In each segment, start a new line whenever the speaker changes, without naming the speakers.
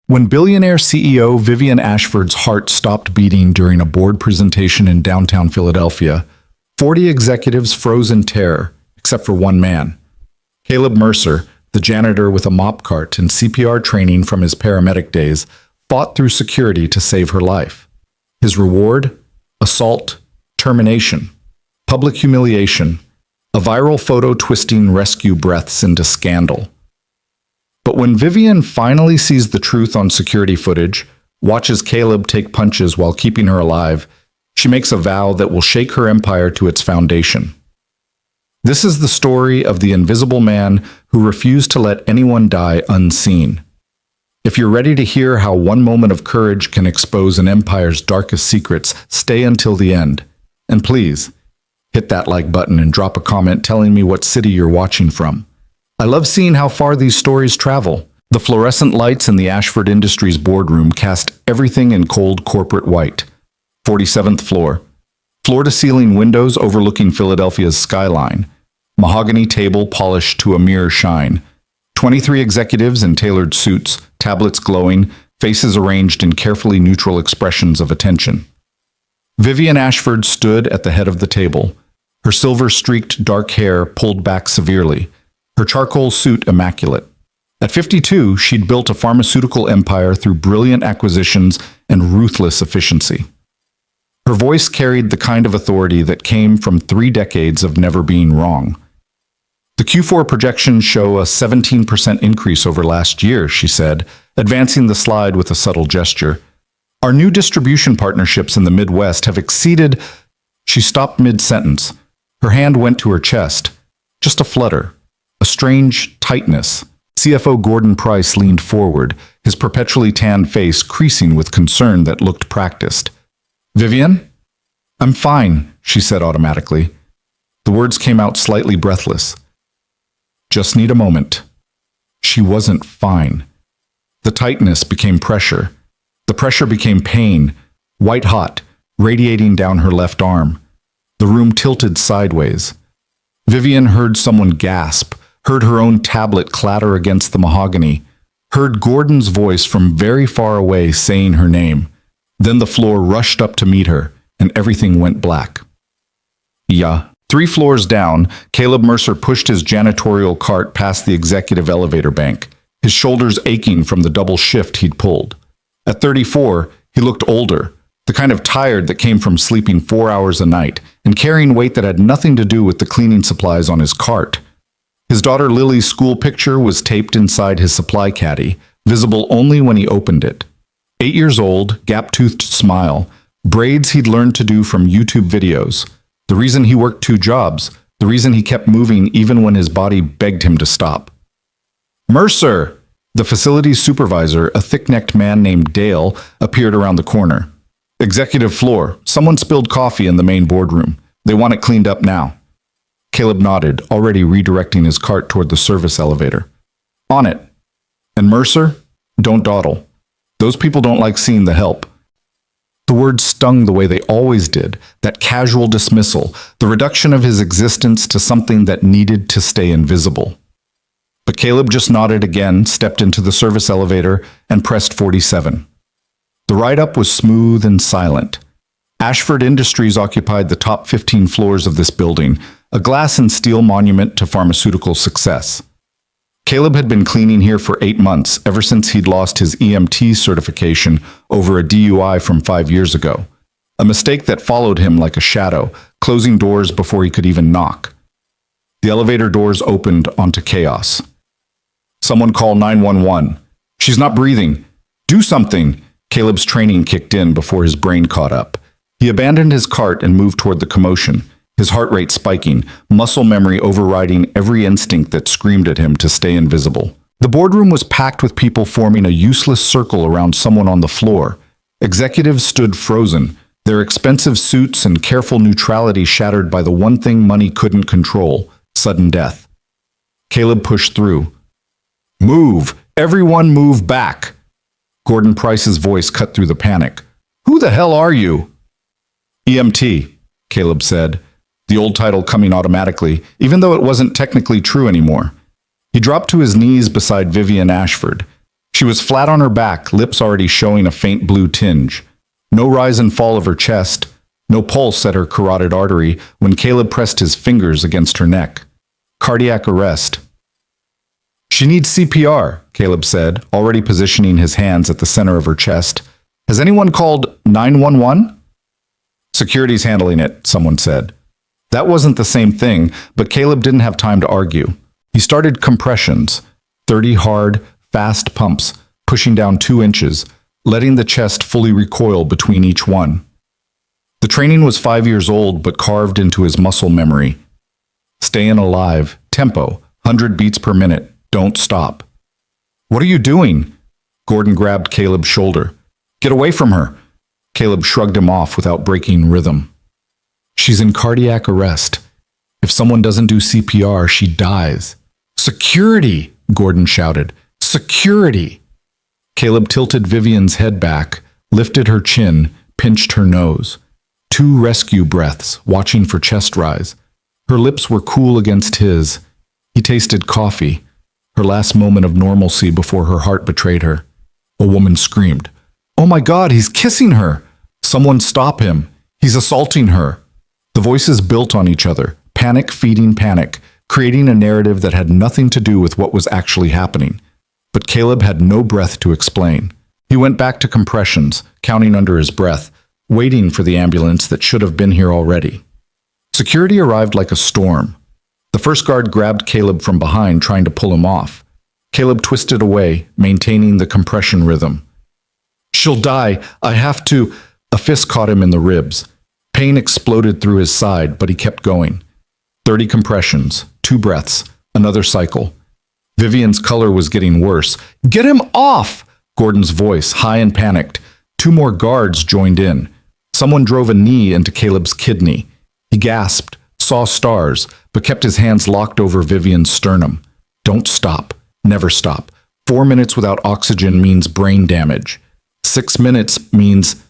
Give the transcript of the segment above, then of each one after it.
When billionaire CEO Vivien Ashford's heart stopped beating during a board presentation in downtown Philadelphia, 40 executives froze in terror, except for one man. Caleb Mercer, the janitor with a mop cart and CPR training from his paramedic days, fought through security to save her life. His reward? Assault, termination, public humiliation, a viral photo twisting rescue breaths into scandal. But when Vivien finally sees the truth on security footage, watches Caleb take punches while keeping her alive, she makes a vow that will shake her empire to its foundation. This is the story of the invisible man who refused to let anyone die unseen. If you're ready to hear how one moment of courage can expose an empire's darkest secrets, stay until the end. And please, hit that like button and drop a comment telling me what city you're watching from. I love seeing how far these stories travel. The fluorescent lights in the Ashford Industries boardroom cast everything in cold corporate white. 47th floor. Floor-to-ceiling windows overlooking Philadelphia's skyline. Mahogany table polished to a mirror shine. 23 executives in tailored suits, tablets glowing, faces arranged in carefully neutral expressions of attention. Vivien Ashford stood at the head of the table, her silver-streaked dark hair pulled back severely, her charcoal suit immaculate. At 52, she'd built a pharmaceutical empire through brilliant acquisitions and ruthless efficiency. Her voice carried the kind of authority that came from 3 decades of never being wrong. The Q4 projections show a 17% increase over last year, she said, advancing the slide with a subtle gesture. Our new distribution partnerships in the Midwest have exceeded... She stopped mid-sentence. Her hand went to her chest. Just a flutter. A strange tightness. CFO Gordon Price leaned forward, his perpetually tanned face creasing with concern that looked practiced. "Vivien?" "I'm fine," she said automatically. The words came out slightly breathless. "Just need a moment." She wasn't fine. The tightness became pressure. The pressure became pain, white-hot, radiating down her left arm. The room tilted sideways. Vivien heard someone gasp, heard her own tablet clatter against the mahogany, heard Gordon's voice from very far away saying her name. Then the floor rushed up to meet her, and everything went black. Yeah. 3 floors down, Caleb Mercer pushed his janitorial cart past the executive elevator bank, his shoulders aching from the double shift he'd pulled. At 34, he looked older, the kind of tired that came from sleeping 4 hours a night and carrying weight that had nothing to do with the cleaning supplies on his cart. His daughter Lily's school picture was taped inside his supply caddy, visible only when he opened it. 8 years old, gap-toothed smile, braids he'd learned to do from YouTube videos. The reason he worked 2 jobs, the reason he kept moving even when his body begged him to stop. "Mercer!" The facility's supervisor, a thick-necked man named Dale, appeared around the corner. "Executive floor. Someone spilled coffee in the main boardroom. They want it cleaned up now." Caleb nodded, already redirecting his cart toward the service elevator. "On it." "And Mercer? Don't dawdle. Those people don't like seeing the help." The words stung the way they always did, that casual dismissal, the reduction of his existence to something that needed to stay invisible. But Caleb just nodded again, stepped into the service elevator, and pressed 47. The ride-up was smooth and silent. Ashford Industries occupied the top 15 floors of this building, a glass and steel monument to pharmaceutical success. Caleb had been cleaning here for 8 months, ever since he'd lost his EMT certification over a DUI from 5 years ago. A mistake that followed him like a shadow, closing doors before he could even knock. The elevator doors opened onto chaos. "Someone call 911. She's not breathing. Do something!" Caleb's training kicked in before his brain caught up. He abandoned his cart and moved toward the commotion, his heart rate spiking, muscle memory overriding every instinct that screamed at him to stay invisible. The boardroom was packed with people forming a useless circle around someone on the floor. Executives stood frozen, their expensive suits and careful neutrality shattered by the one thing money couldn't control, sudden death. Caleb pushed through. "Move! Everyone move back!" Gordon Price's voice cut through the panic. "Who the hell are you?" "EMT," Caleb said, the old title coming automatically, even though it wasn't technically true anymore. He dropped to his knees beside Vivien Ashford. She was flat on her back, lips already showing a faint blue tinge. No rise and fall of her chest, no pulse at her carotid artery when Caleb pressed his fingers against her neck. Cardiac arrest. She needs CPR, Caleb said, already positioning his hands at the center of her chest. Has anyone called 911? Security's handling it, someone said. That wasn't the same thing, but Caleb didn't have time to argue. He started compressions, 30 hard, fast pumps, pushing down 2 inches, letting the chest fully recoil between each one. The training was 5 years old, but carved into his muscle memory. Staying alive, tempo, 100 beats per minute, don't stop. What are you doing? Gordon grabbed Caleb's shoulder. Get away from her. Caleb shrugged him off without breaking rhythm. She's in cardiac arrest. If someone doesn't do CPR, she dies. Security, Gordon shouted. Security! Caleb tilted Vivien's head back, lifted her chin, pinched her nose. 2 rescue breaths, watching for chest rise. Her lips were cool against his. He tasted coffee, her last moment of normalcy before her heart betrayed her. A woman screamed. Oh my God, he's kissing her! Someone stop him! He's assaulting her! The voices built on each other, panic feeding panic, creating a narrative that had nothing to do with what was actually happening. But Caleb had no breath to explain. He went back to compressions, counting under his breath, waiting for the ambulance that should have been here already. Security arrived like a storm. The first guard grabbed Caleb from behind, trying to pull him off. Caleb twisted away, maintaining the compression rhythm. She'll die. I have to. A fist caught him in the ribs. Pain exploded through his side, but he kept going. 30 compressions, 2 breaths, another cycle. Vivien's color was getting worse. Get him off! Gordon's voice, high and panicked. 2 more guards joined in. Someone drove a knee into Caleb's kidney. He gasped, saw stars, but kept his hands locked over Vivien's sternum. Don't stop. Never stop. 4 minutes without oxygen means brain damage. 6 minutes means...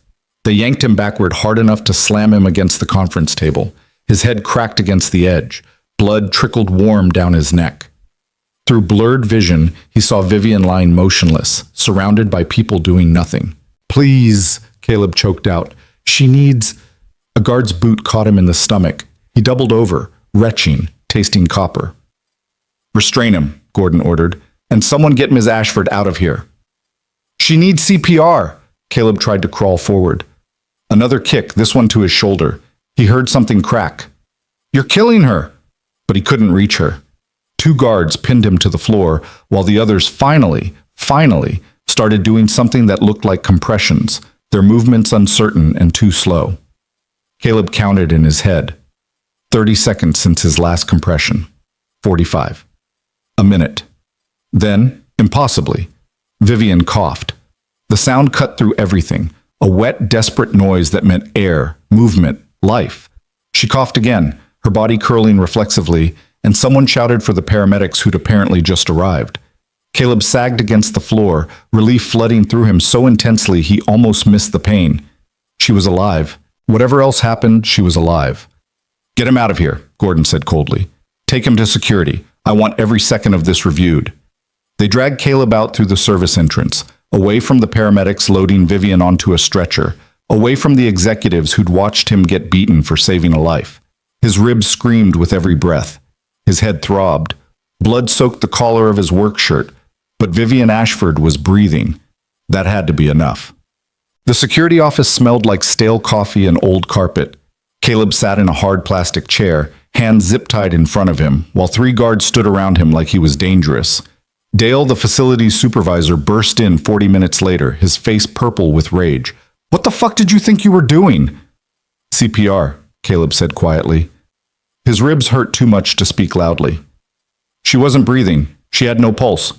They yanked him backward hard enough to slam him against the conference table. His head cracked against the edge. Blood trickled warm down his neck. Through blurred vision, he saw Vivien lying motionless, surrounded by people doing nothing. Please, Caleb choked out. She needs... A guard's boot caught him in the stomach. He doubled over, retching, tasting copper. Restrain him, Gordon ordered, and someone get Ms. Ashford out of here. She needs CPR. Caleb tried to crawl forward. Another kick, this one to his shoulder. He heard something crack. You're killing her! But he couldn't reach her. 2 guards pinned him to the floor, while the others finally started doing something that looked like compressions, their movements uncertain and too slow. Caleb counted in his head. 30 seconds since his last compression. 45. A minute. Then, impossibly, Vivien coughed. The sound cut through everything, a wet, desperate noise that meant air, movement, life. She coughed again, her body curling reflexively, and someone shouted for the paramedics who'd apparently just arrived. Caleb sagged against the floor, relief flooding through him so intensely he almost missed the pain. She was alive. Whatever else happened, she was alive. Get him out of here, Gordon said coldly. Take him to security. I want every second of this reviewed. They dragged Caleb out through the service entrance, away from the paramedics loading Vivien onto a stretcher, away from the executives who'd watched him get beaten for saving a life. His ribs screamed with every breath. His head throbbed. Blood soaked the collar of his work shirt, but Vivien Ashford was breathing. That had to be enough. The security office smelled like stale coffee and old carpet. Caleb sat in a hard plastic chair, hands zip-tied in front of him, while 3 guards stood around him like he was dangerous. Dale, the facility's supervisor, burst in 40 minutes later, his face purple with rage. What the fuck did you think you were doing? CPR, Caleb said quietly. His ribs hurt too much to speak loudly. She wasn't breathing. She had no pulse.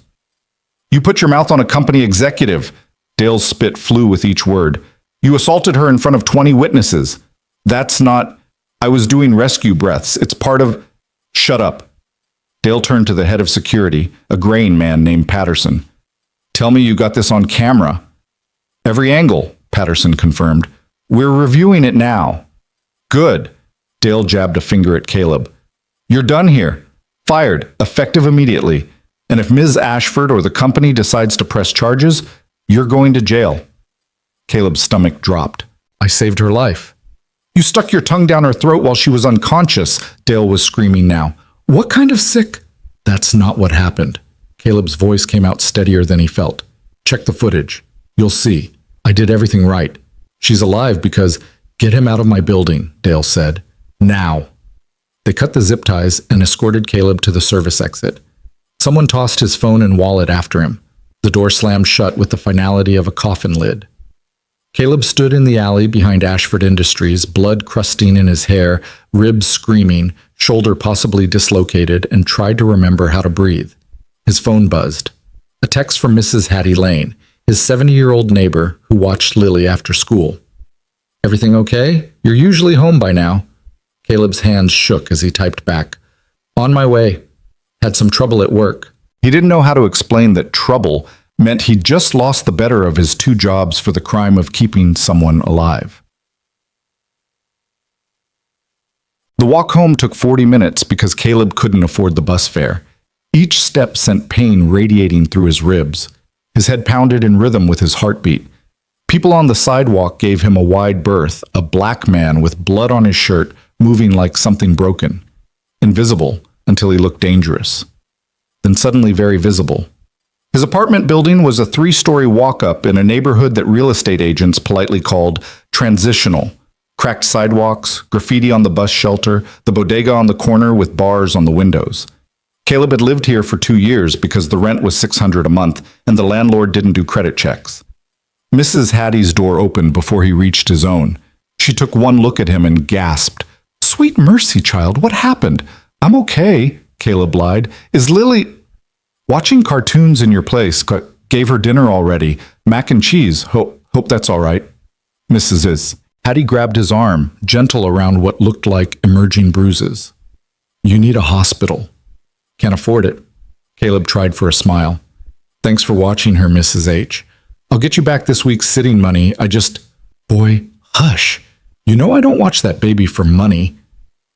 You put your mouth on a company executive. Dale's spit flew with each word. You assaulted her in front of 20 witnesses. That's not... I was doing rescue breaths. It's part of... Shut up. Dale turned to the head of security, a graying man named Patterson. Tell me you got this on camera. Every angle, Patterson confirmed. We're reviewing it now. Good. Dale jabbed a finger at Caleb. You're done here. Fired, effective immediately. And if Ms. Ashford or the company decides to press charges, you're going to jail. Caleb's stomach dropped. I saved her life. You stuck your tongue down her throat while she was unconscious, Dale was screaming now. What kind of sick? That's not what happened. Caleb's voice came out steadier than he felt. Check the footage. You'll see. I did everything right. She's alive because... Get him out of my building, Dale said. Now. They cut the zip ties and escorted Caleb to the service exit. Someone tossed his phone and wallet after him. The door slammed shut with the finality of a coffin lid. Caleb stood in the alley behind Ashford Industries, blood crusting in his hair, ribs screaming, shoulder possibly dislocated, and tried to remember how to breathe. His phone buzzed. A text from Mrs. Hattie Lane, his 70-year-old neighbor who watched Lily after school. Everything okay? You're usually home by now. Caleb's hands shook as he typed back. On my way. Had some trouble at work. He didn't know how to explain that trouble meant he'd just lost the better of his 2 jobs for the crime of keeping someone alive. The walk home took 40 minutes because Caleb couldn't afford the bus fare. Each step sent pain radiating through his ribs. His head pounded in rhythm with his heartbeat. People on the sidewalk gave him a wide berth, a black man with blood on his shirt, moving like something broken. Invisible until he looked dangerous. Then suddenly very visible. His apartment building was a 3-story walk-up in a neighborhood that real estate agents politely called transitional. Cracked sidewalks, graffiti on the bus shelter, the bodega on the corner with bars on the windows. Caleb had lived here for 2 years because the rent was $600 a month and the landlord didn't do credit checks. Mrs. Hattie's door opened before he reached his own. She took one look at him and gasped. Sweet mercy, child, what happened? I'm okay, Caleb lied. Is Lily... Watching cartoons in your place. Gave her dinner already. Mac and cheese. Hope that's all right. Mrs. Is. Hattie grabbed his arm, gentle around what looked like emerging bruises. You need a hospital. Can't afford it. Caleb tried for a smile. Thanks for watching her, Mrs. H. I'll get you back this week's sitting money. Boy, hush. You know I don't watch that baby for money.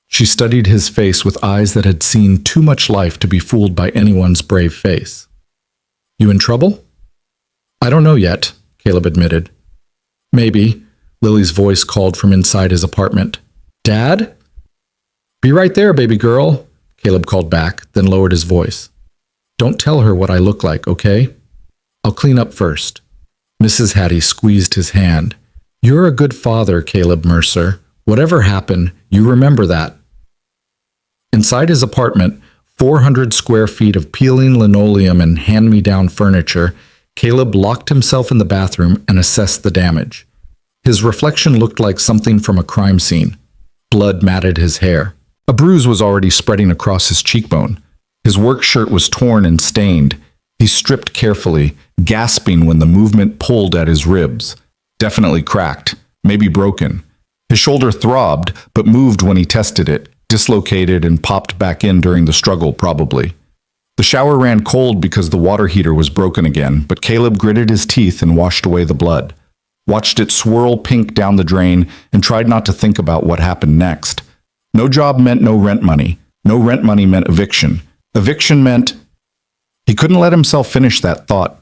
She studied his face with eyes that had seen too much life to be fooled by anyone's brave face. You in trouble? I don't know yet, Caleb admitted. Maybe, Lily's voice called from inside his apartment. Dad? Be right there, baby girl, Caleb called back, then lowered his voice. Don't tell her what I look like, okay? I'll clean up first. Mrs. Hattie squeezed his hand. You're a good father, Caleb Mercer. Whatever happened, you remember that. Inside his apartment, 400 square feet of peeling linoleum and hand-me-down furniture, Caleb locked himself in the bathroom and assessed the damage. His reflection looked like something from a crime scene. Blood matted his hair. A bruise was already spreading across his cheekbone. His work shirt was torn and stained. He stripped carefully, gasping when the movement pulled at his ribs. Definitely cracked, maybe broken. His shoulder throbbed, but moved when he tested it, dislocated and popped back in during the struggle, probably. The shower ran cold because the water heater was broken again, but Caleb gritted his teeth and washed away the blood. Watched it swirl pink down the drain and tried not to think about what happened next. No job meant no rent money. No rent money meant eviction. Eviction meant... He couldn't let himself finish that thought.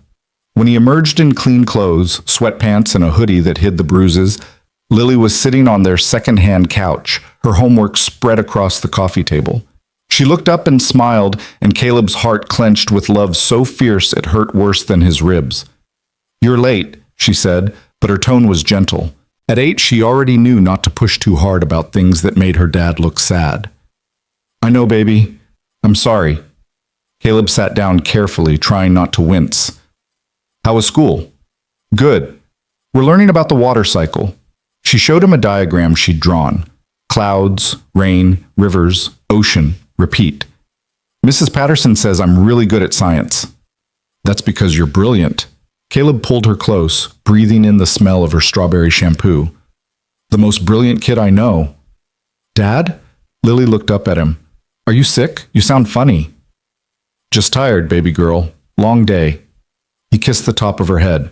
When he emerged in clean clothes, sweatpants and a hoodie that hid the bruises, Lily was sitting on their second-hand couch, her homework spread across the coffee table. She looked up and smiled, and Caleb's heart clenched with love so fierce it hurt worse than his ribs. You're late, she said, but her tone was gentle. At 8, she already knew not to push too hard about things that made her dad look sad. I know, baby. I'm sorry. Caleb sat down carefully, trying not to wince. How was school? Good. We're learning about the water cycle. She showed him a diagram she'd drawn. Clouds, rain, rivers, ocean, repeat. Mrs. Patterson says I'm really good at science. That's because you're brilliant. Caleb pulled her close, breathing in the smell of her strawberry shampoo. The most brilliant kid I know. Dad? Lily looked up at him. Are you sick? You sound funny. Just tired, baby girl. Long day. He kissed the top of her head.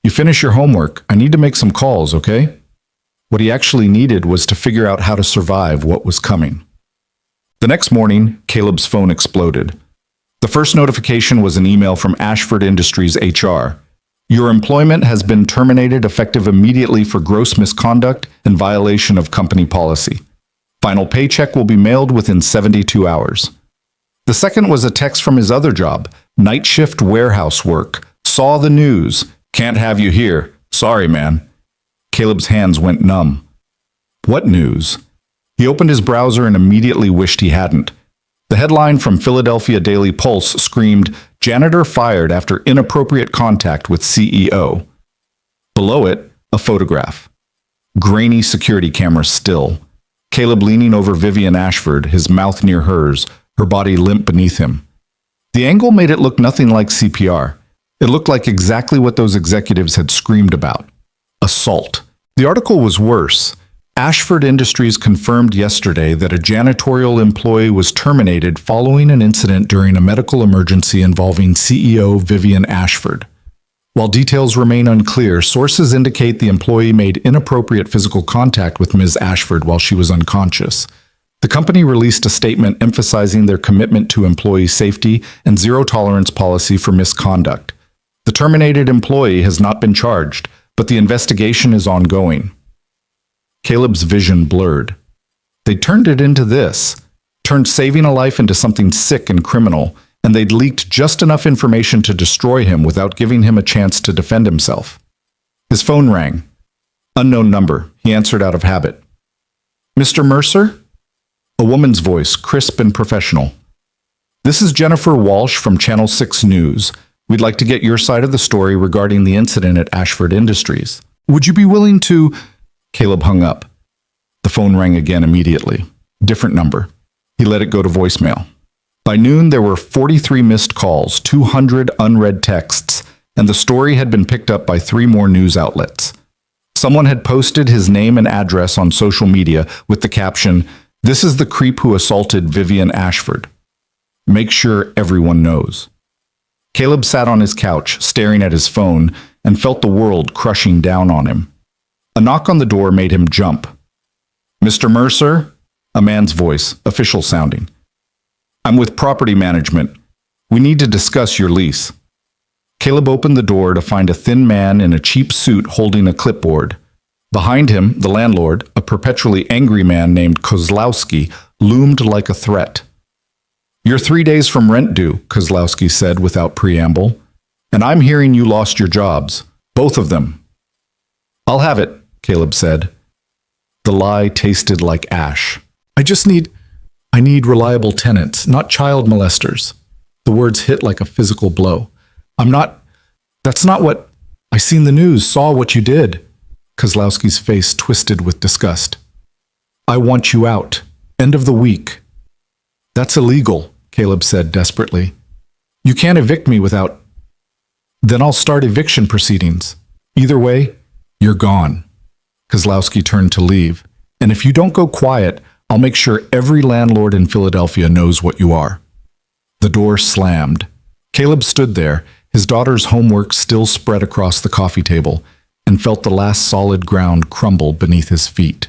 You finish your homework. I need to make some calls, okay? What he actually needed was to figure out how to survive what was coming. The next morning, Caleb's phone exploded. The first notification was an email from Ashford Industries HR. Your employment has been terminated effective immediately for gross misconduct and violation of company policy. Final paycheck will be mailed within 72 hours. The second was a text from his other job, night shift warehouse work. Saw the news. Can't have you here. Sorry, man. Caleb's hands went numb. What news? He opened his browser and immediately wished he hadn't. The headline from Philadelphia Daily Pulse screamed, "Janitor fired after inappropriate contact with CEO." Below it, a photograph. Grainy security camera still. Caleb leaning over Vivien Ashford, his mouth near hers, her body limp beneath him. The angle made it look nothing like CPR. It looked like exactly what those executives had screamed about. Assault. The article was worse. Ashford Industries confirmed yesterday that a janitorial employee was terminated following an incident during a medical emergency involving CEO Vivien Ashford. While details remain unclear, sources indicate the employee made inappropriate physical contact with Ms. Ashford while she was unconscious. The company released a statement emphasizing their commitment to employee safety and zero-tolerance policy for misconduct. The terminated employee has not been charged, but the investigation is ongoing. Caleb's vision blurred. They turned it into this, turned saving a life into something sick and criminal, and they'd leaked just enough information to destroy him without giving him a chance to defend himself. His phone rang. Unknown number. He answered out of habit. "Mr. Mercer?" A woman's voice, crisp and professional. "This is Jennifer Walsh from Channel 6 News. We'd like to get your side of the story regarding the incident at Ashford Industries. Would you be willing to—" Caleb hung up. The phone rang again immediately. Different number. He let it go to voicemail. By noon, there were 43 missed calls, 200 unread texts, and the story had been picked up by 3 more news outlets. Someone had posted his name and address on social media with the caption, "This is the creep who assaulted Vivien Ashford. Make sure everyone knows." Caleb sat on his couch, staring at his phone, and felt the world crushing down on him. A knock on the door made him jump. "Mr. Mercer?" A man's voice, official sounding. "I'm with property management. We need to discuss your lease." Caleb opened the door to find a thin man in a cheap suit holding a clipboard. Behind him, the landlord, a perpetually angry man named Kozlowski, loomed like a threat. "You're 3 days from rent due," Kozlowski said without preamble. "And I'm hearing you lost your jobs. Both of them." "I'll have it," Caleb said. The lie tasted like ash. I need reliable tenants, not child molesters." The words hit like a physical blow. That's not what, I seen the news, saw what you did." Kozlowski's face twisted with disgust. "I want you out. End of the week." "That's illegal," Caleb said desperately. "You can't evict me without—" "Then I'll start eviction proceedings. Either way, you're gone." Kozlowski turned to leave. "And if you don't go quiet, I'll make sure every landlord in Philadelphia knows what you are." The door slammed. Caleb stood there, his daughter's homework still spread across the coffee table, and felt the last solid ground crumble beneath his feet.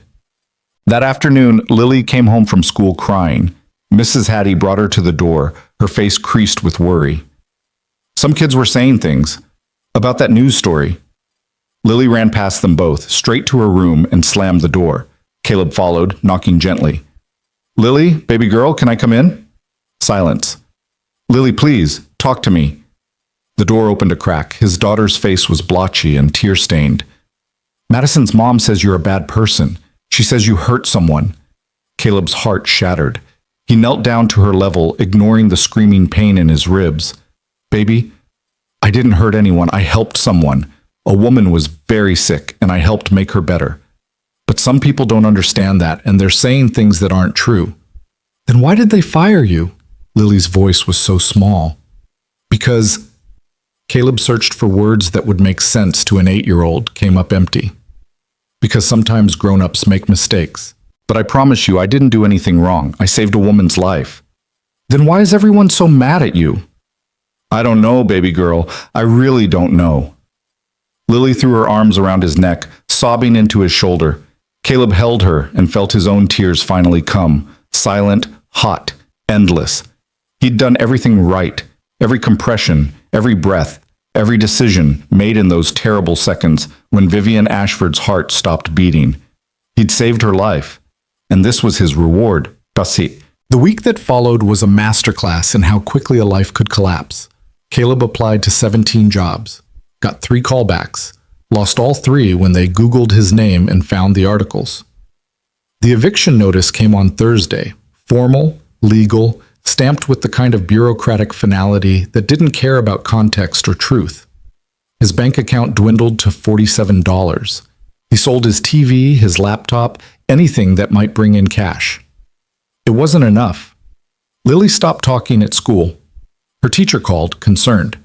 That afternoon, Lily came home from school crying. Mrs. Hattie brought her to the door, her face creased with worry. Some kids were saying things about that news story. Lily ran past them both, straight to her room, and slammed the door. Caleb followed, knocking gently. "Lily, baby girl, can I come in?" Silence. "Lily, please, talk to me." The door opened a crack. His daughter's face was blotchy and tear-stained. "Madison's mom says you're a bad person. She says you hurt someone." Caleb's heart shattered. He knelt down to her level, ignoring the screaming pain in his ribs. "Baby, I didn't hurt anyone. I helped someone. A woman was very sick, and I helped make her better. But some people don't understand that, and they're saying things that aren't true." "Then why did they fire you?" Lily's voice was so small. "Because—" Caleb searched for words that would make sense to an 8-year-old, came up empty. "Because sometimes grown-ups make mistakes. But I promise you, I didn't do anything wrong. I saved a woman's life." "Then why is everyone so mad at you?" "I don't know, baby girl. I really don't know." Lily threw her arms around his neck, sobbing into his shoulder. Caleb held her and felt his own tears finally come, silent, hot, endless. He'd done everything right, every compression, every breath, every decision made in those terrible seconds when Vivien Ashford's heart stopped beating. He'd saved her life, and this was his reward. Kasi.
The week that followed was a masterclass in how quickly a life could collapse. Caleb applied to 17 jobs, got 3 callbacks, lost all 3 when they Googled his name and found the articles. The eviction notice came on Thursday, formal, legal, stamped with the kind of bureaucratic finality that didn't care about context or truth. His bank account dwindled to $47. He sold his TV, his laptop, anything that might bring in cash. It wasn't enough. Lily stopped talking at school. Her teacher called, concerned.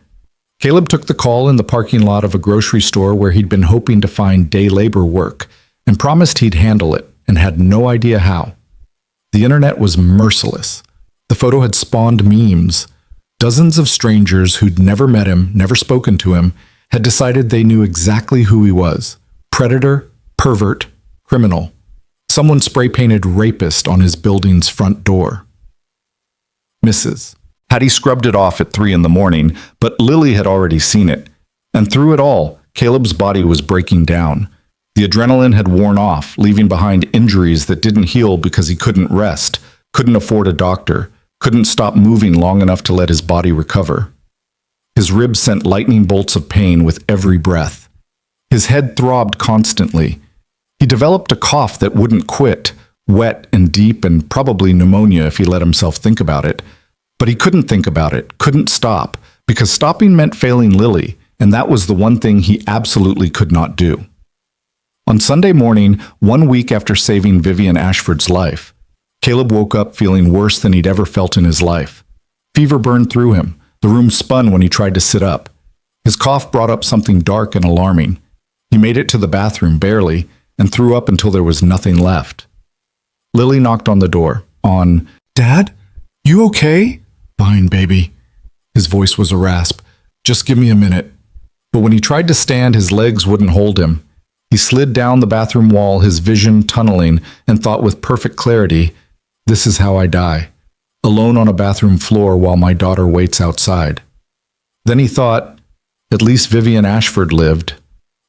Caleb took the call in the parking lot of a grocery store where he'd been hoping to find day labor work and promised he'd handle it and had no idea how. The internet was merciless. The photo had spawned memes. Dozens of strangers who'd never met him, never spoken to him, had decided they knew exactly who he was. Predator, pervert, criminal. Someone spray-painted rapist on his building's front door. Mrs. Hattie scrubbed it off at 3 in the morning, but Lily had already seen it. And through it all, Caleb's body was breaking down. The adrenaline had worn off, leaving behind injuries that didn't heal because he couldn't rest, couldn't afford a doctor, couldn't stop moving long enough to let his body recover. His ribs sent lightning bolts of pain with every breath. His head throbbed constantly. He developed a cough that wouldn't quit, wet and deep and probably pneumonia if he let himself think about it. But he couldn't think about it, couldn't stop, because stopping meant failing Lily, and that was the one thing he absolutely could not do. On Sunday morning, 1 week after saving Vivien Ashford's life, Caleb woke up feeling worse than he'd ever felt in his life. Fever burned through him. The room spun when he tried to sit up. His cough brought up something dark and alarming. He made it to the bathroom barely and threw up until there was nothing left. Lily knocked on the door. Dad? You okay? Fine, baby. His voice was a rasp. Just give me a minute. But when he tried to stand, his legs wouldn't hold him. He slid down the bathroom wall, his vision tunneling, and thought with perfect clarity, "This is how I die, alone on a bathroom floor while my daughter waits outside." Then he thought, at least Vivien Ashford lived,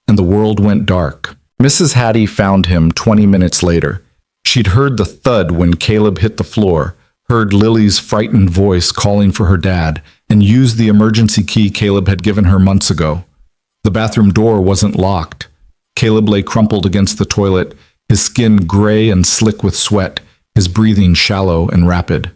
and the world went dark. Mrs. Hattie found him 20 minutes later. She'd heard the thud when Caleb hit the floor, heard Lily's frightened voice calling for her dad, and used the emergency key Caleb had given her months ago. The bathroom door wasn't locked. Caleb lay crumpled against the toilet, his skin gray and slick with sweat, his breathing shallow and rapid.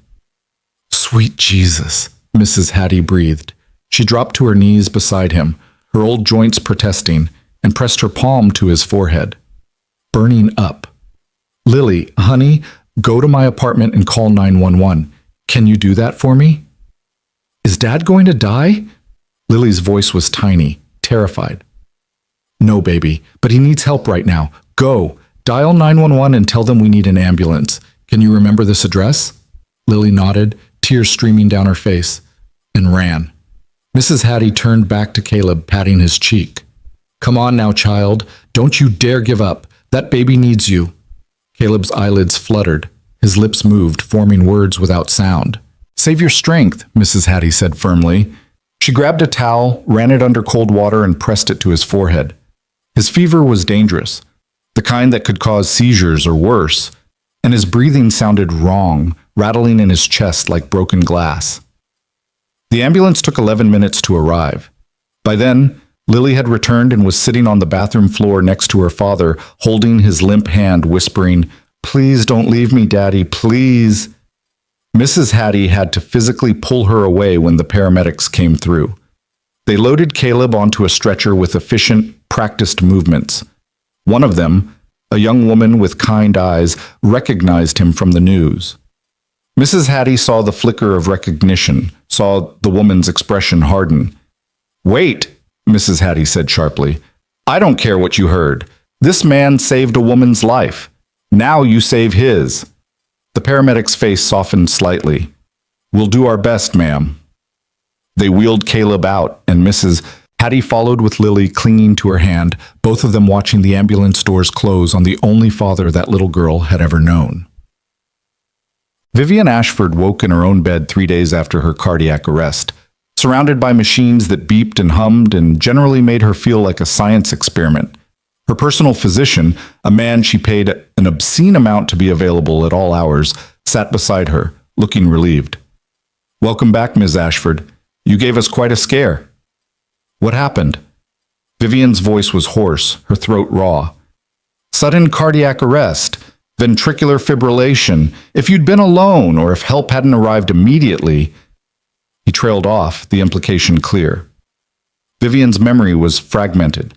"Sweet Jesus," Mrs. Hattie breathed. She dropped to her knees beside him, her old joints protesting, and pressed her palm to his forehead. Burning up. "Lily, honey, go to my apartment and call 911. Can you do that for me?" "Is Dad going to die?" Lily's voice was tiny, terrified. "No, baby, but he needs help right now. Go. Dial 911 and tell them we need an ambulance. Can you remember this address?" Lily nodded, tears streaming down her face, and ran. Mrs. Hattie turned back to Caleb, patting his cheek. "Come on now, child. Don't you dare give up. That baby needs you." Caleb's eyelids fluttered. His lips moved, forming words without sound. "Save your strength," Mrs. Hattie said firmly. She grabbed a towel, ran it under cold water, and pressed it to his forehead. His fever was dangerous, the kind that could cause seizures or worse, and his breathing sounded wrong, rattling in his chest like broken glass. The ambulance took 11 minutes to arrive. By then, Lily had returned and was sitting on the bathroom floor next to her father, holding his limp hand, whispering, "Please don't leave me, Daddy, please." Mrs. Hattie had to physically pull her away when the paramedics came through. They loaded Caleb onto a stretcher with efficient, practiced movements. One of them, a young woman with kind eyes, recognized him from the news. Mrs. Hattie saw the flicker of recognition, saw the woman's expression harden. "Wait," Mrs. Hattie said sharply. "I don't care what you heard. This man saved a woman's life. Now you save his." The paramedic's face softened slightly. "We'll do our best, ma'am." They wheeled Caleb out, and Mrs. Hattie followed with Lily clinging to her hand, both of them watching the ambulance doors close on the only father that little girl had ever known.
Vivien Ashford woke in her own bed 3 days after her cardiac arrest, surrounded by machines that beeped and hummed and generally made her feel like a science experiment. Her personal physician, a man she paid an obscene amount to be available at all hours, sat beside her, looking relieved. "Welcome back, Ms. Ashford. You gave us quite a scare." "What happened?" Vivien's voice was hoarse, her throat raw. "Sudden cardiac arrest, ventricular fibrillation. If you'd been alone or if help hadn't arrived immediately..." He trailed off, the implication clear. Vivien's memory was fragmented.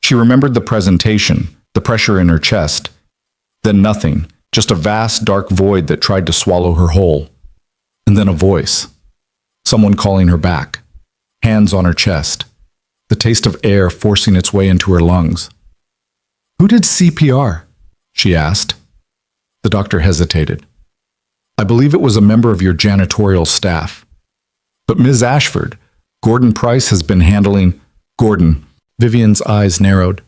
She remembered the presentation, the pressure in her chest. Then nothing, just a vast dark void that tried to swallow her whole. And then a voice. Someone calling her back. Hands on her chest. The taste of air forcing its way into her lungs. "Who did CPR?" she asked. The doctor hesitated. "I believe it was a member of your janitorial staff." "But Ms. Ashford, Gordon Price has been handling..." "Gordon." Vivien's eyes narrowed.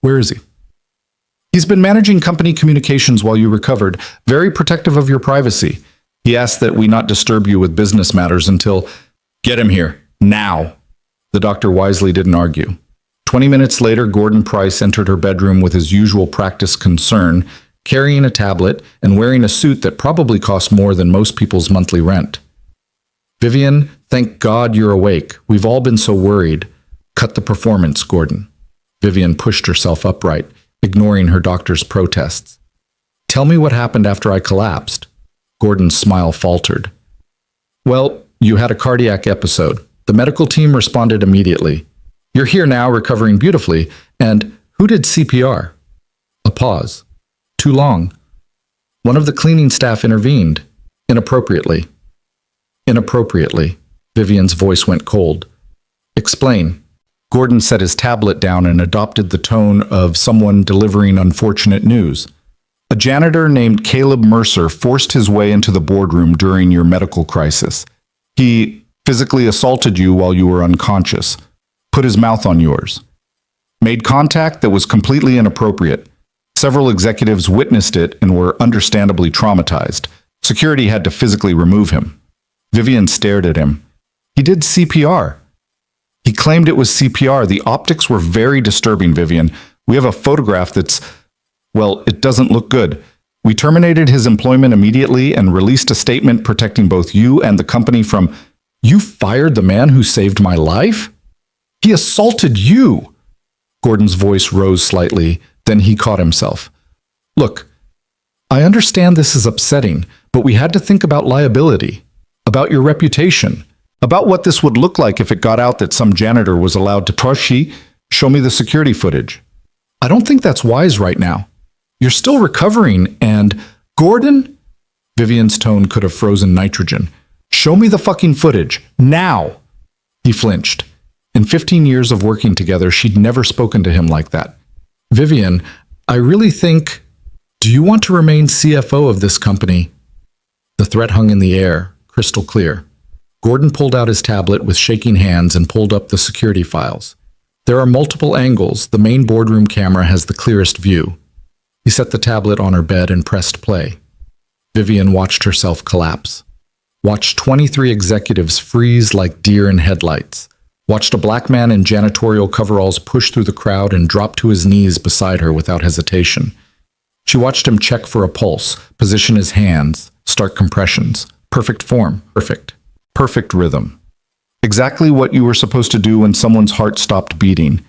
"Where is he?" "He's been managing company communications while you recovered, very protective of your privacy. He asked that we not disturb you with business matters until..." "Get him here, now!" The doctor wisely didn't argue. 20 minutes later, Gordon Price entered her bedroom with his usual practice concern, carrying a tablet and wearing a suit that probably cost more than most people's monthly rent. "Vivien, thank God you're awake. We've all been so worried." "Cut the performance, Gordon." Vivien pushed herself upright, ignoring her doctor's protests. "Tell me what happened after I collapsed." Gordon's smile faltered. "Well, you had a cardiac episode. The medical team responded immediately. You're here now, recovering beautifully, and who did CPR?" A pause. Too long. "One of the cleaning staff intervened. Inappropriately." "Inappropriately." Vivien's voice went cold. "Explain." Gordon set his tablet down and adopted the tone of someone delivering unfortunate news. "A janitor named Caleb Mercer forced his way into the boardroom during your medical crisis. He physically assaulted you while you were unconscious, put his mouth on yours, made contact that was completely inappropriate. Several executives witnessed it and were understandably traumatized. Security had to physically remove him." Vivien stared at him. "He did CPR." "He claimed it was CPR. The optics were very disturbing, Vivien. We have a photograph that's... well, it doesn't look good. We terminated his employment immediately and released a statement protecting both you and the company from..." "You fired the man who saved my life? He assaulted you!" Gordon's voice rose slightly, then he caught himself. "Look, I understand this is upsetting, but we had to think about liability, about your reputation, about what this would look like if it got out that some janitor was allowed to Toshi, show me the security footage. I don't think that's wise right now. You're still recovering and... Gordon?" Vivien's tone could have frozen nitrogen. "Show me the fucking footage. Now!" He flinched. In 15 years of working together, she'd never spoken to him like that. "Vivien, I really think... do you want to remain CFO of this company?" The threat hung in the air, crystal clear. Gordon pulled out his tablet with shaking hands and pulled up the security files. "There are multiple angles. The main boardroom camera has the clearest view." He set the tablet on her bed and pressed play. Vivien watched herself collapse. Watched 23 executives freeze like deer in headlights. Watched a black man in janitorial coveralls push through the crowd and drop to his knees beside her without hesitation. She watched him check for a pulse, position his hands, start compressions. Perfect form. Perfect. Perfect rhythm. Exactly what you were supposed to do when someone's heart stopped beating.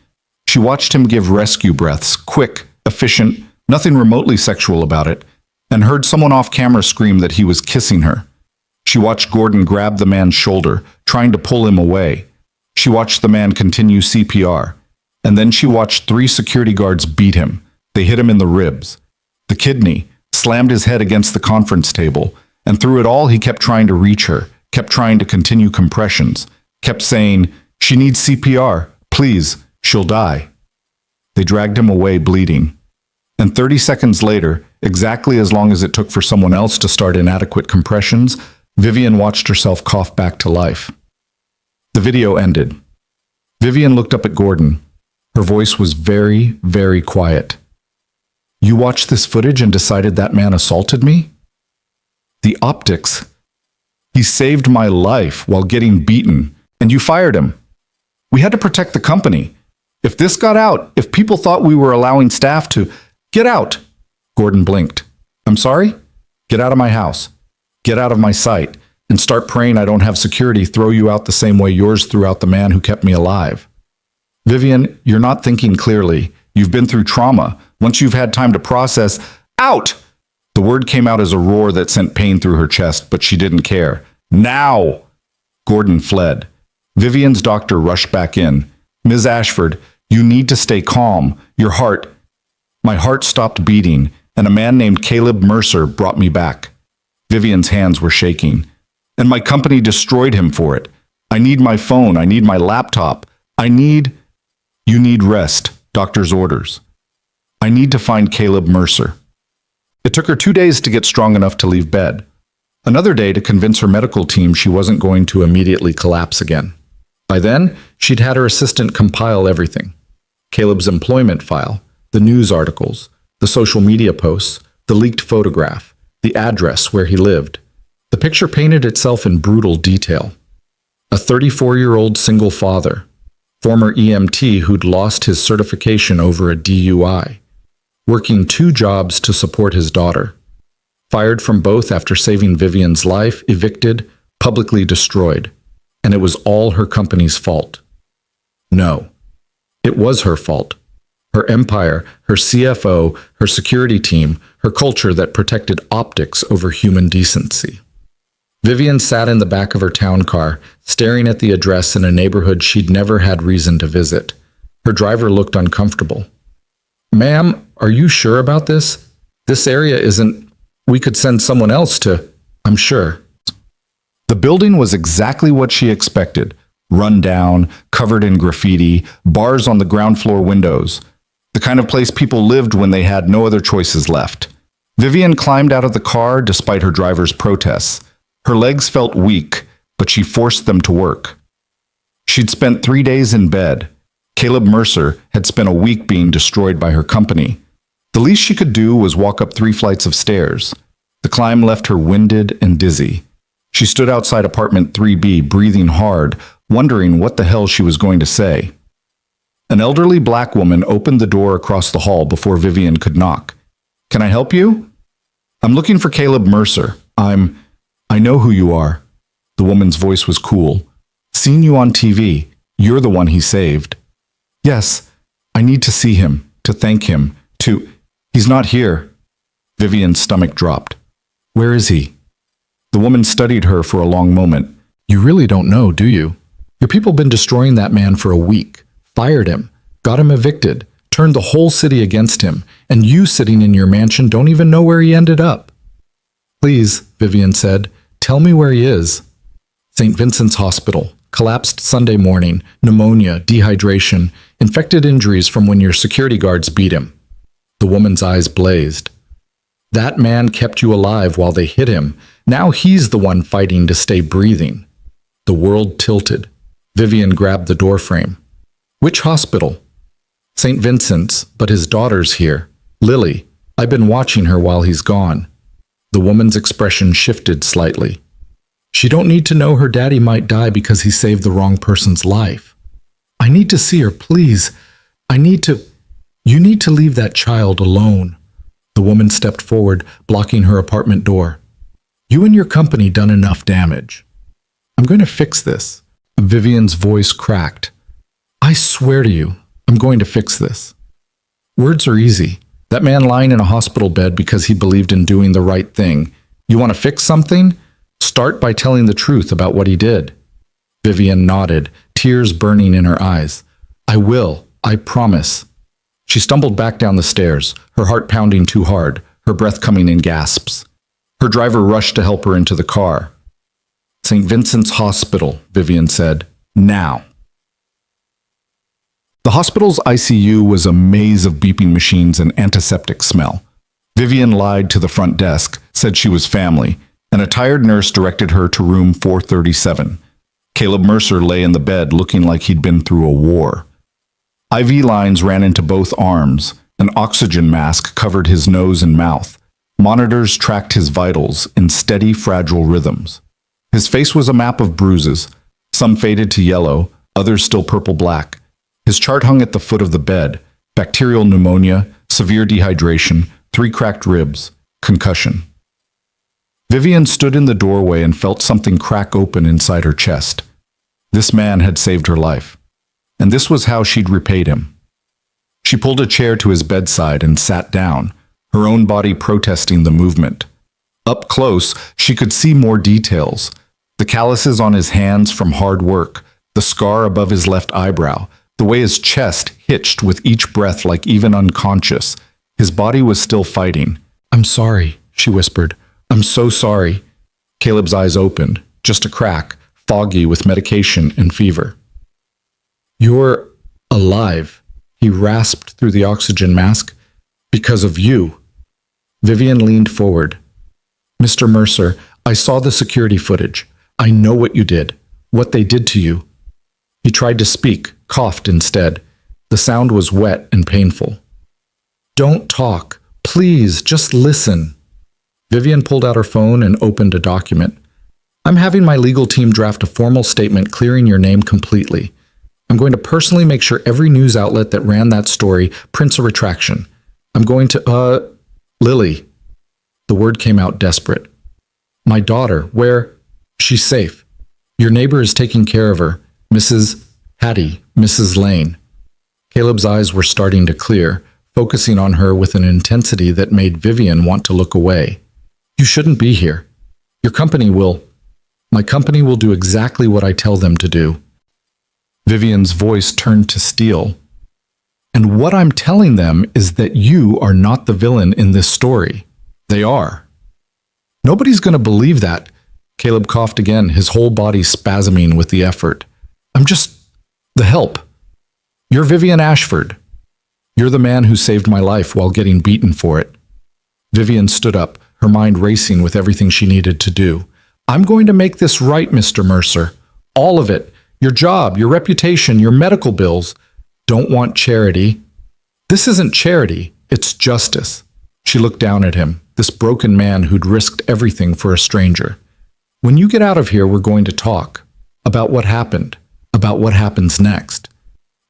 She watched him give rescue breaths, quick, efficient, nothing remotely sexual about it, and heard someone off camera scream that he was kissing her. She watched Gordon grab the man's shoulder, trying to pull him away. She watched the man continue CPR, and then she watched 3 security guards beat him. They hit him in the ribs. The kidney, slammed his head against the conference table, and through it all he kept trying to reach her, kept trying to continue compressions, kept saying, "She needs CPR, please, she'll die." They dragged him away bleeding. And 30 seconds later, exactly as long as it took for someone else to start inadequate compressions, Vivien watched herself cough back to life. The video ended. Vivien looked up at Gordon. Her voice was very, very quiet. "You watched this footage and decided that man assaulted me?" The optics. He saved my life while getting beaten, and you fired him. We had to protect the company. If this got out, if people thought we were allowing staff to get out. Gordon blinked. I'm sorry? Get out of my house. Get out of my sight. And start praying I don't have security throw you out the same way yours threw out the man who kept me alive. Vivien, you're not thinking clearly. You've been through trauma. Once you've had time to process, out! The word came out as a roar that sent pain through her chest, but she didn't care. Now! Gordon fled. Vivien's doctor rushed back in. Ms. Ashford, you need to stay calm. Your heart... My heart stopped beating, and a man named Caleb Mercer brought me back. Vivien's hands were shaking. And my company destroyed him for it. I need my phone. I need my laptop. You need rest. Doctor's orders. I need to find Caleb Mercer. It took her 2 days to get strong enough to leave bed. Another day to convince her medical team she wasn't going to immediately collapse again. By then, she'd had her assistant compile everything. Caleb's employment file, the news articles, the social media posts, the leaked photograph, the address where he lived. The picture painted itself in brutal detail. A 34-year-old single father, former EMT who'd lost his certification over a DUI, working 2 jobs to support his daughter, fired from both after saving Vivien's life, evicted, publicly destroyed, and it was all her company's fault. No, it was her fault. Her empire, her CFO, her security team, her culture that protected optics over human decency. Vivien sat in the back of her town car, staring at the address in a neighborhood she'd never had reason to visit. Her driver looked uncomfortable. Ma'am, are you sure about this? This area isn't... We could send someone else to... I'm sure. The building was exactly what she expected. Run down, covered in graffiti, bars on the ground floor windows. The kind of place people lived when they had no other choices left. Vivien climbed out of the car despite her driver's protests. Her legs felt weak, but she forced them to work. She'd spent 3 days in bed. Caleb Mercer had spent a week being destroyed by her company. The least she could do was walk up 3 flights of stairs. The climb left her winded and dizzy. She stood outside apartment 3B, breathing hard, wondering what the hell she was going to say. An elderly black woman opened the door across the hall before Vivien could knock. Can I help you? I'm looking for Caleb Mercer. I know who you are. The woman's voice was cool. Seen you on TV. You're the one he saved. Yes, I need to see him, to thank him, He's not here. Vivien's stomach dropped. Where is he? The woman studied her for a long moment. You really don't know, do you? Your people been destroying that man for a week. Fired him, got him evicted, turned the whole city against him, and you sitting in your mansion don't even know where he ended up. Please, Vivien said, tell me where he is. St. Vincent's Hospital, collapsed Sunday morning, pneumonia, dehydration, infected injuries from when your security guards beat him. The woman's eyes blazed. That man kept you alive while they hit him. Now he's the one fighting to stay breathing. The world tilted. Vivien grabbed the doorframe. Which hospital? St. Vincent's, but his daughter's here. Lily. I've been watching her while he's gone. The woman's expression shifted slightly. She don't need to know her daddy might die because he saved the wrong person's life. I need to see her, please. You need to leave that child alone. The woman stepped forward, blocking her apartment door. You and your company done enough damage. I'm going to fix this. Vivien's voice cracked. I swear to you, I'm going to fix this. Words are easy. That man lying in a hospital bed because he believed in doing the right thing. You want to fix something? Start by telling the truth about what he did. Vivien nodded, tears burning in her eyes. I will. I promise. She stumbled back down the stairs, her heart pounding too hard, her breath coming in gasps. Her driver rushed to help her into the car. St. Vincent's Hospital, Vivien said. Now. The hospital's ICU was a maze of beeping machines and antiseptic smell. Vivien lied to the front desk, said she was family, and a tired nurse directed her to room 437. Caleb Mercer lay in the bed looking like he'd been through a war. IV lines ran into both arms. An oxygen mask covered his nose and mouth. Monitors tracked his vitals in steady, fragile rhythms. His face was a map of bruises, some faded to yellow, others still purple-black. His chart hung at the foot of the bed: bacterial pneumonia, severe dehydration, 3 cracked ribs, concussion. Vivien stood in the doorway and felt something crack open inside her chest. This man had saved her life, and this was how she'd repaid him. She pulled a chair to his bedside and sat down, her own body protesting the movement. Up close, she could see more details: the calluses on his hands from hard work, the scar above his left eyebrow, the way his chest hitched with each breath like even unconscious. His body was still fighting. "I'm sorry," she whispered. "I'm so sorry." Caleb's eyes opened, just a crack, foggy with medication and fever. "You're alive," he rasped through the oxygen mask. "Because of you." Vivien leaned forward. "Mr. Mercer, I saw the security footage. I know what you did, what they did to you." He tried to speak, coughed instead. The sound was wet and painful. "Don't talk. Please, just listen." Vivien pulled out her phone and opened a document. "I'm having my legal team draft a formal statement clearing your name completely. I'm going to personally make sure every news outlet that ran that story prints a retraction. I'm going to, Lily." The word came out desperate. "My daughter, where?" "She's safe. Your neighbor is taking care of her. Mrs. Hattie, Mrs. Lane." Caleb's eyes were starting to clear, focusing on her with an intensity that made Vivien want to look away. "You shouldn't be here. Your company will. My company will do exactly what I tell them to do." Vivien's voice turned to steel. "And what I'm telling them is that you are not the villain in this story. They are." "Nobody's going to believe that." Caleb coughed again, his whole body spasming with the effort. "I'm just the help. You're Vivien Ashford. You're the man who saved my life while getting beaten for it." Vivien stood up, her mind racing with everything she needed to do. "I'm going to make this right, Mr. Mercer. All of it. Your job, your reputation, your medical bills. Don't want charity. This isn't charity, it's justice." She looked down at him, this broken man who'd risked everything for a stranger. "When you get out of here, we're going to talk about what happened, about what happens next.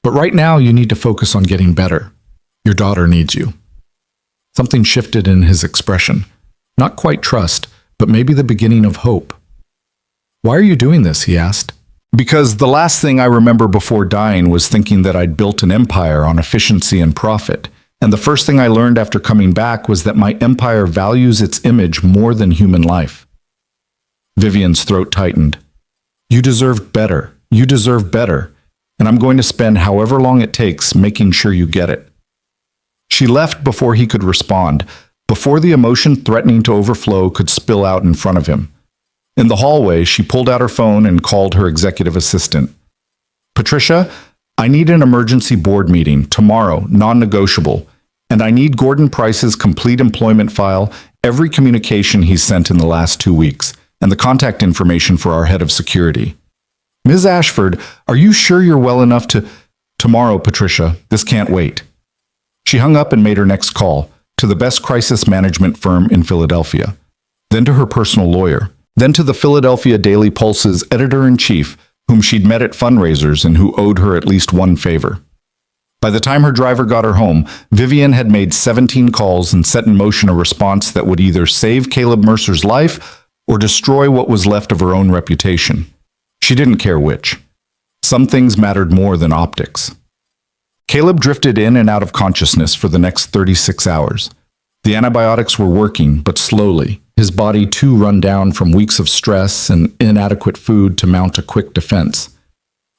But right now, you need to focus on getting better. Your daughter needs you." Something shifted in his expression. Not quite trust, but maybe the beginning of hope. "Why are you doing this?" he asked. "Because the last thing I remember before dying was thinking that I'd built an empire on efficiency and profit. And the first thing I learned after coming back was that my empire values its image more than human life." Vivien's throat tightened. "You deserve better. You deserve better. And I'm going to spend however long it takes making sure you get it." She left before he could respond, before the emotion threatening to overflow could spill out in front of him. In the hallway, she pulled out her phone and called her executive assistant. "Patricia, I need an emergency board meeting tomorrow, non-negotiable, and I need Gordon Price's complete employment file, every communication he's sent in the last 2 weeks, and the contact information for our head of security." "Ms. Ashford, are you sure you're well enough to—" "Tomorrow, Patricia. This can't wait." She hung up and made her next call, to the best crisis management firm in Philadelphia, then to her personal lawyer, then to the Philadelphia Daily Pulse's editor-in-chief, whom she'd met at fundraisers and who owed her at least one favor. By the time her driver got her home, Vivien had made 17 calls and set in motion a response that would either save Caleb Mercer's life or destroy what was left of her own reputation. She didn't care which. Some things mattered more than optics. Caleb drifted in and out of consciousness for the next 36 hours. The antibiotics were working, but slowly, his body too run down from weeks of stress and inadequate food to mount a quick defense.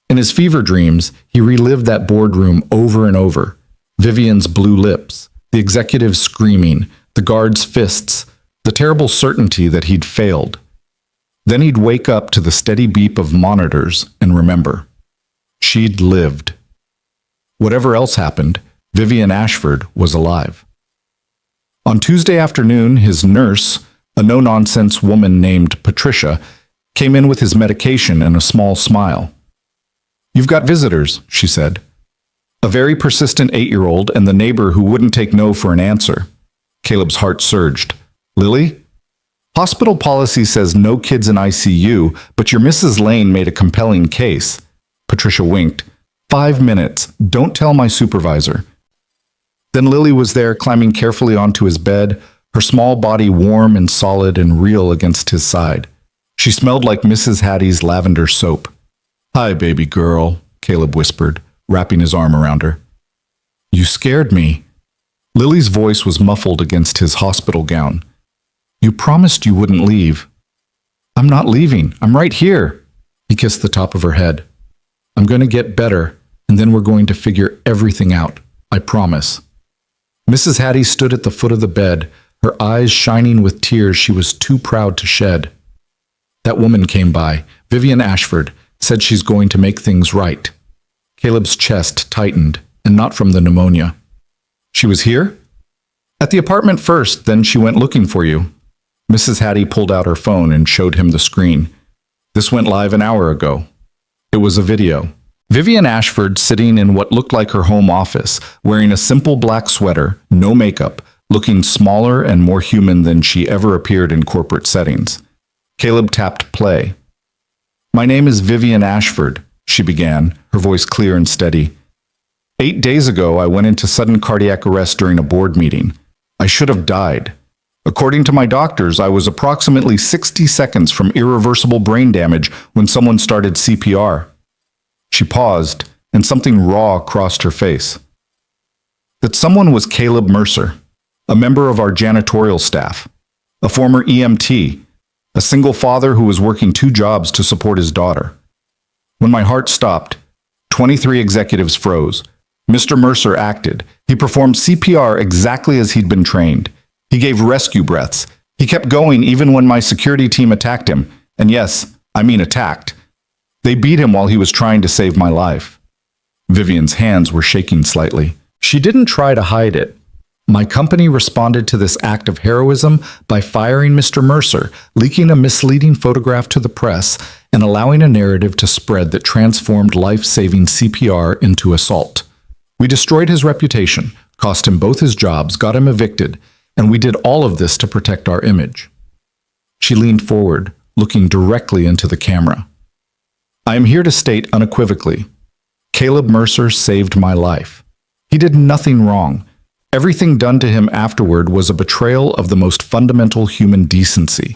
In his fever dreams, he relived that boardroom over and over. Vivien's blue lips, the executives screaming, the guards' fists, the terrible certainty that he'd failed. Then he'd wake up to the steady beep of monitors and remember. She'd lived. Whatever else happened, Vivien Ashford was alive. On Tuesday afternoon, his nurse, a no-nonsense woman named Patricia, came in with his medication and a small smile. "You've got visitors," she said. A very persistent 8-year-old and the neighbor who wouldn't take no for an answer. Caleb's heart surged. Lily? Hospital policy says no kids in ICU, but your Mrs. Lane made a compelling case. Patricia winked. 5 minutes. Don't tell my supervisor. Then Lily was there, climbing carefully onto his bed, her small body warm and solid and real against his side. She smelled like Mrs. Hattie's lavender soap. "Hi, baby girl," Caleb whispered, wrapping his arm around her. "You scared me." Lily's voice was muffled against his hospital gown. "You promised you wouldn't leave." "I'm not leaving. I'm right here." He kissed the top of her head. "I'm going to get better, and then we're going to figure everything out. I promise." Mrs. Hattie stood at the foot of the bed, her eyes shining with tears she was too proud to shed. That woman came by, Vivien Ashford, said she's going to make things right. Caleb's chest tightened, and not from the pneumonia. "She was here?" "At the apartment first, then she went looking for you." Mrs. Hattie pulled out her phone and showed him the screen. "This went live an hour ago." It was a video. Vivien Ashford sitting in what looked like her home office, wearing a simple black sweater, no makeup, looking smaller and more human than she ever appeared in corporate settings. Caleb tapped play. "My name is Vivien Ashford," she began, her voice clear and steady. 8 days ago, I went into sudden cardiac arrest during a board meeting. I should have died. According to my doctors, I was approximately 60 seconds from irreversible brain damage when someone started CPR. She paused, and something raw crossed her face. That someone was Caleb Mercer, a member of our janitorial staff, a former EMT, a single father who was working 2 jobs to support his daughter. When my heart stopped, 23 executives froze. Mr. Mercer acted. He performed CPR exactly as he'd been trained. He gave rescue breaths. He kept going even when my security team attacked him. And yes, I mean attacked. They beat him while he was trying to save my life. Vivien's hands were shaking slightly. She didn't try to hide it. My company responded to this act of heroism by firing Mr. Mercer, leaking a misleading photograph to the press, and allowing a narrative to spread that transformed life-saving CPR into assault. We destroyed his reputation, cost him both his jobs, got him evicted, and we did all of this to protect our image. She leaned forward, looking directly into the camera. I am here to state unequivocally, Caleb Mercer saved my life. He did nothing wrong. Everything done to him afterward was a betrayal of the most fundamental human decency.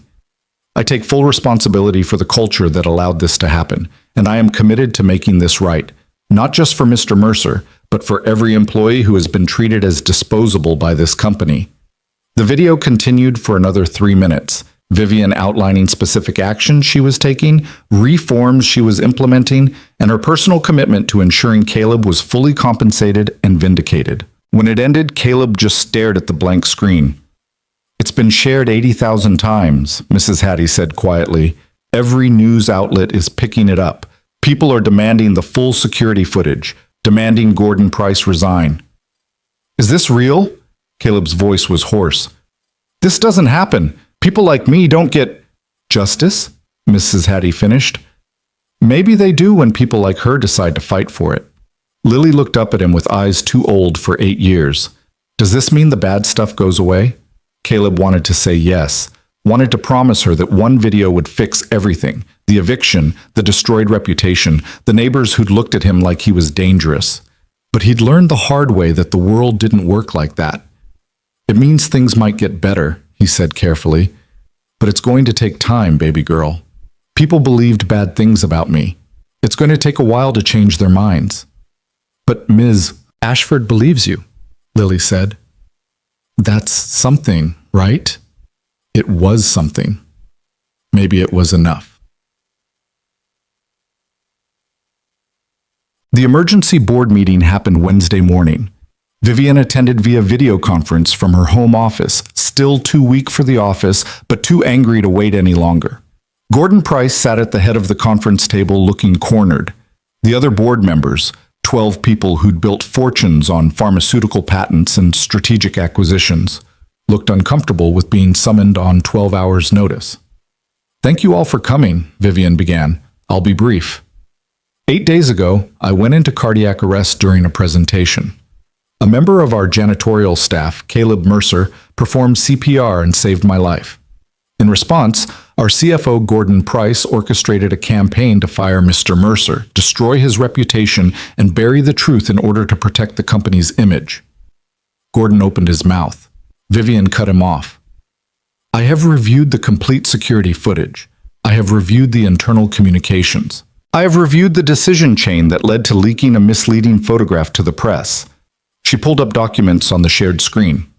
I take full responsibility for the culture that allowed this to happen, and I am committed to making this right, not just for Mr. Mercer, but for every employee who has been treated as disposable by this company. The video continued for another 3 minutes, Vivien outlining specific actions she was taking, reforms she was implementing, and her personal commitment to ensuring Caleb was fully compensated and vindicated. When it ended, Caleb just stared at the blank screen. It's been shared 80,000 times, Mrs. Hattie said quietly. Every news outlet is picking it up. People are demanding the full security footage, demanding Gordon Price resign. Is this real? Caleb's voice was hoarse. This doesn't happen. People like me don't get justice, Mrs. Hattie finished. Maybe they do when people like her decide to fight for it. Lily looked up at him with eyes too old for 8 years. Does this mean the bad stuff goes away? Caleb wanted to say yes, wanted to promise her that one video would fix everything. The eviction, the destroyed reputation, the neighbors who'd looked at him like he was dangerous. But he'd learned the hard way that the world didn't work like that. It means things might get better, he said carefully. But it's going to take time, baby girl. People believed bad things about me. It's going to take a while to change their minds. But Ms. Ashford believes you, Lily said. That's something, right? It was something. Maybe it was enough. The emergency board meeting happened Wednesday morning. Vivien attended via video conference from her home office, still too weak for the office, but too angry to wait any longer. Gordon Price sat at the head of the conference table looking cornered. The other board members, 12 people who'd built fortunes on pharmaceutical patents and strategic acquisitions, looked uncomfortable with being summoned on 12 hours' notice. Thank you all for coming, Vivien began. I'll be brief. 8 days ago, I went into cardiac arrest during a presentation. A member of our janitorial staff, Caleb Mercer, performed CPR and saved my life. In response, our CFO, Gordon Price, orchestrated a campaign to fire Mr. Mercer, destroy his reputation, and bury the truth in order to protect the company's image. Gordon opened his mouth. Vivien cut him off. I have reviewed the complete security footage. I have reviewed the internal communications. I have reviewed the decision chain that led to leaking a misleading photograph to the press. She pulled up documents on the shared screen.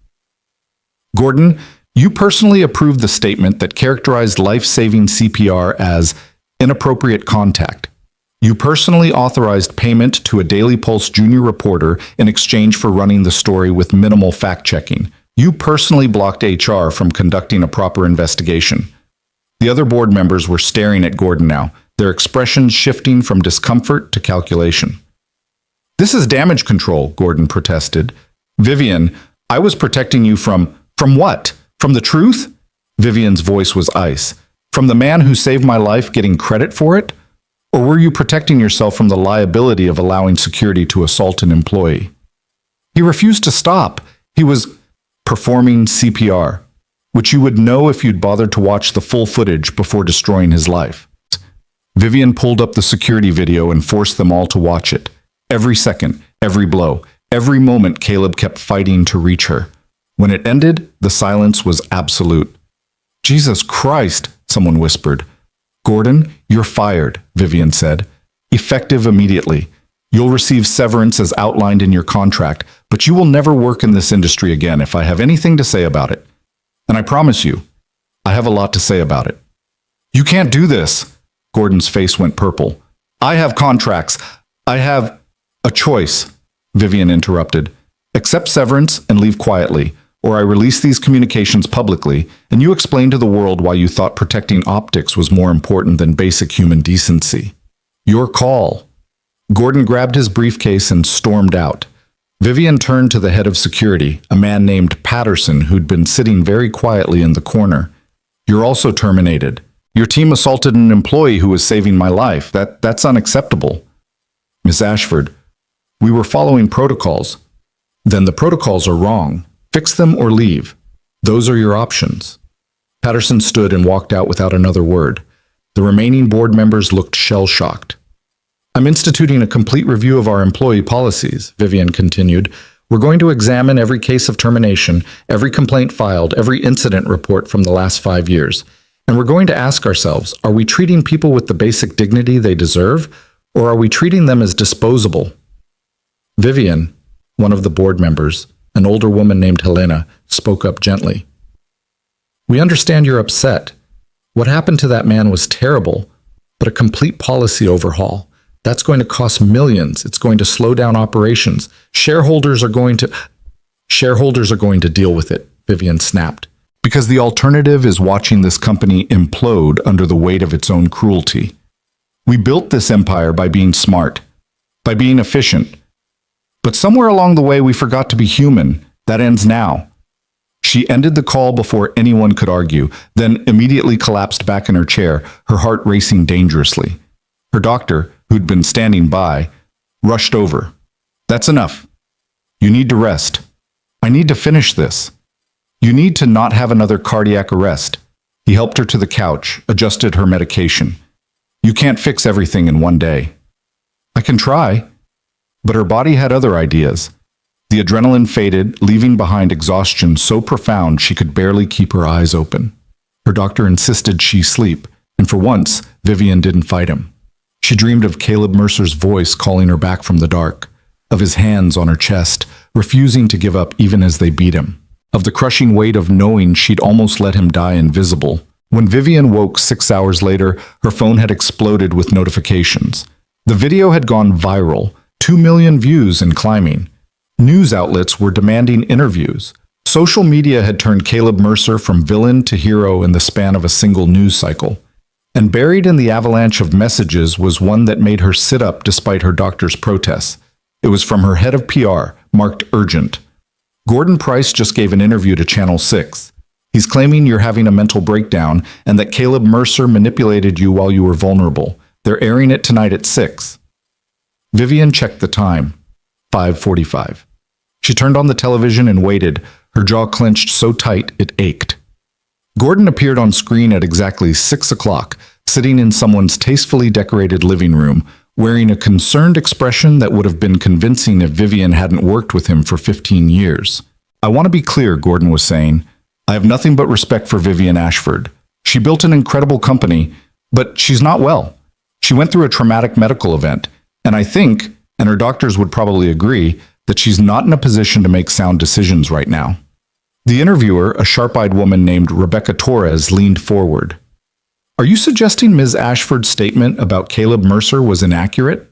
Gordon, you personally approved the statement that characterized life-saving CPR as inappropriate contact. You personally authorized payment to a Daily Pulse junior reporter in exchange for running the story with minimal fact-checking. You personally blocked HR from conducting a proper investigation. The other board members were staring at Gordon now, their expressions shifting from discomfort to calculation. This is damage control, Gordon protested. Vivien, I was protecting you from what? From the truth? Vivien's voice was ice. From the man who saved my life getting credit for it? Or were you protecting yourself from the liability of allowing security to assault an employee? He refused to stop. He was performing CPR, which you would know if you'd bothered to watch the full footage before destroying his life. Vivien pulled up the security video and forced them all to watch it. Every second, every blow, every moment Caleb kept fighting to reach her. When it ended, the silence was absolute. Jesus Christ, someone whispered. Gordon, you're fired, Vivien said. Effective immediately. You'll receive severance as outlined in your contract, but you will never work in this industry again if I have anything to say about it. And I promise you, I have a lot to say about it. You can't do this. Gordon's face went purple. I have contracts. I have a choice, Vivien interrupted. Accept severance and leave quietly, or I release these communications publicly, and you explain to the world why you thought protecting optics was more important than basic human decency. Your call. Gordon grabbed his briefcase and stormed out. Vivien turned to the head of security, a man named Patterson who'd been sitting very quietly in the corner. You're also terminated. Your team assaulted an employee who was saving my life. That's unacceptable. Miss Ashford, we were following protocols. Then the protocols are wrong. Fix them or leave. Those are your options. Patterson stood and walked out without another word. The remaining board members looked shell-shocked. I'm instituting a complete review of our employee policies, Vivien continued. We're going to examine every case of termination, every complaint filed, every incident report from the last 5 years. And we're going to ask ourselves, are we treating people with the basic dignity they deserve, or are we treating them as disposable? Vivien, one of the board members, an older woman named Helena, spoke up gently. We understand you're upset. What happened to that man was terrible, but a complete policy overhaul. That's going to cost millions. It's going to slow down operations. Shareholders are going to deal with it, Vivien snapped. Because the alternative is watching this company implode under the weight of its own cruelty. We built this empire by being smart, by being efficient. But somewhere along the way, we forgot to be human. That ends now. She ended the call before anyone could argue, then immediately collapsed back in her chair, her heart racing dangerously. Her doctor, who'd been standing by, rushed over. That's enough. You need to rest. I need to finish this. You need to not have another cardiac arrest. He helped her to the couch, adjusted her medication. You can't fix everything in one day. I can try. But her body had other ideas. The adrenaline faded, leaving behind exhaustion so profound she could barely keep her eyes open. Her doctor insisted she sleep, and for once, Vivien didn't fight him. She dreamed of Caleb Mercer's voice calling her back from the dark, of his hands on her chest, refusing to give up even as they beat him, of the crushing weight of knowing she'd almost let him die invisible. When Vivien woke 6 hours later, her phone had exploded with notifications. The video had gone viral, 2 million views and climbing. News outlets were demanding interviews. Social media had turned Caleb Mercer from villain to hero in the span of a single news cycle. And buried in the avalanche of messages was one that made her sit up despite her doctor's protests. It was from her head of PR, marked urgent. Gordon Price just gave an interview to Channel 6. He's claiming you're having a mental breakdown and that Caleb Mercer manipulated you while you were vulnerable. They're airing it tonight at 6. Vivien checked the time. 5:45. She turned on the television and waited, her jaw clenched so tight it ached. Gordon appeared on screen at exactly 6 o'clock, sitting in someone's tastefully decorated living room, wearing a concerned expression that would have been convincing if Vivien hadn't worked with him for 15 years. "I want to be clear," Gordon was saying. "I have nothing but respect for Vivien Ashford. She built an incredible company, but she's not well. She went through a traumatic medical event, and I think, and her doctors would probably agree, that she's not in a position to make sound decisions right now." The interviewer, a sharp-eyed woman named Rebecca Torres, leaned forward. "Are you suggesting Ms. Ashford's statement about Caleb Mercer was inaccurate?"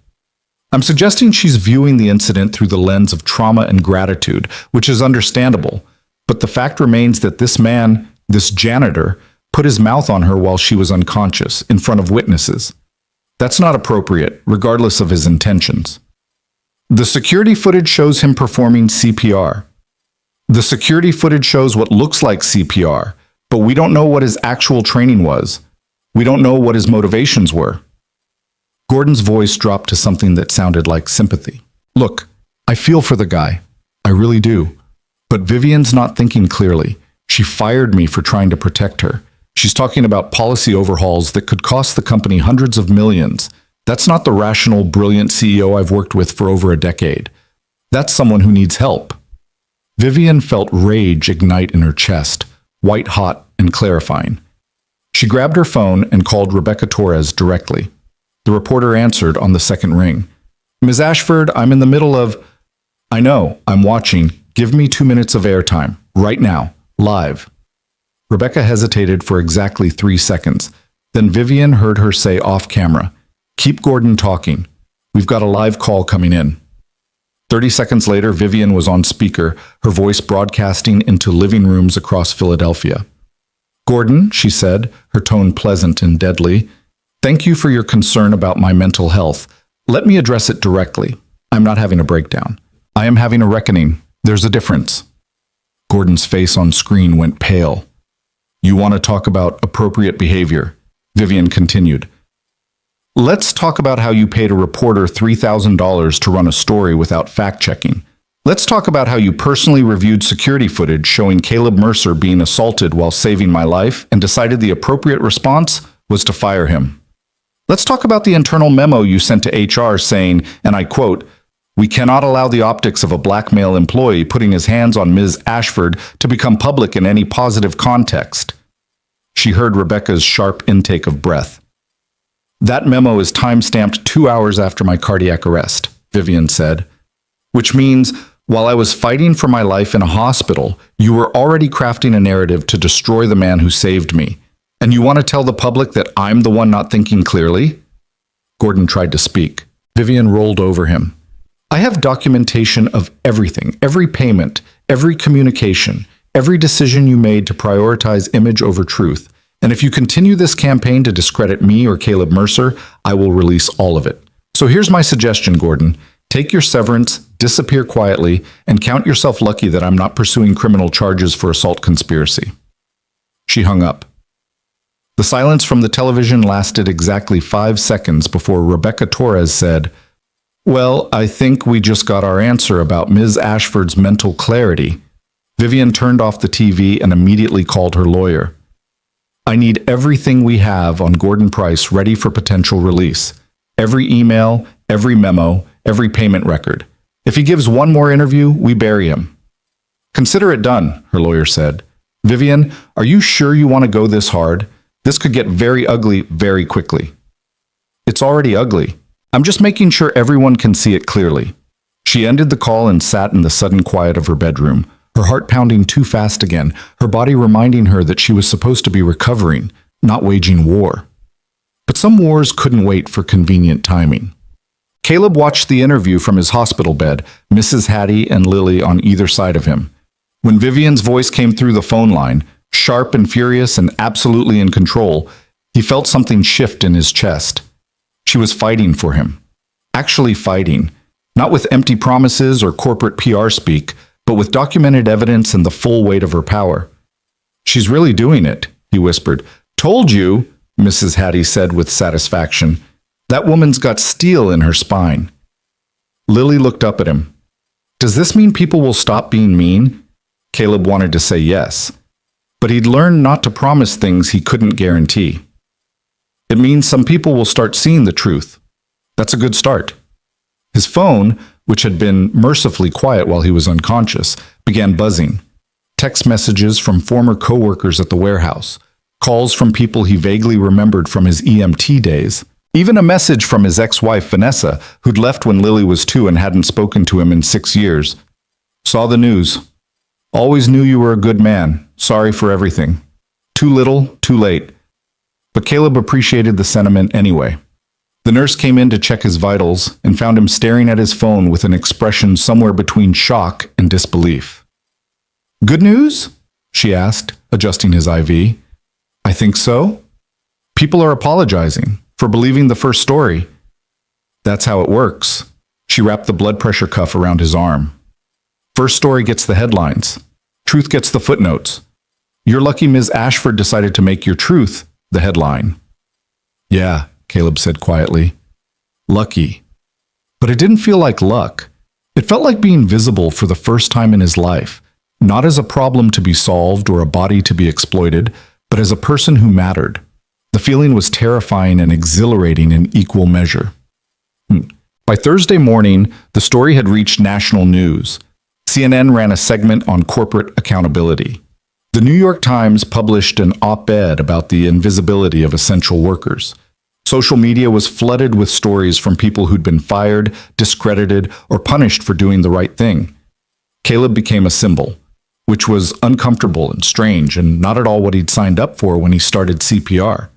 "I'm suggesting she's viewing the incident through the lens of trauma and gratitude, which is understandable. But the fact remains that this man, this janitor, put his mouth on her while she was unconscious, in front of witnesses. That's not appropriate, regardless of his intentions. The security footage shows him performing CPR. The security footage shows what looks like CPR, but we don't know what his actual training was. We don't know what his motivations were." Gordon's voice dropped to something that sounded like sympathy. "Look, I feel for the guy. I really do. But Vivien's not thinking clearly. She fired me for trying to protect her. She's talking about policy overhauls that could cost the company hundreds of millions. That's not the rational, brilliant CEO I've worked with for over a decade. That's someone who needs help." Vivien felt rage ignite in her chest, white hot and clarifying. She grabbed her phone and called Rebecca Torres directly. The reporter answered on the second ring. "Ms. Ashford, I'm in the middle of—" "I know, I'm watching. Give me 2 minutes of airtime, right now, live." Rebecca hesitated for exactly 3 seconds. Then Vivien heard her say off camera, "Keep Gordon talking. We've got a live call coming in." 30 seconds later, Vivien was on speaker, her voice broadcasting into living rooms across Philadelphia. "Gordon," she said, her tone pleasant and deadly, "thank you for your concern about my mental health. Let me address it directly. I'm not having a breakdown. I am having a reckoning. There's a difference." Gordon's face on screen went pale. "You want to talk about appropriate behavior?" Vivien continued. "Let's talk about how you paid a reporter $3,000 to run a story without fact-checking. Let's talk about how you personally reviewed security footage showing Caleb Mercer being assaulted while saving my life and decided the appropriate response was to fire him. Let's talk about the internal memo you sent to HR saying, and I quote, 'We cannot allow the optics of a black male employee putting his hands on Ms. Ashford to become public in any positive context.'" She heard Rebecca's sharp intake of breath. "That memo is time-stamped 2 hours after my cardiac arrest," Vivien said. "Which means, while I was fighting for my life in a hospital, you were already crafting a narrative to destroy the man who saved me. And you want to tell the public that I'm the one not thinking clearly?" Gordon tried to speak. Vivien rolled over him. "I have documentation of everything, every payment, every communication, every decision you made to prioritize image over truth. And if you continue this campaign to discredit me or Caleb Mercer, I will release all of it. So here's my suggestion, Gordon. Take your severance, disappear quietly, and count yourself lucky that I'm not pursuing criminal charges for assault conspiracy." She hung up. The silence from the television lasted exactly 5 seconds before Rebecca Torres said, "Well, I think we just got our answer about Ms. Ashford's mental clarity." Vivien turned off the TV and immediately called her lawyer. "I need everything we have on Gordon Price ready for potential release. Every email, every memo, every payment record. If he gives one more interview, we bury him." "Consider it done," her lawyer said. "Vivien, are you sure you want to go this hard? This could get very ugly very quickly." "It's already ugly. I'm just making sure everyone can see it clearly." She ended the call and sat in the sudden quiet of her bedroom, her heart pounding too fast again, her body reminding her that she was supposed to be recovering, not waging war. But some wars couldn't wait for convenient timing. Caleb watched the interview from his hospital bed, Mrs. Hattie and Lily on either side of him. When Vivien's voice came through the phone line, sharp and furious and absolutely in control, he felt something shift in his chest. She was fighting for him. Actually fighting, not with empty promises or corporate PR speak, but with documented evidence and the full weight of her power. "She's really doing it," he whispered. "Told you," Mrs. Hattie said with satisfaction. "That woman's got steel in her spine." Lily looked up at him. Does this mean people will stop being mean? Caleb wanted to say yes, but he'd learned not to promise things he couldn't guarantee. It means some people will start seeing the truth. That's a good start. His phone, which had been mercifully quiet while he was unconscious, began buzzing. Text messages from former coworkers at the warehouse, calls from people he vaguely remembered from his EMT days, even a message from his ex-wife Vanessa, who'd left when Lily was 2 and hadn't spoken to him in 6 years. Saw the news. Always knew you were a good man. Sorry for everything. Too little, too late. But Caleb appreciated the sentiment anyway. The nurse came in to check his vitals and found him staring at his phone with an expression somewhere between shock and disbelief. Good news? She asked, adjusting his IV. I think so. People are apologizing for believing the first story. That's how it works. She wrapped the blood pressure cuff around his arm. First story gets the headlines. Truth gets the footnotes. You're lucky Ms. Ashford decided to make your truth the headline. Yeah, Caleb said quietly. Lucky. But it didn't feel like luck. It felt like being visible for the first time in his life, not as a problem to be solved or a body to be exploited, but as a person who mattered. The feeling was terrifying and exhilarating in equal measure. By Thursday morning, the story had reached national news. CNN ran a segment on corporate accountability. The New York Times published an op-ed about the invisibility of essential workers. Social media was flooded with stories from people who'd been fired, discredited, or punished for doing the right thing. Caleb became a symbol, which was uncomfortable and strange and not at all what he'd signed up for when he started CPR.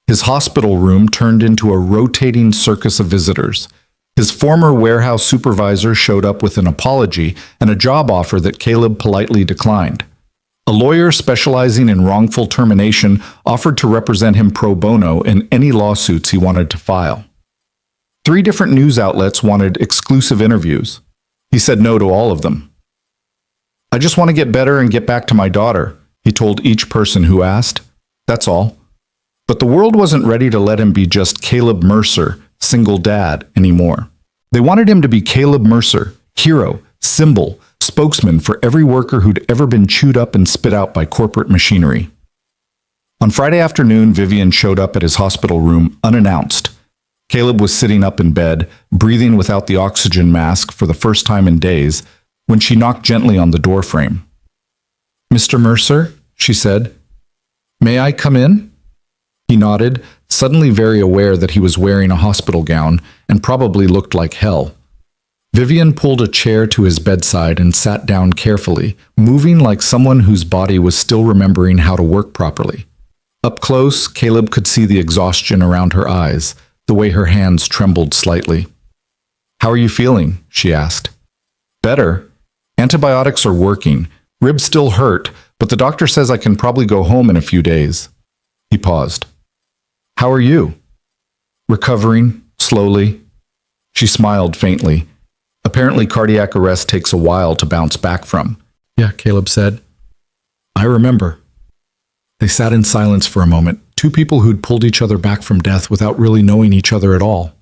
His hospital room turned into a rotating circus of visitors. His former warehouse supervisor showed up with an apology and a job offer that Caleb politely declined. A lawyer specializing in wrongful termination offered to represent him pro bono in any lawsuits he wanted to file. 3 different news outlets wanted exclusive interviews. He said no to all of them. I just want to get better and get back to my daughter, he told each person who asked. That's all. But the world wasn't ready to let him be just Caleb Mercer, single dad, anymore. They wanted him to be Caleb Mercer, hero, symbol, spokesman for every worker who'd ever been chewed up and spit out by corporate machinery. On Friday afternoon, Vivien showed up at his hospital room unannounced. Caleb was sitting up in bed, breathing without the oxygen mask for the first time in days, when she knocked gently on the doorframe. Mr. Mercer, she said, may I come in? He nodded, suddenly very aware that he was wearing a hospital gown and probably looked like hell. Vivien pulled a chair to his bedside and sat down carefully, moving like someone whose body was still remembering how to work properly. Up close, Caleb could see the exhaustion around her eyes, the way her hands trembled slightly. How are you feeling? She asked. Better. Antibiotics are working. Ribs still hurt, but the doctor says I can probably go home in a few days. He paused. How are you? Recovering, slowly. She smiled faintly. Apparently cardiac arrest takes a while to bounce back from. Yeah, Caleb said. I remember. They sat in silence for a moment, 2 people who'd pulled each other back from death without really knowing each other at all.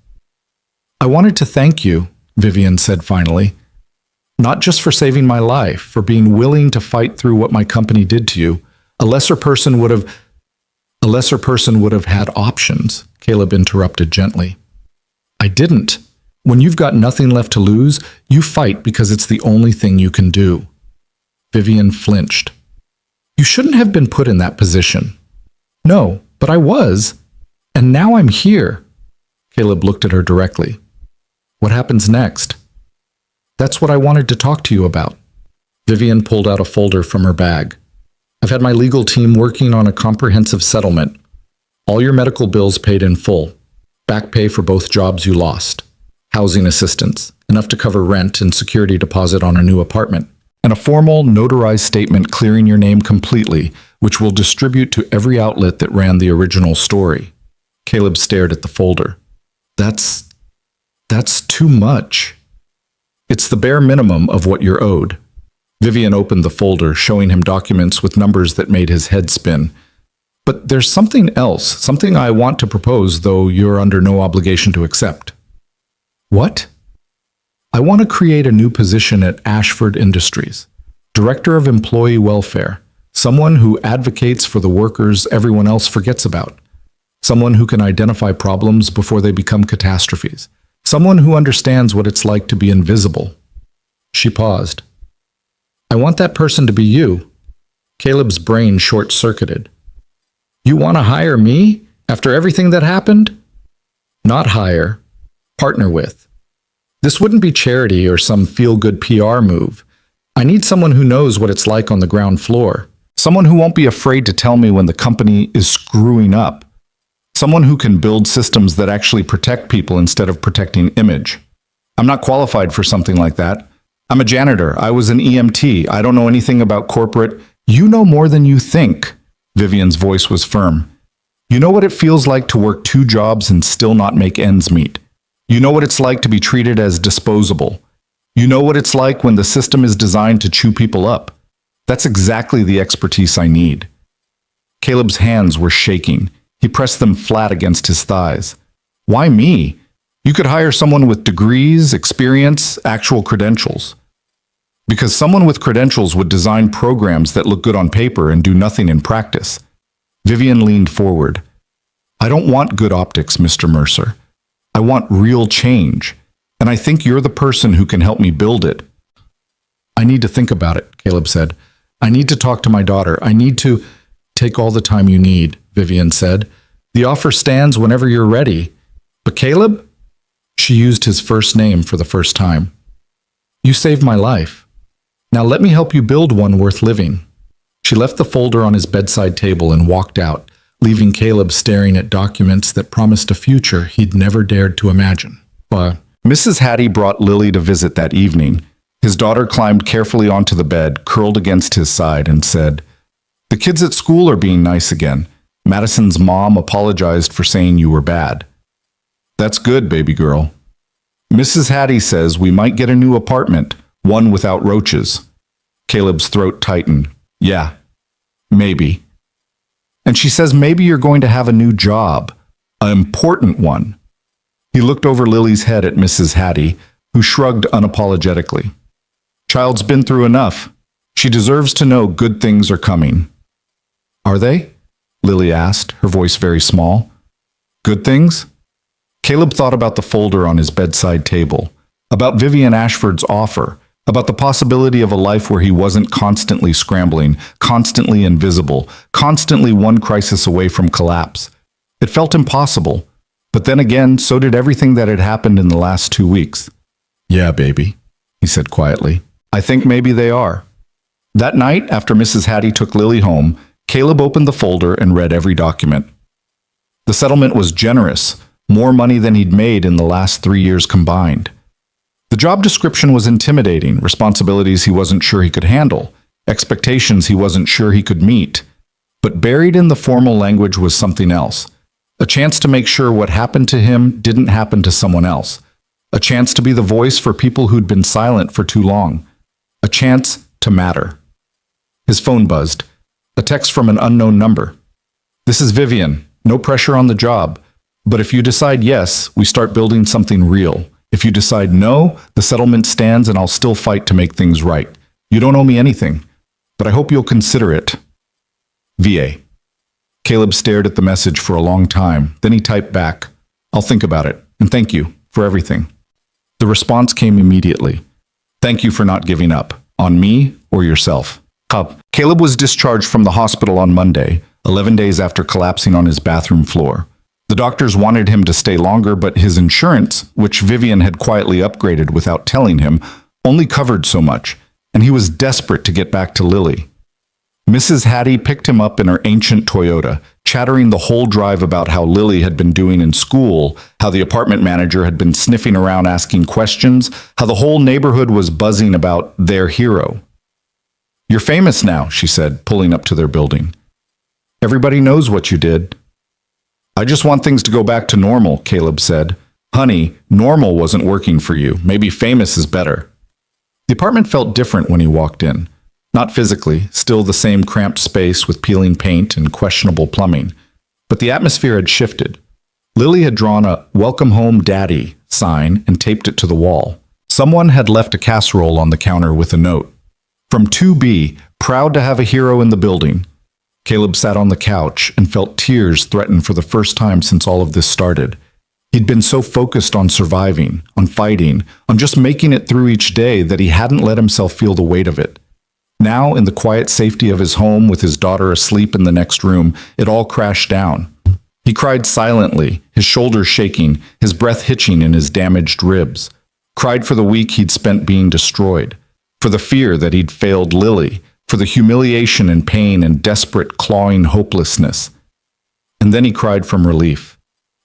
I wanted to thank you, Vivien said finally. Not just for saving my life, for being willing to fight through what my company did to you. A lesser person would have had options, Caleb interrupted gently. I didn't. When you've got nothing left to lose, you fight because it's the only thing you can do. Vivien flinched. You shouldn't have been put in that position. No, but I was. And now I'm here. Caleb looked at her directly. What happens next? That's what I wanted to talk to you about. Vivien pulled out a folder from her bag. I've had my legal team working on a comprehensive settlement. All your medical bills paid in full. Back pay for both jobs you lost. Housing assistance, enough to cover rent and security deposit on a new apartment. And a formal, notarized statement clearing your name completely, which we'll distribute to every outlet that ran the original story. Caleb stared at the folder. That's too much. It's the bare minimum of what you're owed. Vivien opened the folder, showing him documents with numbers that made his head spin. But there's something else, something I want to propose, though you're under no obligation to accept. What?
I want to create a new position at Ashford Industries, Director of Employee Welfare, someone who advocates for the workers everyone else forgets about, someone who can identify problems before they become catastrophes, someone who understands what it's like to be invisible. She paused. I want that person to be you. Caleb's brain short-circuited. You want to hire me after everything that happened? Not hire, partner with. This wouldn't be charity or some feel-good PR move. I need someone who knows what it's like on the ground floor. Someone who won't be afraid to tell me when the company is screwing up. Someone who can build systems that actually protect people instead of protecting image. I'm not qualified for something like that. I'm a janitor. I was an EMT. I don't know anything about corporate. You know more than you think. Vivien's voice was firm. You know what it feels like to work 2 jobs and still not make ends meet. You know what it's like to be treated as disposable. You know what it's like when the system is designed to chew people up. That's exactly the expertise I need. Caleb's hands were shaking. He pressed them flat against his thighs. Why me? You could hire someone with degrees, experience, actual credentials. Because someone with credentials would design programs that look good on paper and do nothing in practice. Vivien leaned forward. I don't want good optics, Mr. Mercer. I want real change, and I think you're the person who can help me build it. I need to think about it, Caleb said. I need to talk to my daughter. I need to take all the time you need, Vivien said. The offer stands whenever you're ready. But Caleb? She used his first name for the first time. You saved my life. Now let me help you build one worth living. She left the folder on his bedside table and walked out, leaving Caleb staring at documents that promised a future he'd never dared to imagine. Mrs. Hattie brought Lily to visit that evening. His daughter climbed carefully onto the bed, curled against his side, and said, The kids at school are being nice again. Madison's mom apologized for saying you were bad. That's good, baby girl. Mrs. Hattie says we might get a new apartment, one without roaches. Caleb's throat tightened. Yeah, maybe. And she says maybe you're going to have a new job, an important one. He looked over Lily's head at Mrs. Hattie, who shrugged unapologetically. Child's been through enough. She deserves to know good things are coming. Are they? Lily asked, her voice very small. Good things? Caleb thought about the folder on his bedside table, about Vivien Ashford's offer, about the possibility of a life where he wasn't constantly scrambling, constantly invisible, constantly one crisis away from collapse. It felt impossible, but then again, so did everything that had happened in the last 2 weeks. Yeah, baby, he said quietly. I think maybe they are. That night, after Mrs. Hattie took Lily home, Caleb opened the folder and read every document. The settlement was generous, more money than he'd made in the last 3 years combined. The job description was intimidating, responsibilities he wasn't sure he could handle, expectations he wasn't sure he could meet. But buried in the formal language was something else. A chance to make sure what happened to him didn't happen to someone else. A chance to be the voice for people who'd been silent for too long. A chance to matter. His phone buzzed. A text from an unknown number. This is Vivien. No pressure on the job. But if you decide yes, we start building something real. If you decide no, the settlement stands and I'll still fight to make things right. You don't owe me anything, but I hope you'll consider it. VA. Caleb stared at the message for a long time. Then he typed back, I'll think about it, and thank you for everything. The response came immediately. Thank you for not giving up, on me or yourself. Caleb was discharged from the hospital on Monday, 11 days after collapsing on his bathroom floor. The doctors wanted him to stay longer, but his insurance, which Vivien had quietly upgraded without telling him, only covered so much, and he was desperate to get back to Lily. Mrs. Hattie picked him up in her ancient Toyota, chattering the whole drive about how Lily had been doing in school, how the apartment manager had been sniffing around asking questions, how the whole neighborhood was buzzing about their hero. You're famous now, she said, pulling up to their building. Everybody knows what you did. I just want things to go back to normal, Caleb said. Honey, normal wasn't working for you. Maybe famous is better. The apartment felt different when he walked in. Not physically, still the same cramped space with peeling paint and questionable plumbing. But the atmosphere had shifted. Lily had drawn a "Welcome Home, Daddy" sign and taped it to the wall.
Someone had left a casserole on the counter with a note. From 2B, proud to have a hero in the building. Caleb sat on the couch and felt tears threaten for the first time since all of this started. He'd been so focused on surviving, on fighting, on just making it through each day that he hadn't let himself feel the weight of it. Now, in the quiet safety of his home with his daughter asleep in the next room, it all crashed down. He cried silently, his shoulders shaking, his breath hitching in his damaged ribs. Cried for the week he'd spent being destroyed, for the fear that he'd failed Lily, for the humiliation and pain and desperate clawing hopelessness. And then he cried from relief,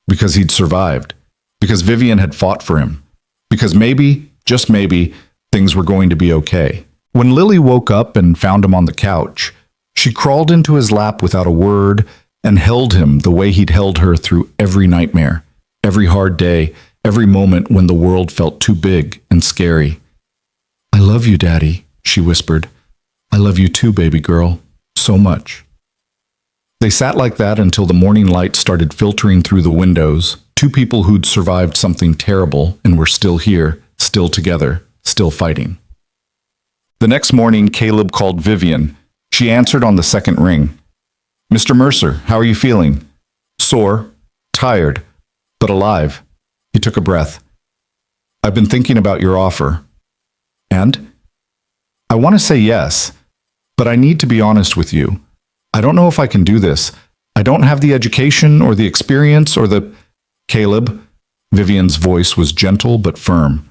because he'd survived, because Vivien had fought for him, because maybe, just maybe, things were going to be okay. When Lily woke up and found him on the couch, she crawled into his lap without a word and held him the way he'd held her through every nightmare, every hard day, every moment when the world felt too big and scary. "I love you, Daddy," she whispered. "I love you too, baby girl, so much." They sat like that until the morning light started filtering through the windows, two people who'd survived something terrible and were still here, still together, still fighting. The next morning, Caleb called Vivien. She answered on the second ring. "Mr. Mercer, how are you feeling?" "Sore, tired, but alive." He took a breath. "I've been thinking about your offer." "And?" "I want to say yes, but I need to be honest with you. I don't know if I can do this. I don't have the education or the experience or the—" "Caleb," Vivien's voice was gentle but firm.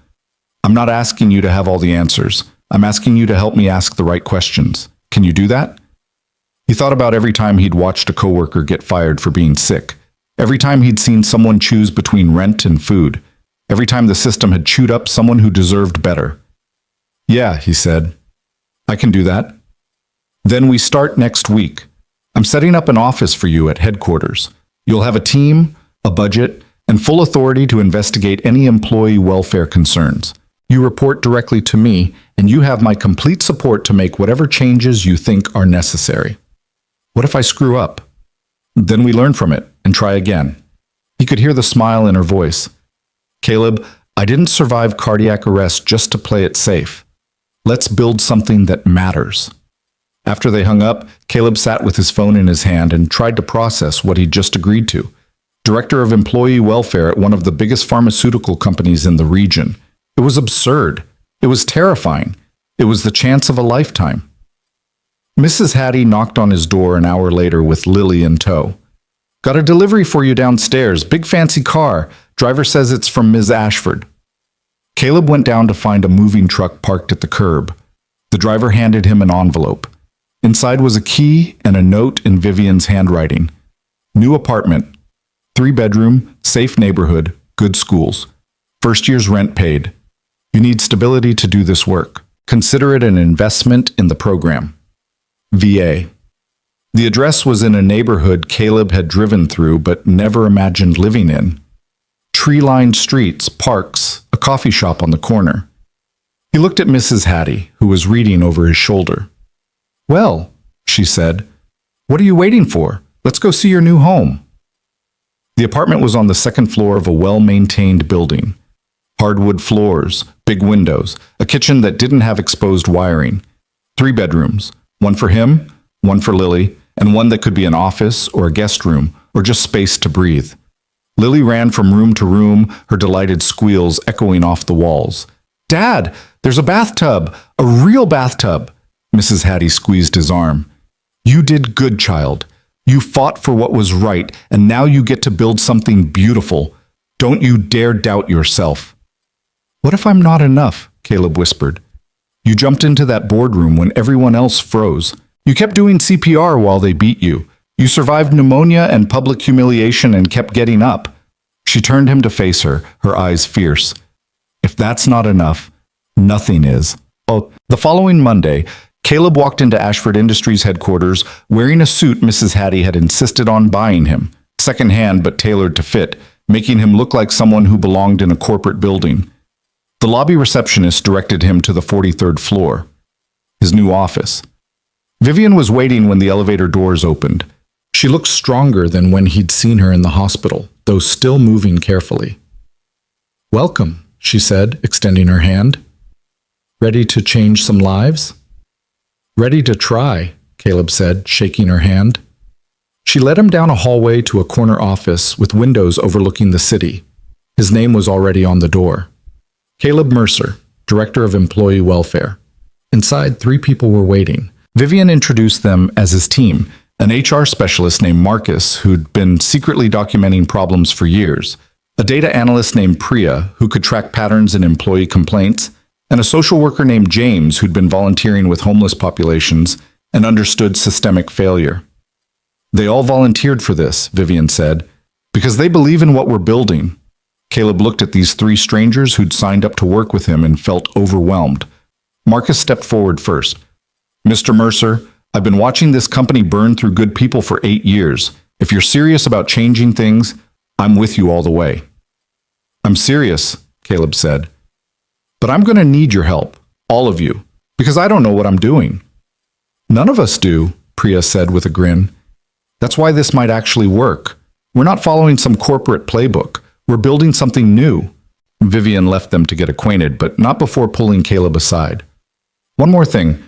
"I'm not asking you to have all the answers. I'm asking you to help me ask the right questions. Can you do that?" He thought about every time he'd watched a coworker get fired for being sick, every time he'd seen someone choose between rent and food, every time the system had chewed up someone who deserved better. "Yeah," he said. "I can do that." "Then we start next week. I'm setting up an office for you at headquarters. You'll have a team, a budget, and full authority to investigate any employee welfare concerns. You report directly to me, and you have my complete support to make whatever changes you think are necessary. What if I screw up? Then we learn from it and try again." He could hear the smile in her voice. "Caleb, I didn't survive cardiac arrest just to play it safe. Let's build something that matters." After they hung up, Caleb sat with his phone in his hand and tried to process what he'd just agreed to. Director of Employee Welfare at one of the biggest pharmaceutical companies in the region. It was absurd. It was terrifying. It was the chance of a lifetime. Mrs. Hattie knocked on his door an hour later with Lily in tow. "Got a delivery for you downstairs. Big fancy car. Driver says it's from Ms. Ashford." Caleb went down to find a moving truck parked at the curb. The driver handed him an envelope. Inside was a key and a note in Vivien's handwriting. "New apartment. 3-bedroom, safe neighborhood, good schools. First year's rent paid. You need stability to do this work. Consider it an investment in the program. VA." The address was in a neighborhood Caleb had driven through but never imagined living in. Tree-lined streets, parks, a coffee shop on the corner. He looked at Mrs. Hattie, who was reading over his shoulder. "Well," she said, "what are you waiting for? Let's go see your new home." The apartment was on the second floor of a well-maintained building. Hardwood floors, big windows, a kitchen that didn't have exposed wiring. 3 bedrooms, one for him, one for Lily, and one that could be an office or a guest room or just space to breathe. Lily ran from room to room, her delighted squeals echoing off the walls. "Dad, there's a bathtub, a real bathtub." Mrs. Hattie squeezed his arm. "You did good, child. You fought for what was right, and now you get to build something beautiful. Don't you dare doubt yourself." "What if I'm not enough?" Caleb whispered. "You jumped into that boardroom when everyone else froze. You kept doing CPR while they beat you. You survived pneumonia and public humiliation and kept getting up." She turned him to face her, her eyes fierce. "If that's not enough, nothing is." Oh, the following Monday, Caleb walked into Ashford Industries headquarters wearing a suit Mrs. Hattie had insisted on buying him, second-hand but tailored to fit, making him look like someone who belonged in a corporate building. The lobby receptionist directed him to the 43rd floor, his new office. Vivien was waiting when the elevator doors opened. She looked stronger than when he'd seen her in the hospital, though still moving carefully. "Welcome,"
she said, extending her hand. Ready to change some lives? Ready to try, Caleb said, shaking her hand. She led him down a hallway to a corner office with windows overlooking the city. His name was already on the door. Caleb Mercer, Director of Employee Welfare. Inside, 3 people were waiting. Vivien introduced them as his team, an HR specialist named Marcus who'd been secretly documenting problems for years, a data analyst named Priya who could track patterns in employee complaints, and a social worker named James who'd been volunteering with homeless populations and understood systemic failure. They all volunteered for this, Vivien said, because they believe in what we're building. Caleb looked at these 3 strangers who'd signed up to work with him and felt overwhelmed. Marcus stepped forward first. Mr. Mercer, I've been watching this company burn through good people for 8 years. If you're serious about changing things, I'm with you all the way. I'm serious, Caleb said. But I'm going to need your help, all of you, because I don't know what I'm doing. None of us do, Priya said with a grin. That's why this might actually work. We're not following some corporate playbook. We're building something new. Vivien left them to get acquainted, but not before pulling Caleb aside. One more thing.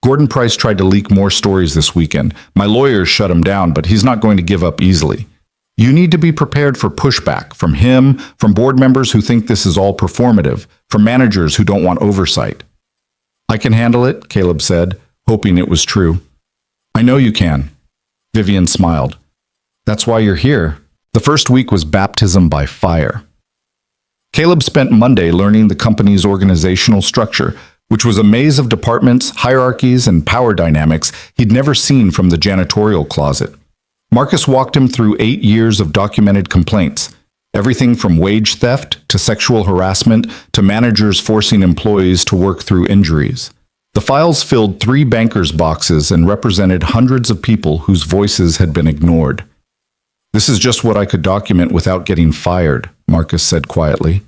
Gordon Price tried to leak more stories this weekend. My lawyers shut him down, but he's not going to give up easily. You need to be prepared for pushback from him, from board members who think this is all performative, from managers who don't want oversight. I can handle it, Caleb said, hoping it was true. I know you can. Vivien smiled. That's why you're here. The first week was baptism by fire. Caleb spent Monday learning the company's organizational structure, which was a maze of departments, hierarchies, and power dynamics he'd never seen from the janitorial closet. Marcus walked him through 8 years of documented complaints, everything from wage theft to sexual harassment to managers forcing employees to work through injuries. The files filled 3 bankers' boxes and represented hundreds of people whose voices had been ignored. This is just what I could document without getting fired, Marcus said quietly.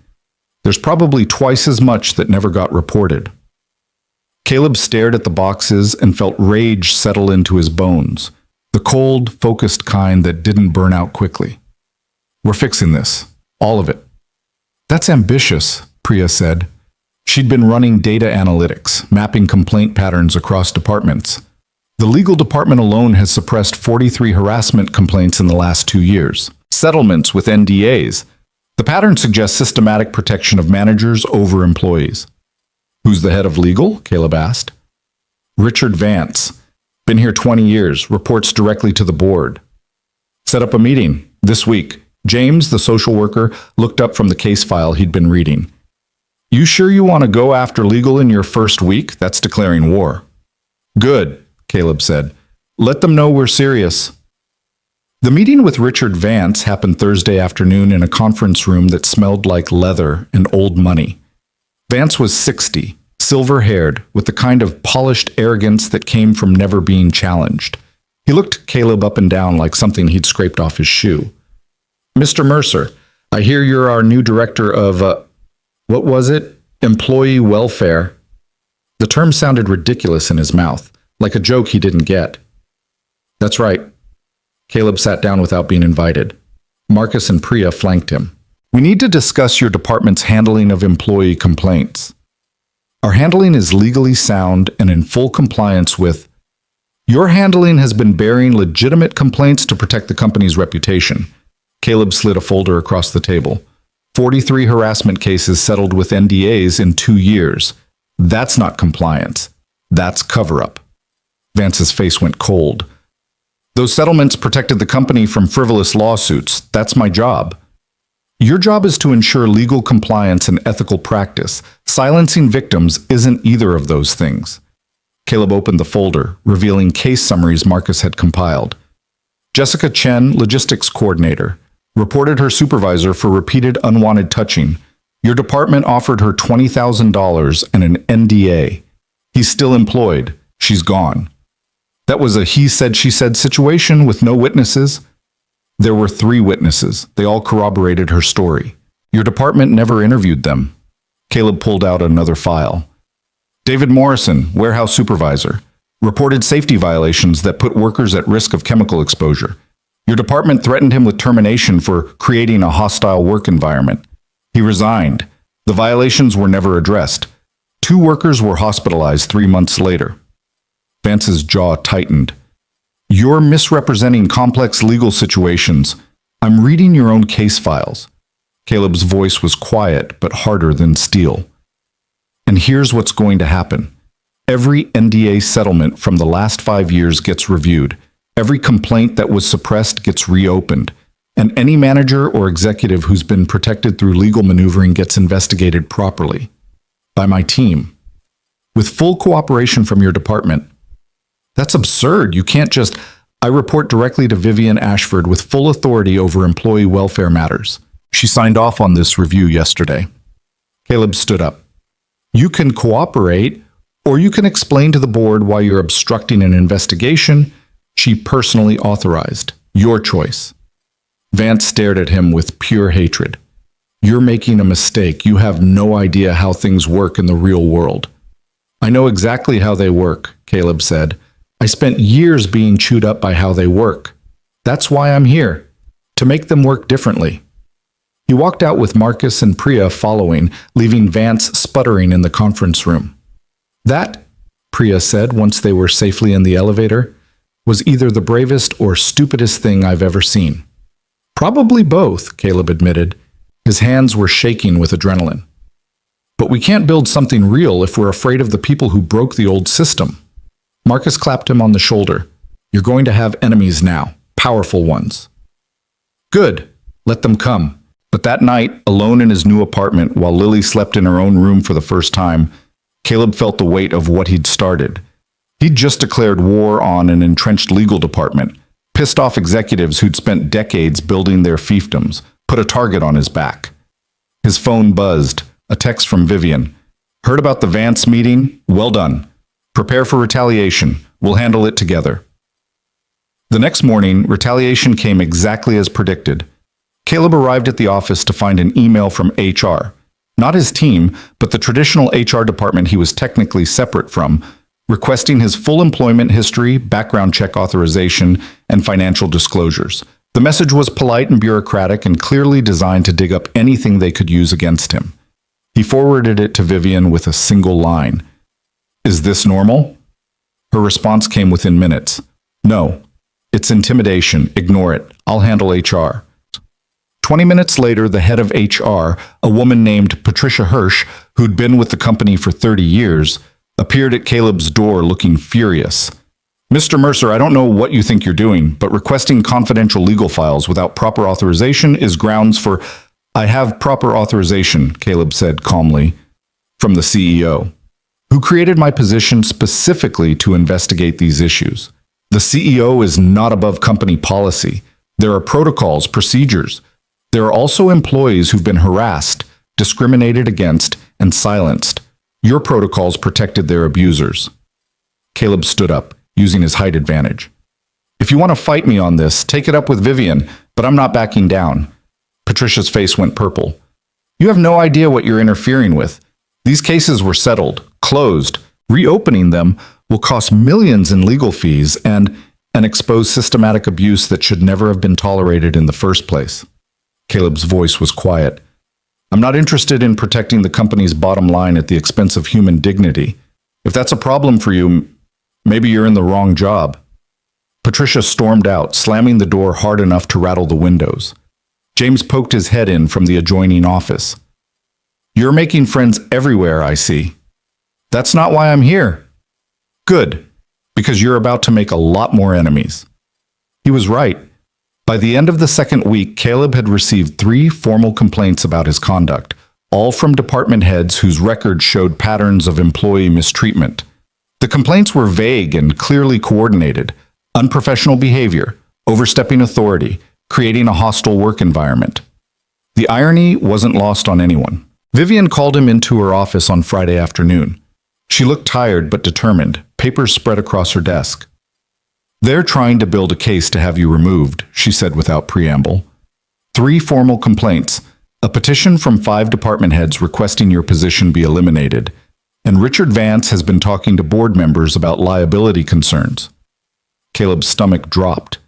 There's probably twice as much that never got reported. Caleb stared at the boxes and felt rage settle into his bones, the cold, focused kind that didn't burn out quickly. We're fixing this, all of it. That's ambitious, Priya said. She'd been running data analytics, mapping complaint patterns across departments. The legal department alone has suppressed 43 harassment complaints in the last 2 years. Settlements with NDAs. The pattern suggests systematic protection of managers over employees. Who's the head of legal? Caleb asked. Richard Vance. Been here 20 years, reports directly to the board. Set up a meeting this week. James, the social worker, looked up from the case file he'd been reading. You sure you want to go after legal in your first week? That's declaring war. Good, Caleb said. Let them know we're serious. The meeting with Richard Vance happened Thursday afternoon in a conference room that smelled like leather and old money. Vance was 60, silver-haired, with the kind of polished arrogance that came from never being challenged. He looked Caleb up and down like something he'd scraped off his shoe. Mr. Mercer, I hear you're our new director of, what was it? Employee welfare. The term sounded ridiculous in his mouth, like a joke he didn't get. That's right. Caleb sat down without being invited. Marcus and Priya flanked him. We need to discuss your department's handling of employee complaints. Our handling is legally sound and in full compliance with. Your handling has been bearing legitimate complaints to protect the company's reputation. Caleb slid a folder across the table. 43 harassment cases settled with NDAs in 2 years. That's not compliance. That's cover-up. Vance's face went cold. Those settlements protected the company from frivolous lawsuits. That's my job. Your job is to ensure legal compliance and ethical practice. Silencing victims isn't either of those things. Caleb opened the folder, revealing case summaries Marcus had compiled. Jessica Chen, logistics coordinator, reported her supervisor for repeated unwanted touching. Your department offered her $20,000 and an NDA. He's still employed. She's gone. That was a he said, she said situation with no witnesses. There were 3 witnesses. They all corroborated her story. Your department never interviewed them. Caleb pulled out another file. David Morrison, warehouse supervisor, reported safety violations that put workers at risk of chemical exposure. Your department threatened him with termination for creating a hostile work environment. He resigned.
The violations were never addressed. 2 workers were hospitalized 3 months later. Vance's jaw tightened. You're misrepresenting complex legal situations. I'm reading your own case files. Caleb's voice was quiet but harder than steel. And here's what's going to happen. Every NDA settlement from the last 5 years gets reviewed. Every complaint that was suppressed gets reopened. And any manager or executive who's been protected through legal maneuvering gets investigated properly. By my team. With full cooperation from your department. That's absurd. You can't just... I report directly to Vivien Ashford with full authority over employee welfare matters. She signed off on this review yesterday. Caleb stood up. You can cooperate, or you can explain to the board why you're obstructing an investigation she personally authorized. Your choice. Vance stared at him with pure hatred. You're making a mistake. You have no idea how things work in the real world. I know exactly how they work, Caleb said. I spent years being chewed up by how they work. That's why I'm here, to make them work differently. He walked out with Marcus and Priya following, leaving Vance sputtering in the conference room. That, Priya said once they were safely in the elevator, was either the bravest or stupidest thing I've ever seen. Probably both, Caleb admitted. His hands were shaking with adrenaline. But we can't build something real if we're afraid of the people who broke the old system. Marcus clapped him on the shoulder. You're going to have enemies now, powerful ones. Good, let them come. But that night, alone in his new apartment, while Lily slept in her own room for the first time, Caleb felt the weight of what he'd started. He'd just declared war on an entrenched legal department, pissed off executives who'd spent decades building their fiefdoms, put a target on his back. His phone buzzed, a text from Vivien. Heard about the Vance meeting? Well done. Prepare for retaliation. We'll handle it together. The next morning, retaliation came exactly as predicted. Caleb arrived at the office to find an email from HR. Not his team, but the traditional HR department he was technically separate from, requesting his full employment history, background check authorization, and financial disclosures. The message was polite and bureaucratic and clearly designed to dig up anything they could use against him. He forwarded it to Vivien with a single line. Is this normal? Her response came within minutes. No. It's intimidation. Ignore it. I'll handle HR. 20 minutes later, the head of HR, a woman named Patricia Hirsch, who'd been with the company for 30 years, appeared at Caleb's door looking furious. Mr. Mercer, I don't know what you think you're doing, but requesting confidential legal files without proper authorization is grounds for... I have proper authorization, Caleb said calmly, from the CEO, who created my position specifically to investigate these issues. The CEO is not above company policy. There are protocols, procedures. There are also employees who've been harassed, discriminated against, and silenced. Your protocols protected their abusers. Caleb stood up, using his height advantage. If you want to fight me on this, take it up with Vivien, but I'm not backing down. Patricia's face went purple. You have no idea what you're interfering with. These cases were settled, closed. Reopening them will cost millions in legal fees and expose systematic abuse that should never have been tolerated in the first place. Caleb's voice was quiet. I'm not interested in protecting the company's bottom line at the expense of human dignity. If that's a problem for you, maybe you're in the wrong job. Patricia stormed out, slamming the door hard enough to rattle the windows. James poked his head in from the adjoining office. You're making friends everywhere, I see. That's not why I'm here. Good, because you're about to make a lot more enemies. He was right. By the end of the second week, Caleb had received 3 formal complaints about his conduct, all from department heads whose records showed patterns of employee mistreatment. The complaints were vague and clearly coordinated: unprofessional behavior, overstepping authority, creating a hostile work environment. The irony wasn't lost on anyone. Vivien called him into her office on Friday afternoon. She looked tired but determined, papers spread across her desk. They're trying to build a case to have you removed, she said without preamble. 3 formal complaints, a petition from 5 department heads requesting your position be eliminated, and Richard Vance has been talking to board members about liability concerns. Caleb's stomach dropped.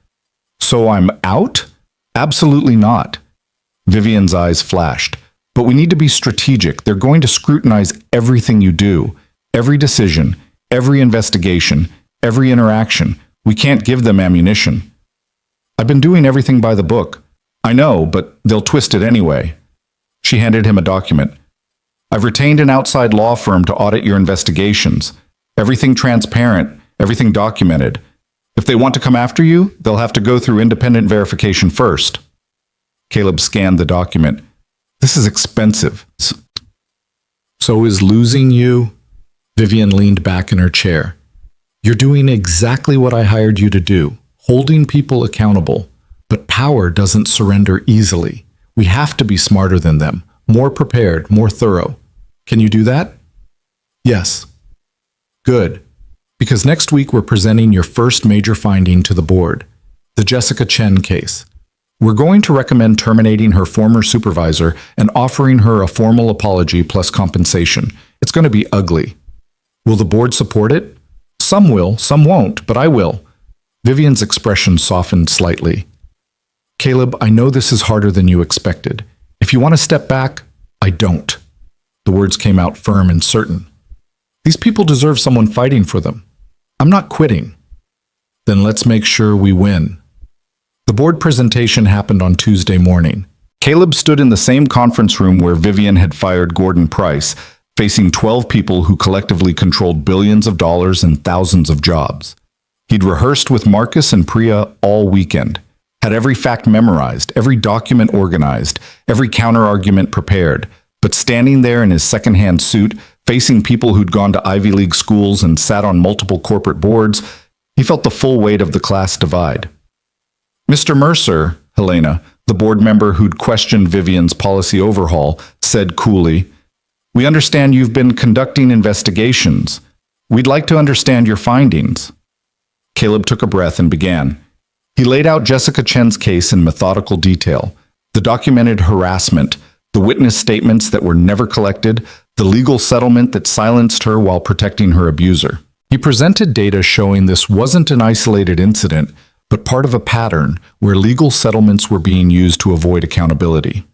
So I'm out? Absolutely not. Vivien's eyes flashed. But we need to be strategic. They're going to scrutinize everything you do, every decision, every investigation, every interaction. We can't give them ammunition. I've been doing everything by the book. I know, but they'll twist it anyway. She handed him a document. I've retained an outside law firm to audit your investigations. Everything transparent, everything documented. If they want to come after you, they'll have to go through independent verification first. Caleb scanned the document. This is expensive.
So is losing you? Vivien leaned back in her chair. You're doing exactly what I hired you to do, holding people accountable. But power doesn't surrender easily. We have to be smarter than them, more prepared, more thorough. Can you do that? Yes. Good. Because next week we're presenting your first major finding to the board, the Jessica Chen case. We're going to recommend terminating her former supervisor and offering her a formal apology plus compensation. It's going to be ugly. Will the board support it? Some will, some won't, but I will. Vivien's expression softened slightly. Caleb, I know this is harder than you expected. If you want to step back, I don't. The words came out firm and certain. These people deserve someone fighting for them. I'm not quitting. Then let's make sure we win. The board presentation happened on Tuesday morning. Caleb stood in the same conference room where Vivien had fired Gordon Price, facing 12 people who collectively controlled billions of dollars and thousands of jobs. He'd rehearsed with Marcus and Priya all weekend, had every fact memorized, every document organized, every counter-argument prepared, but standing there in his second-hand suit, facing people who'd gone to Ivy League schools and sat on multiple corporate boards, he felt the full weight of the class divide. Mr. Mercer, Helena, the board member who'd questioned Vivien's policy overhaul, said coolly, "We understand you've been conducting investigations. We'd like to understand your findings." Caleb took a breath and began. He laid out Jessica Chen's case in methodical detail, the documented harassment, the witness statements that were never collected, the legal settlement that silenced her while protecting her abuser. He presented data showing this wasn't an isolated incident, but part of a pattern where legal settlements were being used to avoid accountability.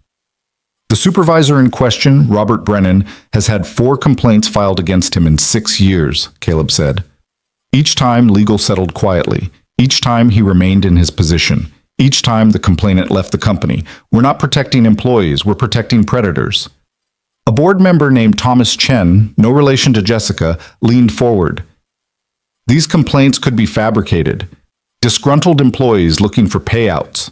The supervisor in question, Robert Brennan, has had 4 complaints filed against him in 6 years, Caleb said. Each time, legal settled quietly. Each time, he remained in his position. Each time, the complainant left the company. We're not protecting employees, we're protecting predators. A board member named Thomas Chen, no relation to Jessica, leaned forward. These complaints could be fabricated. Disgruntled employees looking for payouts.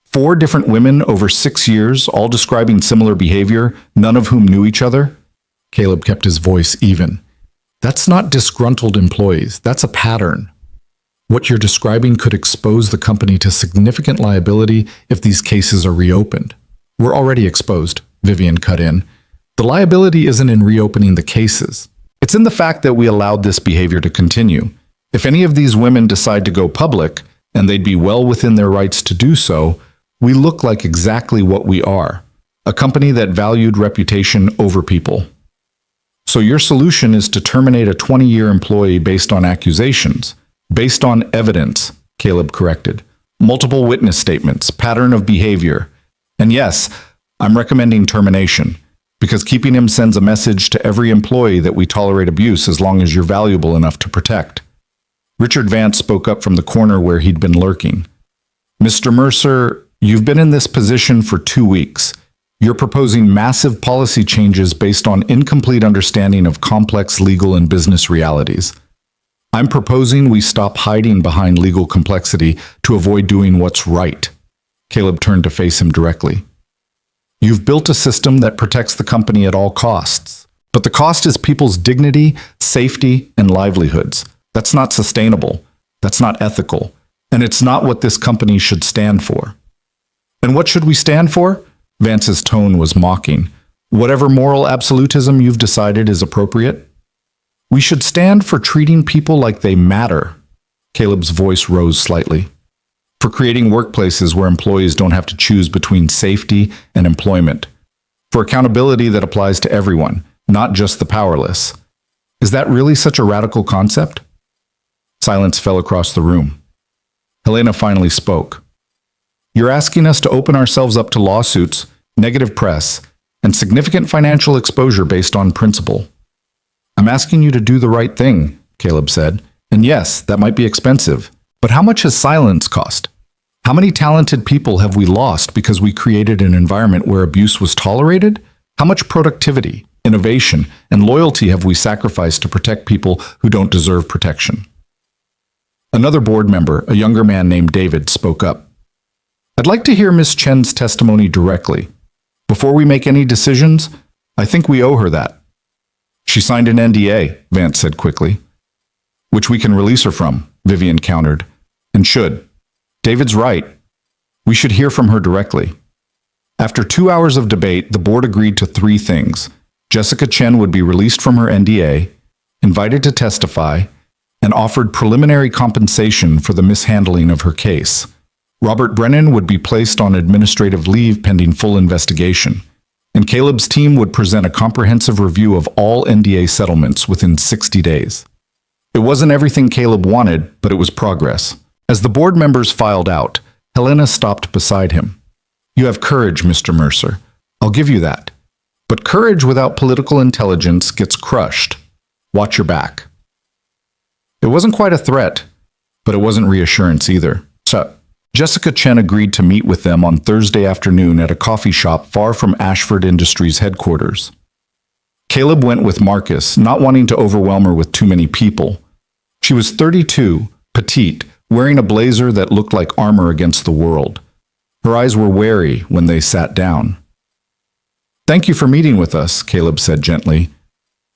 4 different women over 6 years, all describing similar behavior, none of whom knew each other. Caleb kept his voice even. That's not disgruntled employees, that's a pattern. What you're describing could expose the company to significant liability if these cases are reopened. We're already exposed, Vivien cut in. The liability isn't in reopening the cases. It's in the fact that we allowed this behavior to continue. If any of these women decide to go public, and they'd be well within their rights to do so, we look like exactly what we are, a company that valued reputation over people. So your solution is to terminate a 20-year employee based on accusations, based on evidence, Caleb corrected, multiple witness statements, pattern of behavior. And yes, I'm recommending termination, because keeping him sends a message to every employee that we tolerate abuse as long as you're valuable enough to protect. Richard Vance spoke up from the corner where he'd been lurking. Mr. Mercer, you've been in this position for 2 weeks. You're proposing massive policy changes based on incomplete understanding of complex legal and business realities. I'm proposing we stop hiding behind legal complexity to avoid doing what's right. Caleb turned to face him directly. You've built a system that protects the company at all costs, but the cost is people's dignity, safety, and livelihoods. That's not sustainable. That's not ethical. And it's not what this company should stand for. And what should we stand for? Vance's tone was mocking. Whatever moral absolutism you've decided is appropriate. We should stand for treating people like they matter. Caleb's voice rose slightly. For creating workplaces where employees don't have to choose between safety and employment. For accountability that applies to everyone, not just the powerless. Is that really such a radical concept? Silence fell across the room. Helena finally spoke. You're asking us to open ourselves up to lawsuits, negative press,
and significant financial exposure based on principle. I'm asking you to do the right thing, Caleb said. And yes, that might be expensive, but how much has silence cost? How many talented people have we lost because we created an environment where abuse was tolerated? How much productivity, innovation, and loyalty have we sacrificed to protect people who don't deserve protection? Another board member, a younger man named David, spoke up. I'd like to hear Ms. Chen's testimony directly. Before we make any decisions, I think we owe her that. She signed an NDA, Vance said quickly. Which we can release her from, Vivien countered. And should. David's right. We should hear from her directly. After 2 hours of debate, the board agreed to 3 things. Jessica Chen would be released from her NDA, invited to testify, and offered preliminary compensation for the mishandling of her case. Robert Brennan would be placed on administrative leave pending full investigation, and Caleb's team would present a comprehensive review of all NDA settlements within 60 days. It wasn't everything Caleb wanted, but it was progress. As the board members filed out, Helena stopped beside him. You have courage, Mr. Mercer. I'll give you that. But courage without political intelligence gets crushed. Watch your back. It wasn't quite a threat, but it wasn't reassurance either. So, Jessica Chen agreed to meet with them on Thursday afternoon at a coffee shop far from Ashford Industries headquarters. Caleb went with Marcus, not wanting to overwhelm her with too many people. She was 32, petite, wearing a blazer that looked like armor against the world. Her eyes were wary when they sat down. Thank you for meeting with us, Caleb said gently.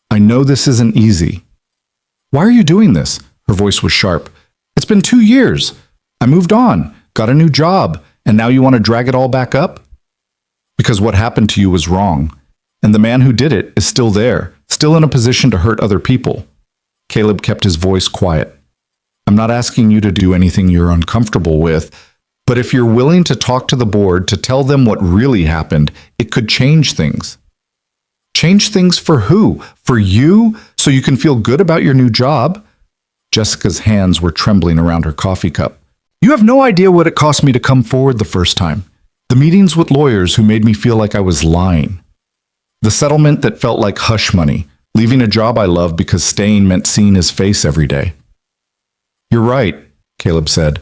I know this isn't easy. Why are you doing this? Her voice was sharp. It's been 2 years. I moved on, got a new job, and now you want to drag it all back up? Because what happened to you was wrong, and the man who did it is still there, still in a position to hurt other people. Caleb kept his voice quiet. I'm not asking you to do anything you're uncomfortable with, but if you're willing to talk to the board to tell them what really happened, it could change things. Change things for who? For you? So you can feel good about your new job? Jessica's hands were trembling around her coffee cup. You have no idea what it cost me to come forward the first time. The meetings with lawyers who made me feel like I was lying. The settlement that felt like hush money, leaving a job I loved because staying meant seeing his face every day. You're right, Caleb said.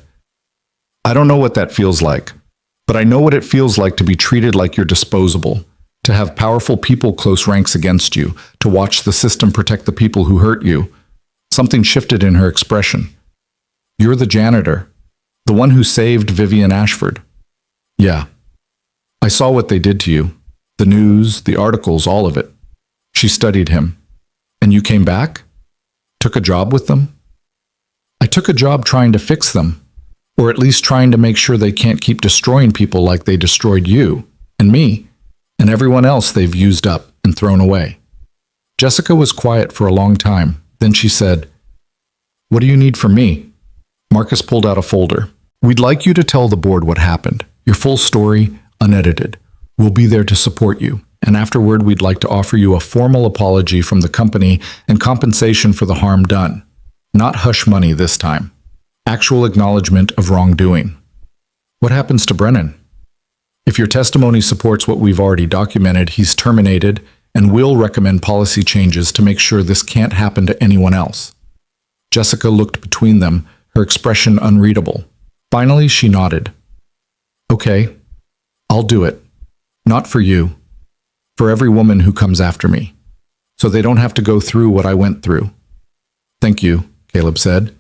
I don't know what that feels like, but I know what it feels like to be treated like you're disposable, to have powerful people close ranks against you, to watch the system protect the people who hurt you. Something shifted in her expression. You're the janitor, the one who saved Vivien Ashford. Yeah. I saw what they did to you. The news, the articles, all of it. She studied him. And you came back? Took a job with them? I took a job trying to fix them, or at least trying to make sure they can't keep destroying people like they destroyed you, and me, and everyone else they've used up and thrown away. Jessica was quiet for a long time. Then she said, What do you need from me? Marcus pulled out a folder. We'd like you to tell the board what happened, your full story, unedited. We'll be there to support you, and afterward we'd like to offer you a formal apology from the company and compensation for the harm done. Not hush money this time. Actual acknowledgement of wrongdoing. What happens to Brennan? If your testimony supports what we've already documented, he's terminated and will recommend policy changes to make sure this can't happen to anyone else. Jessica looked between them, her expression unreadable. Finally, she nodded. Okay, I'll do it. Not for you. For every woman who comes after me. So they don't have to go through what I went through. Thank you, Caleb said.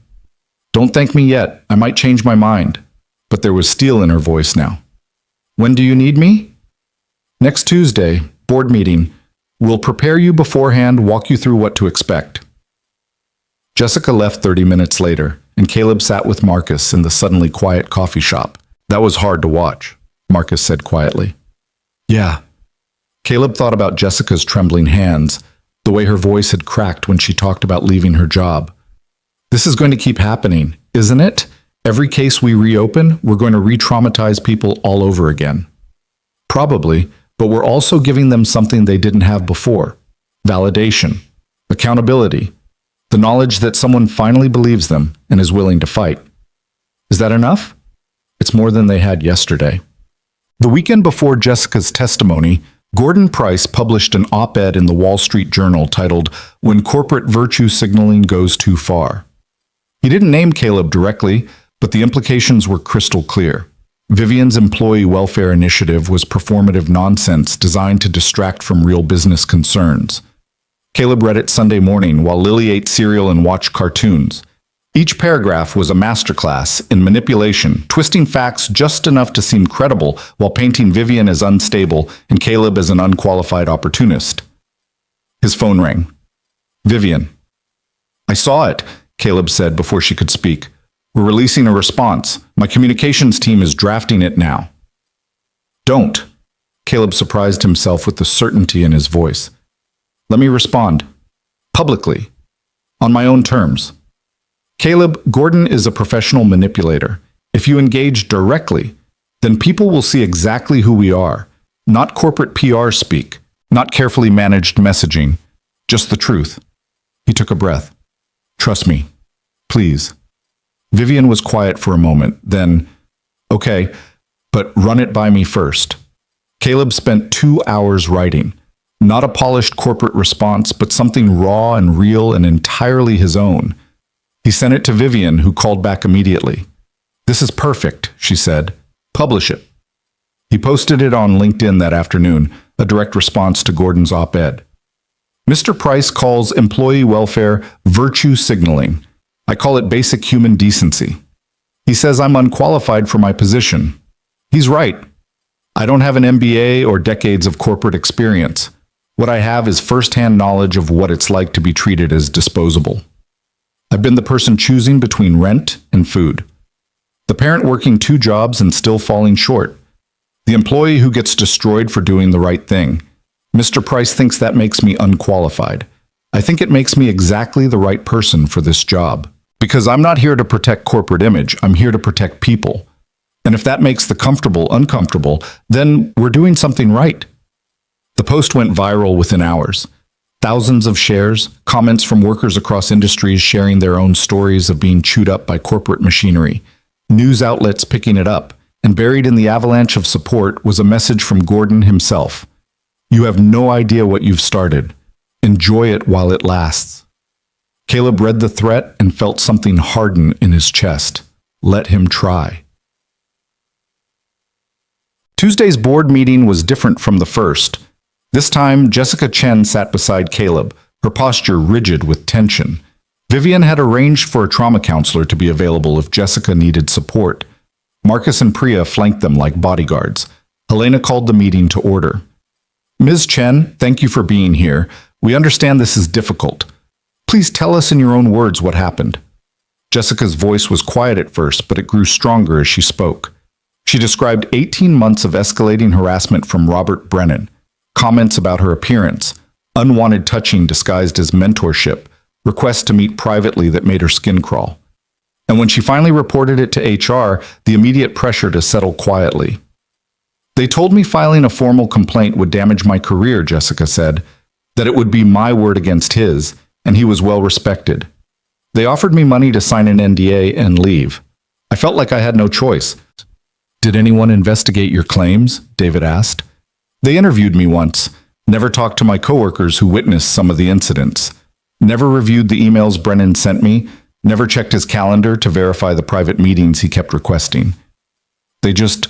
Don't thank me yet. I might change my mind. But there was steel in her voice now. When do you need me? Next Tuesday, board meeting. We'll prepare you beforehand, walk you through what to expect. Jessica left 30 minutes later, and Caleb sat with Marcus in the suddenly quiet coffee shop. That was hard to watch, Marcus said quietly. Yeah. Caleb thought about Jessica's trembling hands, the way her voice had cracked when she talked about leaving her job. This is going to keep happening, isn't it? Every case we reopen, we're going to re-traumatize people all over again. Probably, but we're also giving them something they didn't have before. Validation, accountability, the knowledge that someone finally believes them and is willing to fight. Is that enough? It's more than they had yesterday. The weekend before Jessica's testimony, Gordon Price published an op-ed in the Wall Street Journal titled, "When Corporate Virtue Signaling Goes Too Far." He didn't name Caleb directly, but the implications were crystal clear. Vivien's employee welfare initiative was performative nonsense designed to distract from real business concerns. Caleb read it Sunday morning while Lily ate cereal and watched cartoons. Each paragraph was a masterclass in manipulation, twisting facts just enough to seem credible while painting Vivien as unstable and Caleb as an unqualified opportunist. His phone rang. "Vivien." "I saw it," Caleb said before she could speak. "We're releasing a response. My communications team is drafting it now." "Don't." Caleb surprised himself with the certainty in his voice. "Let me respond. Publicly. On my own terms." "Caleb, Gordon is a professional manipulator. If you engage directly, then people will see exactly who we are. Not corporate PR speak, not carefully managed messaging, just the truth." He took a breath. "Trust me. Please." Vivien was quiet for a moment, then, "Okay, but run it by me first." Caleb spent 2 hours writing. Not a polished corporate response, but something raw and real and entirely his own. He sent it to Vivien, who called back immediately. "This is perfect," she said. "Publish it." He posted it on LinkedIn that afternoon, a direct response to Gordon's op-ed. "Mr. Price calls employee welfare virtue signaling. I call it basic human decency. He says I'm unqualified for my position. He's right. I don't have an MBA or decades of corporate experience. What I have is firsthand knowledge of what it's like to be treated as disposable. I've been the person choosing between rent and food. The parent working 2 jobs and still falling short. The employee who gets destroyed for doing the right thing. Mr. Price thinks that makes me unqualified. I think it makes me exactly the right person for this job. Because I'm not here to protect corporate image, I'm here to protect people. And if that makes the comfortable uncomfortable, then we're doing something right." The post went viral within hours. Thousands of shares, comments from workers across industries sharing their own stories of being chewed up by corporate machinery, news outlets picking it up, and buried in the avalanche of support was a message from Gordon himself. "You have no idea what you've started. Enjoy it while it lasts." Caleb read the threat and felt something harden in his chest. Let him try. Tuesday's board meeting was different from the first. This time, Jessica Chen sat beside Caleb, her posture rigid with tension. Vivien had arranged for a trauma counselor to be available if Jessica needed support. Marcus and Priya flanked them like bodyguards. Helena called the meeting to order. "Ms. Chen, thank you for being here. We understand this is difficult. Please tell us in your own words what happened." Jessica's voice was quiet at first, but it grew stronger as she spoke. She described 18 months of escalating harassment from Robert Brennan, comments about her appearance, unwanted touching disguised as mentorship, requests to meet privately that made her skin crawl. And when she finally reported it to HR, the immediate pressure to settle quietly. "They told me filing a formal complaint would damage my career," Jessica said, "that it would be my word against his, and he was well respected. They offered me money to sign an NDA and leave. I felt like I had no choice." "Did anyone investigate your claims?" David asked. "They interviewed me once, never talked to my coworkers who witnessed some of the incidents, never reviewed the emails Brennan sent me, never checked his calendar to verify the private meetings he kept requesting. They just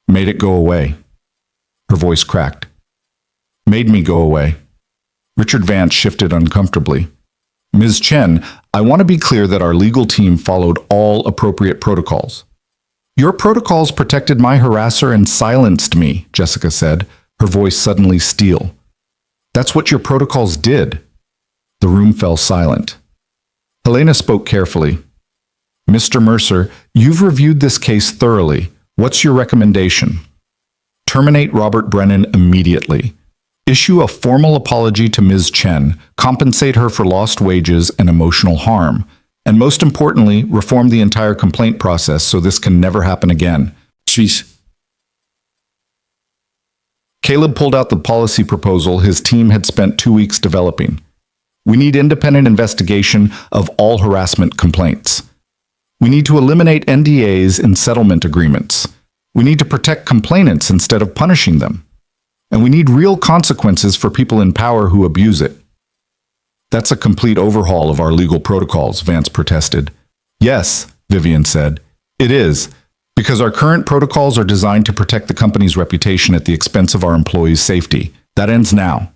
made it go away." Her voice cracked. "Made me go away." Richard Vance shifted uncomfortably. "Ms. Chen, I want to be clear that our legal team followed all appropriate protocols." "Your protocols protected my harasser and silenced me," Jessica said, her voice suddenly steel. "That's what your protocols did." The room fell silent. Helena spoke carefully. "Mr. Mercer, you've reviewed this case thoroughly. What's your recommendation?" "Terminate Robert Brennan immediately. Issue a formal apology to Ms. Chen, compensate her for lost wages and emotional harm. And most importantly, reform the entire complaint process so this can never happen again." Jeez. Caleb pulled out the policy proposal his team had spent 2 weeks developing. "We need independent investigation of all harassment complaints. We need to eliminate NDAs in settlement agreements. We need to protect complainants instead of punishing them. and we need real consequences for people in power who abuse it. That's a complete overhaul of our legal protocols, Vance protested. Yes, Vivien said. It is, because our current protocols are designed to protect the company's reputation at the expense of our employees' safety. That ends now.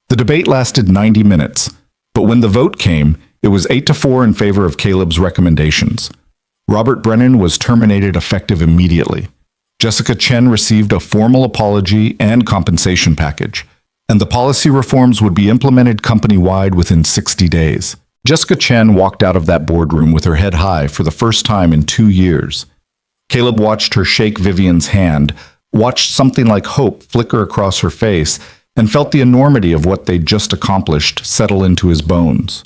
The debate lasted 90 minutes, but when the vote came, it was 8-4 in favor of Caleb's recommendations. Robert Brennan was terminated effective immediately. Jessica Chen received a formal apology and compensation package, and the policy reforms would be implemented company-wide within 60 days. Jessica Chen walked out of that boardroom with her head high for the first time in 2 years. Caleb watched her shake Vivien's hand, watched something like hope flicker across her face, and felt the enormity of what they'd just accomplished settle into his bones.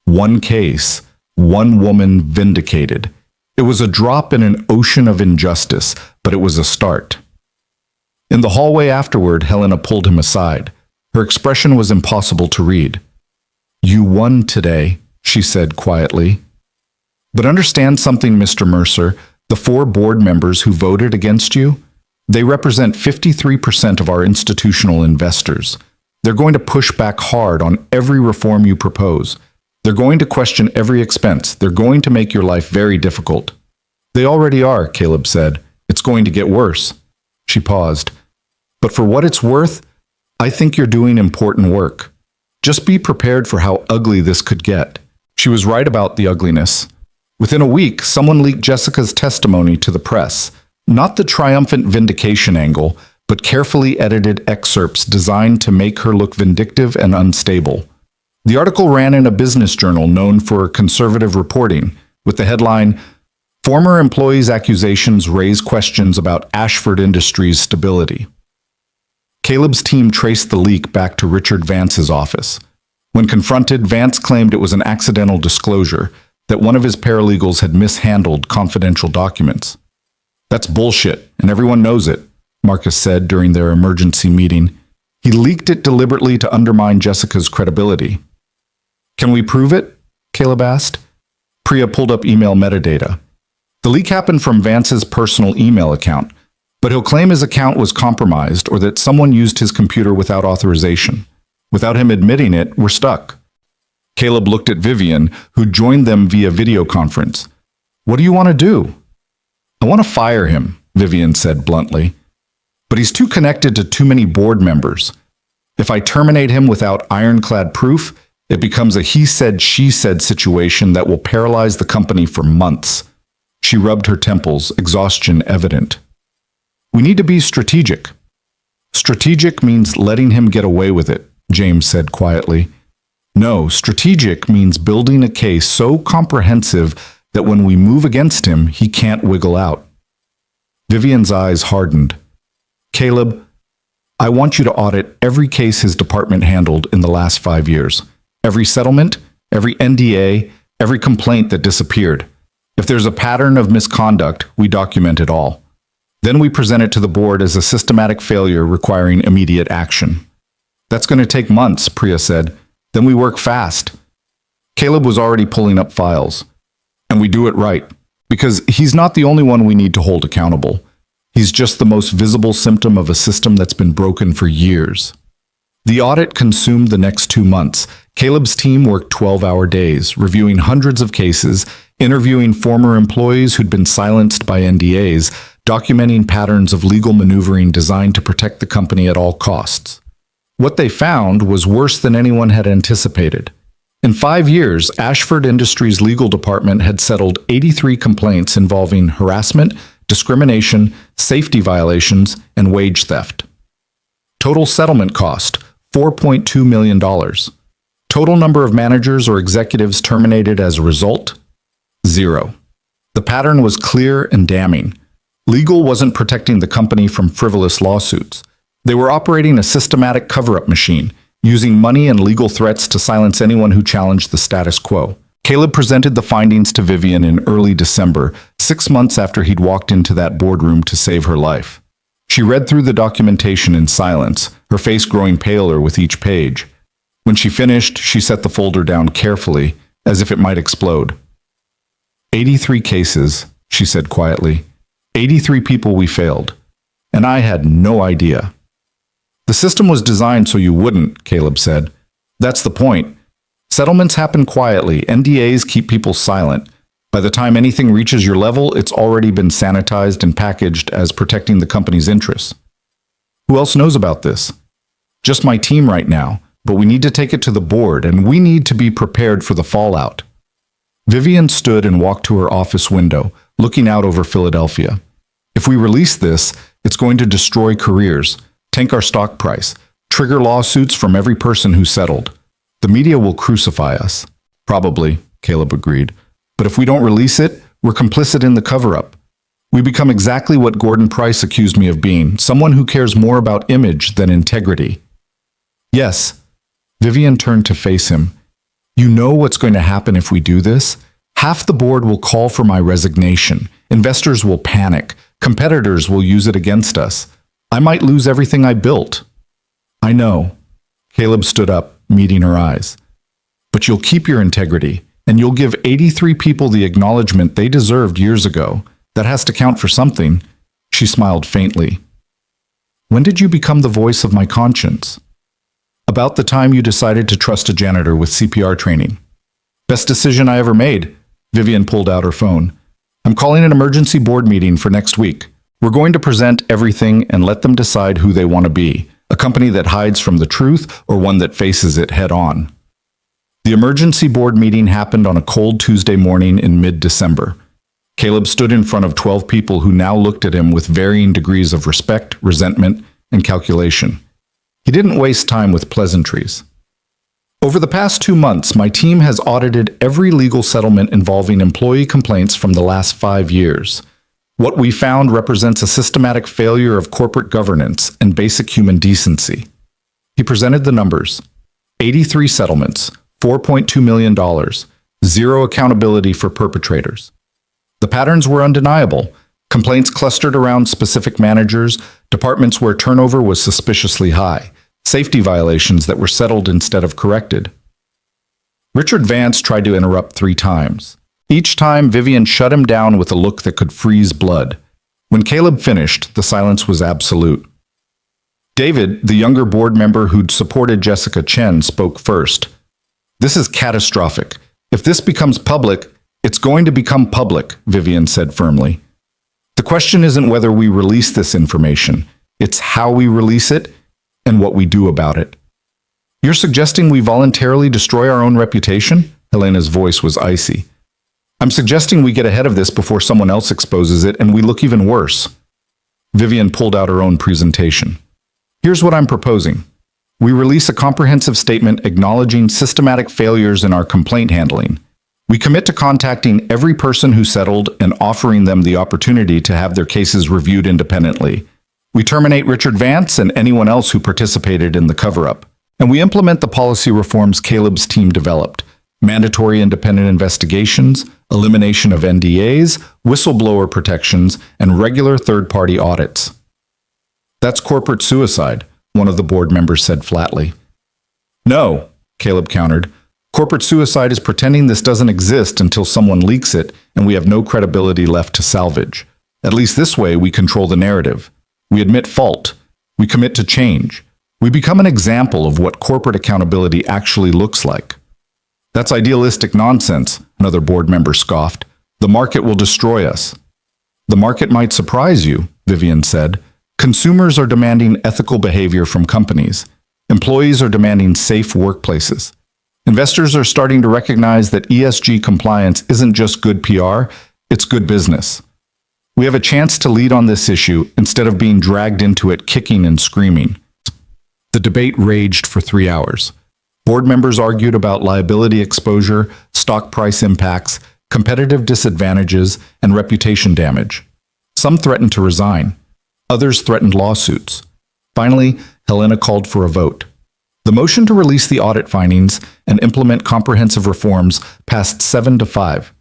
One case, one woman vindicated. It was a drop in an ocean of injustice, but it was a start. In the hallway afterward, Helena pulled him aside. Her expression was impossible to read. "You won today," she said quietly. "But understand something, Mr. Mercer. The 4 board members who voted against you, they represent 53% of our institutional investors. They're going to push back hard on every reform you propose. They're going to question every expense. They're going to make your life very difficult." "They already are," Caleb said. "It's going to get worse." She paused. "But for what it's worth, I think you're doing important work. Just be prepared for how ugly this could get." She was right about the ugliness. Within a week, someone leaked Jessica's testimony to the press. Not the triumphant vindication angle, but carefully edited excerpts designed to make her look vindictive and unstable. The article ran in a business journal known for conservative reporting, with the headline, "Former Employees' Accusations Raise Questions About Ashford Industries' Stability." Caleb's team traced the leak back to Richard Vance's office. When confronted, Vance claimed it was an accidental disclosure, that one of his paralegals had mishandled confidential documents. "That's bullshit, and everyone knows it," Marcus said during their emergency meeting. "He leaked it deliberately to undermine Jessica's credibility." "Can we prove it?" Caleb asked. Priya pulled up email metadata. The leak happened from Vance's personal email account, but he'll claim his account was compromised or that someone used his computer without authorization. Without him admitting it, we're stuck. Caleb looked at Vivien, who joined them via video conference. "What do you want to do?" "I want to fire him," Vivien said bluntly. "But he's too connected to too many board members. If I terminate him without ironclad proof, it becomes a he said, she said situation that will paralyze the company for months." She rubbed her temples, exhaustion evident. "We need to be strategic." "Strategic means letting him get away with it," James said quietly. "No, strategic means building a case so comprehensive that when we move against him, he can't wiggle out." Vivien's eyes hardened. "Caleb, I want you to audit every case his department handled in the last 5 years. Every settlement, every NDA, every complaint that disappeared. If there's a pattern of misconduct, we document it all. Then we present it to the board as a systematic failure requiring immediate action." "That's going to take months," Priya said. "Then we work fast." Caleb was already pulling up files. "And we do it right, because he's not the only one we need to hold accountable. He's just the most visible symptom of a system that's been broken for years." The audit consumed the next 2 months. Caleb's team worked 12-hour days, reviewing hundreds of cases, interviewing former employees who'd been silenced by NDAs, documenting patterns of legal maneuvering designed to protect the company at all costs. What they found was worse than anyone had anticipated. In 5 years, Ashford Industries' legal department had settled 83 complaints involving harassment, discrimination, safety violations, and wage theft. Total settlement cost, $4.2 million. Total number of managers or executives terminated as a result, 0. The pattern was clear and damning. Legal wasn't protecting the company from frivolous lawsuits. They were operating a systematic cover-up machine, using money and legal threats to silence anyone who challenged the status quo. Caleb presented the findings to Vivien in early December, 6 months after he'd walked into that boardroom to save her life. She read through the documentation in silence, her face growing paler with each page. When she finished, she set the folder down carefully, as if it might explode. 83 cases, she said quietly. 83 people we failed. And I had no idea. The system was designed so you wouldn't, Caleb said. That's the point. Settlements happen quietly. NDAs keep people silent. By the time anything reaches your level, it's already been sanitized and packaged as protecting the company's interests. Who else knows about this? Just my team right now, but we need to take it to the board, and we need to be prepared for the fallout. Vivien stood and walked to her office window, looking out over Philadelphia. If we release this, it's going to destroy careers, tank our stock price, trigger lawsuits from every person who settled. The media will crucify us. Probably, Caleb agreed. But if we don't release it, we're complicit in the cover-up. We become exactly what Gordon Price accused me of being, someone who cares more about image than integrity. Yes. Vivien turned to face him. You know what's going to happen if we do this? Half the board will call for my resignation. Investors will panic. Competitors will use it against us. I might lose everything I built. I know. Caleb stood up, meeting her eyes. But you'll keep your integrity, and you'll give 83 people the acknowledgement they deserved years ago. That has to count for something. She smiled faintly. When did you become the voice of my conscience? About the time you decided to trust a janitor with CPR training. Best decision I ever made. Vivien pulled out her phone. I'm calling an emergency board meeting for next week. We're going to present everything and let them decide who they want to be, a company that hides from the truth or one that faces it head on. The emergency board meeting happened on a cold Tuesday morning in mid-December. Caleb stood in front of 12 people who now looked at him with varying degrees of respect, resentment, and calculation. He didn't waste time with pleasantries. Over the past 2 months, my team has audited every legal settlement involving employee complaints from the last 5 years. What we found represents a systematic failure of corporate governance and basic human decency. He presented the numbers. 83 settlements, $4.2 million, zero accountability for perpetrators. The patterns were undeniable. Complaints clustered around specific managers, departments where turnover was suspiciously high, safety violations that were settled instead of corrected. Richard Vance tried to interrupt 3 times. Each time, Vivien shut him down with a look that could freeze blood. When Caleb finished, the silence was absolute. David, the younger board member who'd supported Jessica Chen, spoke first. This is catastrophic. If this becomes public, it's going to become public, Vivien said firmly. The question isn't whether we release this information. It's how we release it and what we do about it. You're suggesting we voluntarily destroy our own reputation? Helena's voice was icy. I'm suggesting we get ahead of this before someone else exposes it and we look even worse. Vivien pulled out her own presentation. Here's what I'm proposing. We release a comprehensive statement acknowledging systematic failures in our complaint handling. We commit to contacting every person who settled and offering them the opportunity to have their cases reviewed independently. We terminate Richard Vance and anyone else who participated in the cover-up. And we implement the policy reforms Caleb's team developed. Mandatory independent investigations, elimination of NDAs, whistleblower protections, and regular third-party audits. That's corporate suicide, one of the board members said flatly. No, Caleb countered. Corporate suicide is pretending this doesn't exist until someone leaks it and we have no credibility left to salvage. At least this way we control the narrative. We admit fault. We commit to change. We become an example of what corporate accountability actually looks like. That's idealistic nonsense, another board member scoffed. The market will destroy us. The market might surprise you, Vivien said. Consumers are demanding ethical behavior from companies. Employees are demanding safe workplaces. Investors are starting to recognize that ESG compliance isn't just good PR, it's good business. We have a chance to lead on this issue instead of being dragged into it kicking and screaming. The debate raged for 3 hours. Board members argued about liability exposure, stock price impacts, competitive disadvantages, and reputation damage. Some threatened to resign. Others threatened lawsuits. Finally, Helena called for a vote. The motion to release the audit findings and implement comprehensive reforms passed 7-5.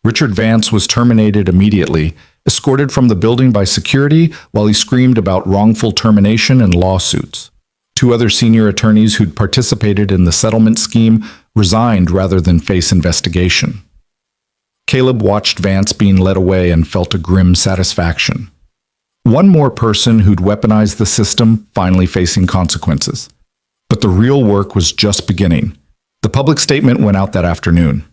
Richard Vance was terminated immediately, escorted from the building by security while he screamed about wrongful termination and lawsuits. 2 other senior attorneys who'd participated in the settlement scheme resigned rather than face investigation. Caleb watched Vance being led away and felt a grim satisfaction. One more person who'd weaponized the system finally facing consequences. But the real work was just beginning. The public statement went out that afternoon.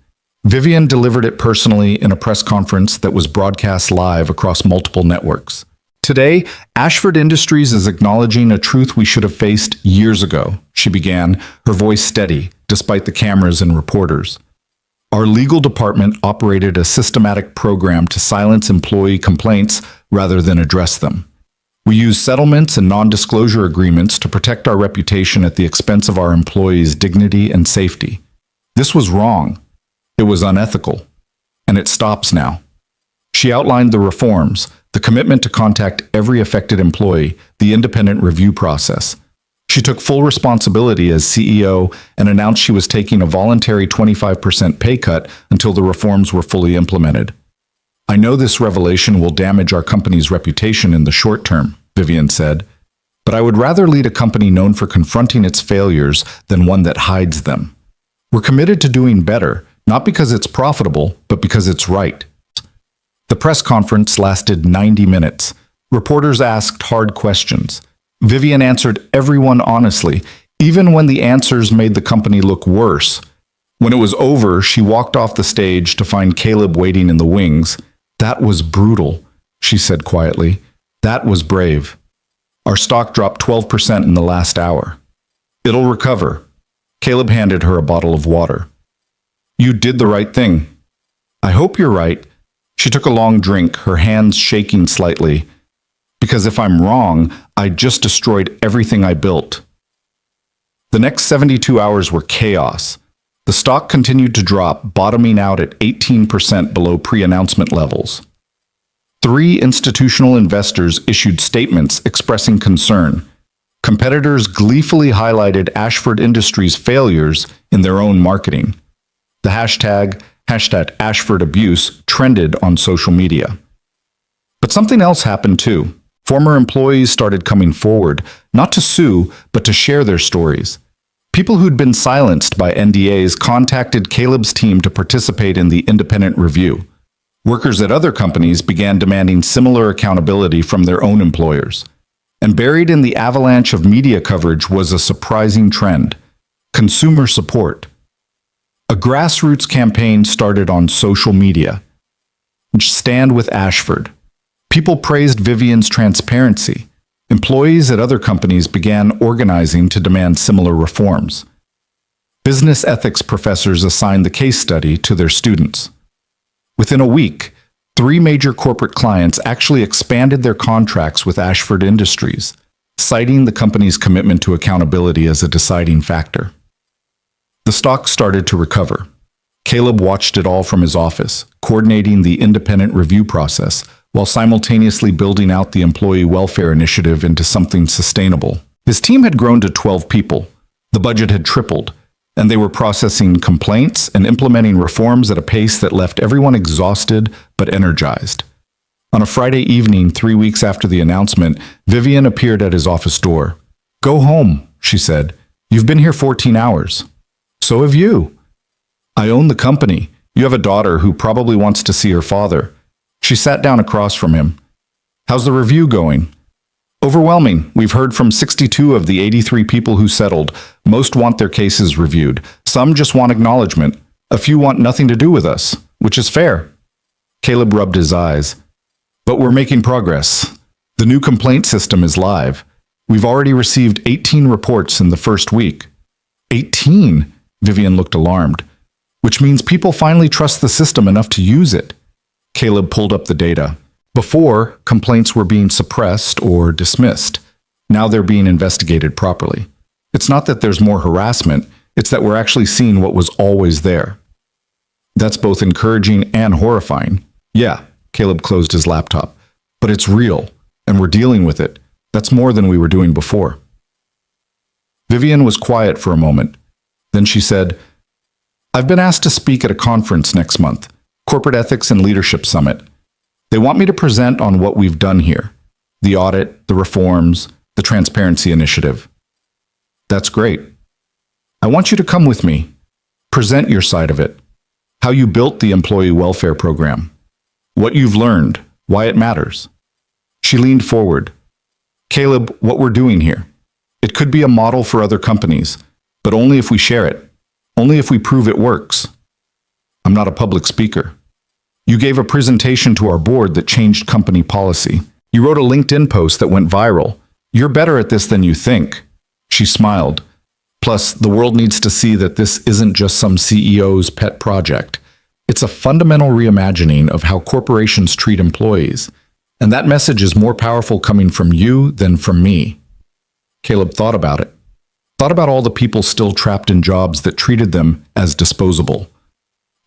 Vivien delivered it personally in a press conference that was broadcast live across multiple networks. Today, Ashford Industries is acknowledging a truth we should have faced years ago, she began, her voice steady, despite the cameras and reporters. Our legal department operated a systematic program to silence employee complaints rather than address them. We used settlements and non-disclosure agreements to protect our reputation at the expense of our employees' dignity and safety. This was wrong. It was unethical. And it stops now. She outlined the reforms, the commitment to contact every affected employee, the independent review process. She took full responsibility as CEO and announced she was taking a voluntary 25% pay cut until the reforms were fully implemented. I know this revelation will damage our company's reputation in the short term, Vivien said, but I would rather lead a company known for confronting its failures than one that hides them. We're committed to doing better, not because it's profitable, but because it's right. The press conference lasted 90 minutes. Reporters asked hard questions. Vivien answered everyone honestly, even when the answers made the company look worse. When it was over, she walked off the stage to find Caleb waiting in the wings. That was brutal, she said quietly. That was brave. Our stock dropped 12% in the last hour. It'll recover. Caleb handed her a bottle of water. You did the right thing. I hope you're right. She took a long drink, her hands shaking slightly. Because if I'm wrong, I just destroyed everything I built. The next 72 hours were chaos. The stock continued to drop, bottoming out at 18% below pre-announcement levels. 3 institutional investors issued statements expressing concern. Competitors gleefully highlighted Ashford Industries' failures in their own marketing. The hashtag #AshfordAbuse trended on social media. But something else happened too. Former employees started coming forward, not to sue, but to share their stories. People who'd been silenced by NDAs contacted Caleb's team to participate in the independent review. Workers at other companies began demanding similar accountability from their own employers. And buried in the avalanche of media coverage was a surprising trend: consumer support. A grassroots campaign started on social media. Stand with Ashford. People praised Vivien's transparency. Employees at other companies began organizing to demand similar reforms. Business ethics professors assigned the case study to their students. Within a week, 3 major corporate clients actually expanded their contracts with Ashford Industries, citing the company's commitment to accountability as a deciding factor. The stock started to recover. Caleb watched it all from his office, coordinating the independent review process, while simultaneously building out the employee welfare initiative into something sustainable. His team had grown to 12 people. The budget had tripled, and they were processing complaints and implementing reforms at a pace that left everyone exhausted but energized. On a Friday evening, 3 weeks after the announcement, Vivien appeared at his office door. "Go home," she said. "You've been here 14 hours. So have you. I own the company. You have a daughter who probably wants to see her father." She sat down across from him. "How's the review going?" "Overwhelming. We've heard from 62 of the 83 people who settled. Most want their cases reviewed. Some just want acknowledgement. A few want nothing to do with us, which is fair." Caleb rubbed his eyes. "But we're making progress. The new complaint system is live. We've already received 18 reports in the first week." 18? Vivien looked alarmed. "Which means people finally trust the system enough to use it." Caleb pulled up the data. Before, complaints were being suppressed or dismissed. Now they're being investigated properly. It's not that there's more harassment, it's that we're actually seeing what was always there. That's both encouraging and horrifying. Yeah, Caleb closed his laptop. But it's real, and we're dealing with it. That's more than we were doing before. Vivien was quiet for a moment. Then she said, "I've been asked to speak at a conference next month, Corporate Ethics and Leadership Summit. They want me to present on what we've done here, the audit, the reforms, the transparency initiative." "That's great. I want you to come with me. Present your side of it. How you built the employee welfare program. What you've learned, why it matters." She leaned forward. Caleb, what we're doing here. It could be a model for other companies, but only if we share it. Only if we prove it works. I'm not a public speaker. You gave a presentation to our board that changed company policy. You wrote a LinkedIn post that went viral. You're better at this than you think. She smiled. Plus, the world needs to see that this isn't just some CEO's pet project. It's a fundamental reimagining of how corporations treat employees. And that message is more powerful coming from you than from me. Caleb thought about it. Thought about all the people still trapped in jobs that treated them as disposable.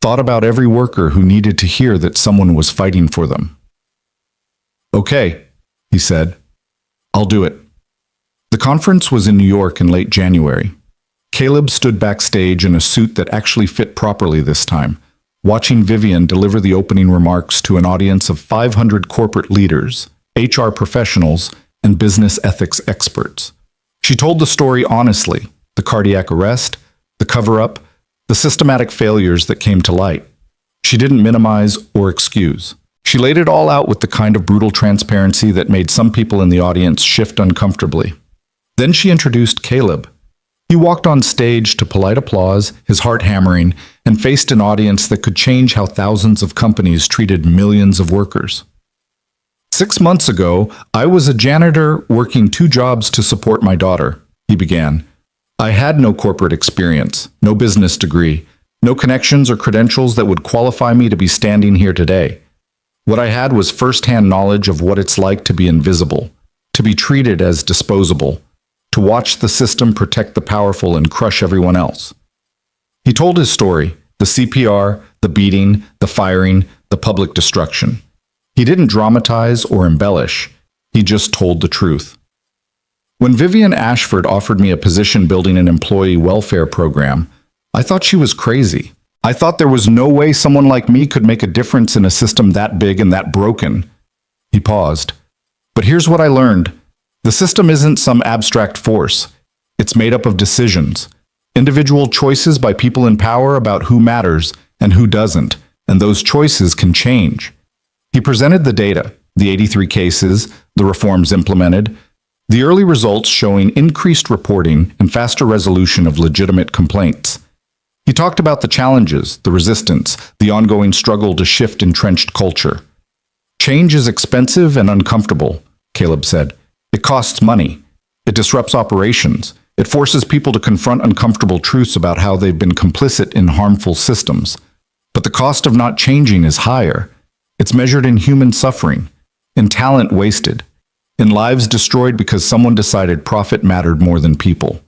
Thought about every worker who needed to hear that someone was fighting for them. Okay, he said. I'll do it. The conference was in New York in late January. Caleb stood backstage in a suit that actually fit properly this time, watching Vivien deliver the opening remarks to an audience of 500 corporate leaders, HR professionals, and business ethics experts. She told the story honestly, the cardiac arrest, the cover-up, the systematic failures that came to light. She didn't minimize or excuse. She laid it all out with the kind of brutal transparency that made some people in the audience shift uncomfortably. Then she introduced Caleb. He walked on stage to polite applause, his heart hammering, and faced an audience that could change how thousands of companies treated millions of workers. 6 months ago, I was a janitor working 2 jobs to support my daughter, he began. I had no corporate experience, no business degree, no connections or credentials that would qualify me to be standing here today. What I had was firsthand knowledge of what it's like to be invisible, to be treated as disposable, to watch the system protect the powerful and crush everyone else. He told his story, the CPR, the beating, the firing, the public destruction. He didn't dramatize or embellish. He just told the truth. When Vivien Ashford offered me a position building an employee welfare program, I thought she was crazy. I thought there was no way someone like me could make a difference in a system that big and that broken. He paused. But here's what I learned. The system isn't some abstract force. It's made up of decisions, individual choices by people in power about who matters and who doesn't, and those choices can change. He presented the data, the 83 cases, the reforms implemented, the early results showing increased reporting and faster resolution of legitimate complaints. He talked about the challenges, the resistance, the ongoing struggle to shift entrenched culture. Change is expensive and uncomfortable, Caleb said. It costs money. It disrupts operations. It forces people to confront uncomfortable truths about how they've been complicit in harmful systems. But the cost of not changing is higher. It's measured in human suffering, in talent wasted, in lives destroyed because someone decided profit mattered more than people.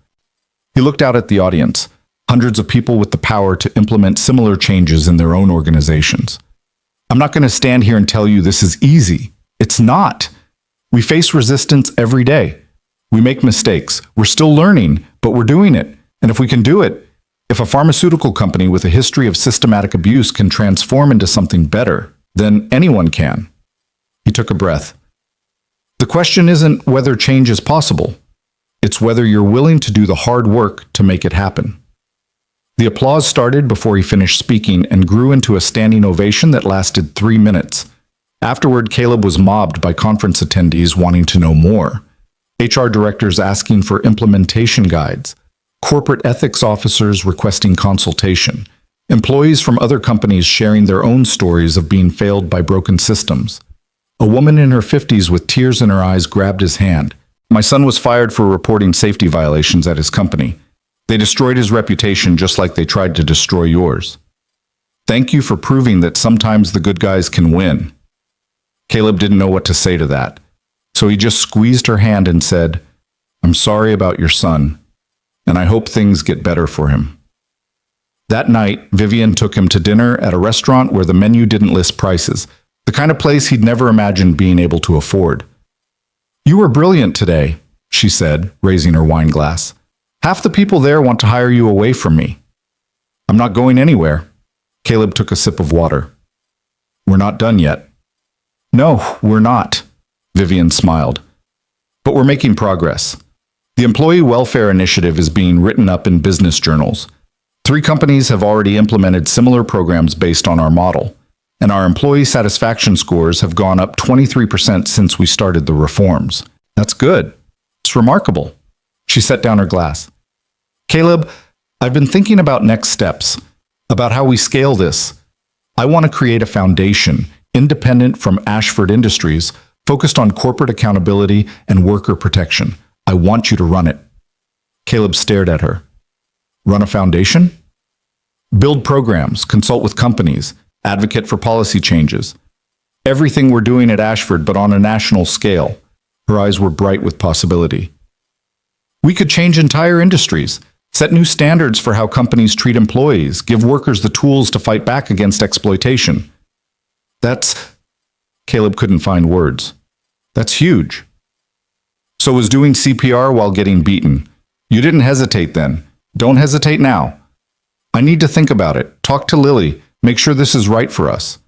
He looked out at the audience, hundreds of people with the power to implement similar changes in their own organizations. I'm not going to stand here and tell you this is easy. It's not. We face resistance every day. We make mistakes. We're still learning, but we're doing it. And if we can do it, if a pharmaceutical company with a history of systematic abuse can transform into something better, then anyone can. He took a breath. The question isn't whether change is possible. It's whether you're willing to do the hard work to make it happen. The applause started before he finished speaking and grew into a standing ovation that lasted 3 minutes. Afterward, Caleb was mobbed by conference attendees wanting to know more. HR directors asking for implementation guides, corporate ethics officers requesting consultation, employees from other companies sharing their own stories of being failed by broken systems. A woman in her 50s with tears in her eyes grabbed his hand. My son was fired for reporting safety violations at his company. They destroyed his reputation just like they tried to destroy yours. Thank you for proving that sometimes the good guys can win. Caleb didn't know what to say to that, so he just squeezed her hand and said, I'm sorry about your son, and I hope things get better for him. That night, Vivien took him to dinner at a restaurant where the menu didn't list prices, the kind of place he'd never imagined being able to afford. You were brilliant today, she said, raising her wine glass. Half the people there want to hire you away from me. I'm not going anywhere. Caleb took a sip of water. We're not done yet. No, we're not, Vivien smiled. But we're making progress. The Employee Welfare Initiative is being written up in business journals. 3 companies have already implemented similar programs based on our model. and our employee satisfaction scores have gone up 23% since we started the reforms. That's good. It's remarkable. She set down her glass. Caleb, I've been thinking about next steps, about how we scale this. I want to create a foundation, independent from Ashford Industries, focused on corporate accountability and worker protection. I want you to run it. Caleb stared at her. Run a foundation? Build programs, consult with companies, advocate for policy changes. Everything we're doing at Ashford, but on a national scale. Her eyes were bright with possibility. We could change entire industries, set new standards for how companies treat employees, give workers the tools to fight back against exploitation. Caleb couldn't find words. That's huge. So was doing CPR while getting beaten. You didn't hesitate then. Don't hesitate now. I need to think about it. Talk to Lily. Make sure this is right for us.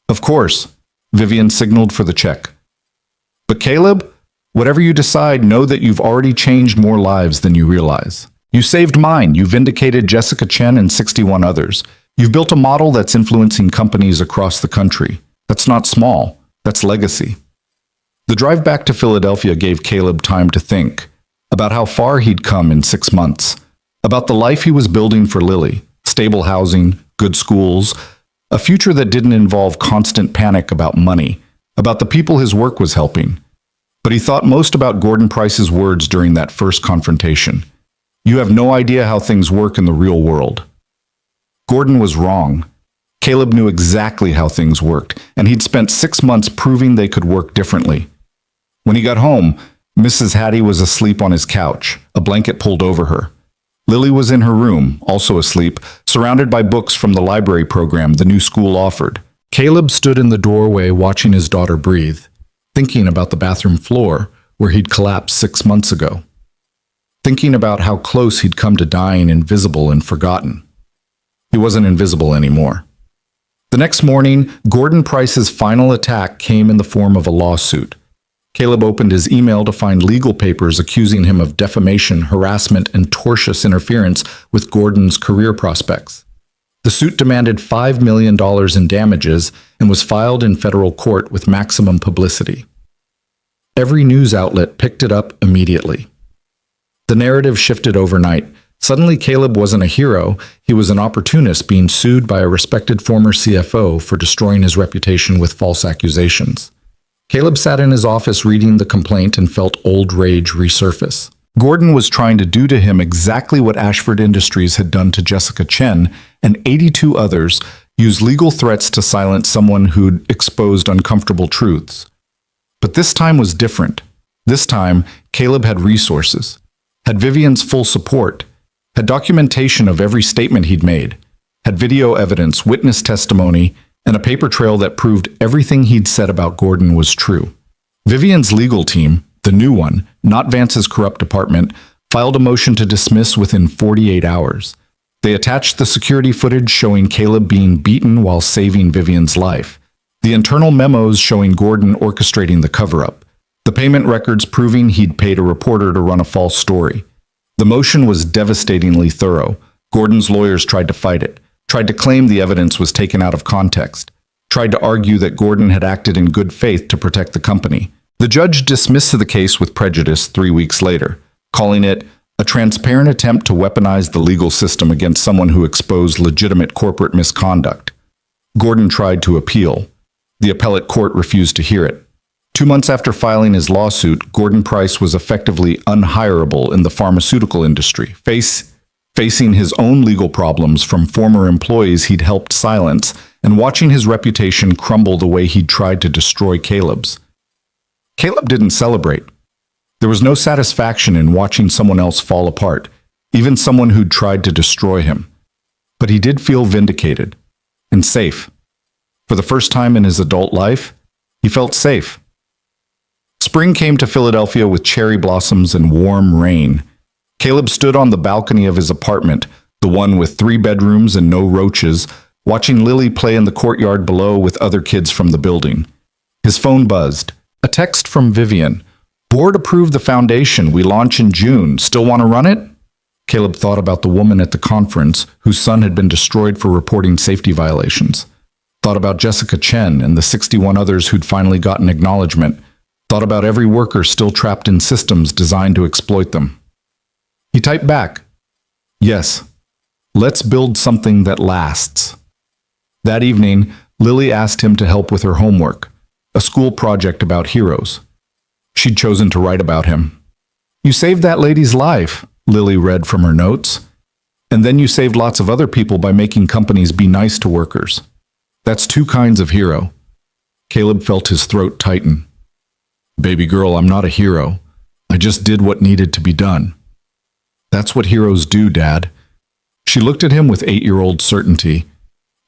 Of course, Vivien signaled for the check. But Caleb, whatever you decide, know that you've already changed more lives than you realize. You saved mine. You vindicated Jessica Chen and 61 others. You've built a model that's influencing companies across the country. That's not small. That's legacy. The drive back to Philadelphia gave Caleb time to think about how far he'd come in 6 months, about the life he was building for Lily, stable housing, good schools, a future that didn't involve constant panic about money, about the people his work was helping. But he thought most about Gordon Price's words during that first confrontation. You have no idea how things work in the real world. Gordon was wrong. Caleb knew exactly how things worked, and he'd spent 6 months proving they could work differently. When he got home, Mrs. Hattie was asleep on his couch, a blanket pulled over her. Lily was in her room, also asleep, surrounded by books from the library program the new school offered. Caleb stood in the doorway watching his daughter breathe, thinking about the bathroom floor where he'd collapsed 6 months ago, thinking about how close he'd come to dying invisible and forgotten. He wasn't invisible anymore. The next morning, Gordon Price's final attack came in the form of a lawsuit. Caleb opened his email to find legal papers accusing him of defamation, harassment, and tortious interference with Gordon's career prospects. The suit demanded $5 million in damages and was filed in federal court with maximum publicity. Every news outlet picked it up immediately. The narrative shifted overnight. Suddenly, Caleb wasn't a hero. He was an opportunist being sued by a respected former CFO for destroying his reputation with false accusations. Caleb sat in his office reading the complaint and felt old rage resurface. Gordon was trying to do to him exactly what Ashford Industries had done to Jessica Chen and 82 others, use legal threats to silence someone who'd exposed uncomfortable truths. But this time was different. This time, Caleb had resources, had Vivien's full support, had documentation of every statement he'd made, had video evidence, witness testimony, and a paper trail that proved everything he'd said about Gordon was true. Vivien's legal team, the new one, not Vance's corrupt department, filed a motion to dismiss within 48 hours. They attached the security footage showing Caleb being beaten while saving Vivien's life, the internal memos showing Gordon orchestrating the cover-up, the payment records proving he'd paid a reporter to run a false story. The motion was devastatingly thorough. Gordon's lawyers tried to fight it, tried to claim the evidence was taken out of context, tried to argue that Gordon had acted in good faith to protect the company. The judge dismissed the case with prejudice 3 weeks later, calling it a transparent attempt to weaponize the legal system against someone who exposed legitimate corporate misconduct. Gordon tried to appeal. The appellate court refused to hear it. 2 months after filing his lawsuit, Gordon Price was effectively unhireable in the pharmaceutical industry, facing his own legal problems from former employees he'd helped silence and watching his reputation crumble the way he'd tried to destroy Caleb's. Caleb didn't celebrate. There was no satisfaction in watching someone else fall apart, even someone who'd tried to destroy him. But he did feel vindicated and safe. For the first time in his adult life, he felt safe. Spring came to Philadelphia with cherry blossoms and warm rain. Caleb stood on the balcony of his apartment, the one with 3 bedrooms and no roaches, watching Lily play in the courtyard below with other kids from the building. His phone buzzed. A text from Vivien. Board approved the foundation. We launch in June. Still want to run it? Caleb thought about the woman at the conference whose son had been destroyed for reporting safety violations. Thought about Jessica Chen and the 61 others who'd finally gotten acknowledgement. Thought about every worker still trapped in systems designed to exploit them. He typed back, "Yes, let's build something that lasts." That evening, Lily asked him to help with her homework, a school project about heroes. She'd chosen to write about him. "You saved that lady's life," Lily read from her notes. "And then you saved lots of other people by making companies be nice to workers. That's two kinds of hero." Caleb felt his throat tighten. "Baby girl, I'm not a hero. I just did what needed to be done." "That's what heroes do, Dad." She looked at him with 8-year-old certainty.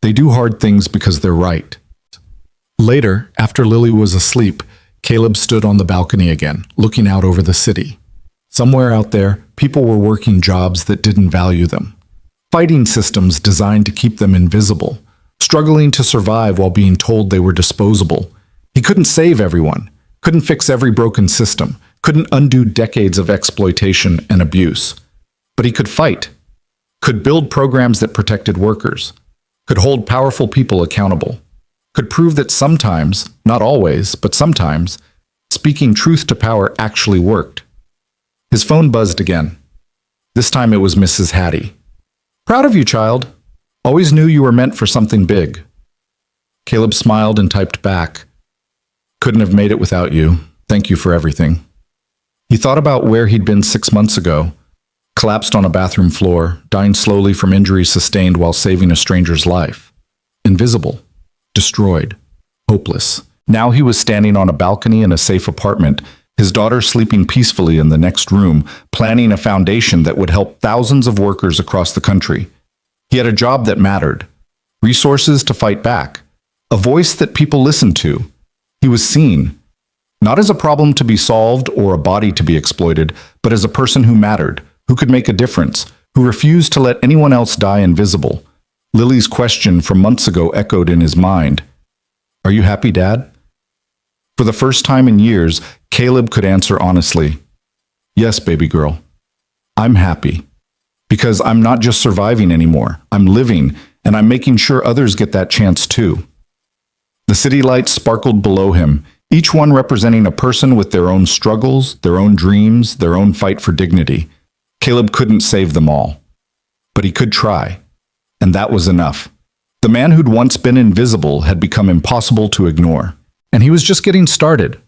They do hard things because they're right. Later, after Lily was asleep, Caleb stood on the balcony again, looking out over the city. Somewhere out there, people were working jobs that didn't value them. Fighting systems designed to keep them invisible, struggling to survive while being told they were disposable. He couldn't save everyone, couldn't fix every broken system, couldn't undo decades of exploitation and abuse. But he could fight, could build programs that protected workers, could hold powerful people accountable, could prove that sometimes, not always, but sometimes, speaking truth to power actually worked. His phone buzzed again. This time it was Mrs. Hattie. "Proud of you, child. Always knew you were meant for something big." Caleb smiled and typed back, "Couldn't have made it without you. Thank you for everything." He thought about where he'd been 6 months ago, collapsed on a bathroom floor, dying slowly from injuries sustained while saving a stranger's life. Invisible, destroyed, hopeless. Now he was standing on a balcony in a safe apartment, his daughter sleeping peacefully in the next room, planning a foundation that would help thousands of workers across the country. He had a job that mattered, resources to fight back, a voice that people listened to. He was seen, not as a problem to be solved or a body to be exploited, but as a person who mattered, who could make a difference, who refused to let anyone else die invisible. Lily's question from months ago echoed in his mind. "Are you happy, Dad?" For the first time in years, Caleb could answer honestly, "Yes, baby girl. I'm happy. Because I'm not just surviving anymore. I'm living, and I'm making sure others get that chance too." The city lights sparkled below him, each one representing a person with their own struggles, their own dreams, their own fight for dignity. Caleb couldn't save them all, but he could try, and that was enough. The man who'd once been invisible had become impossible to ignore, and he was just getting started.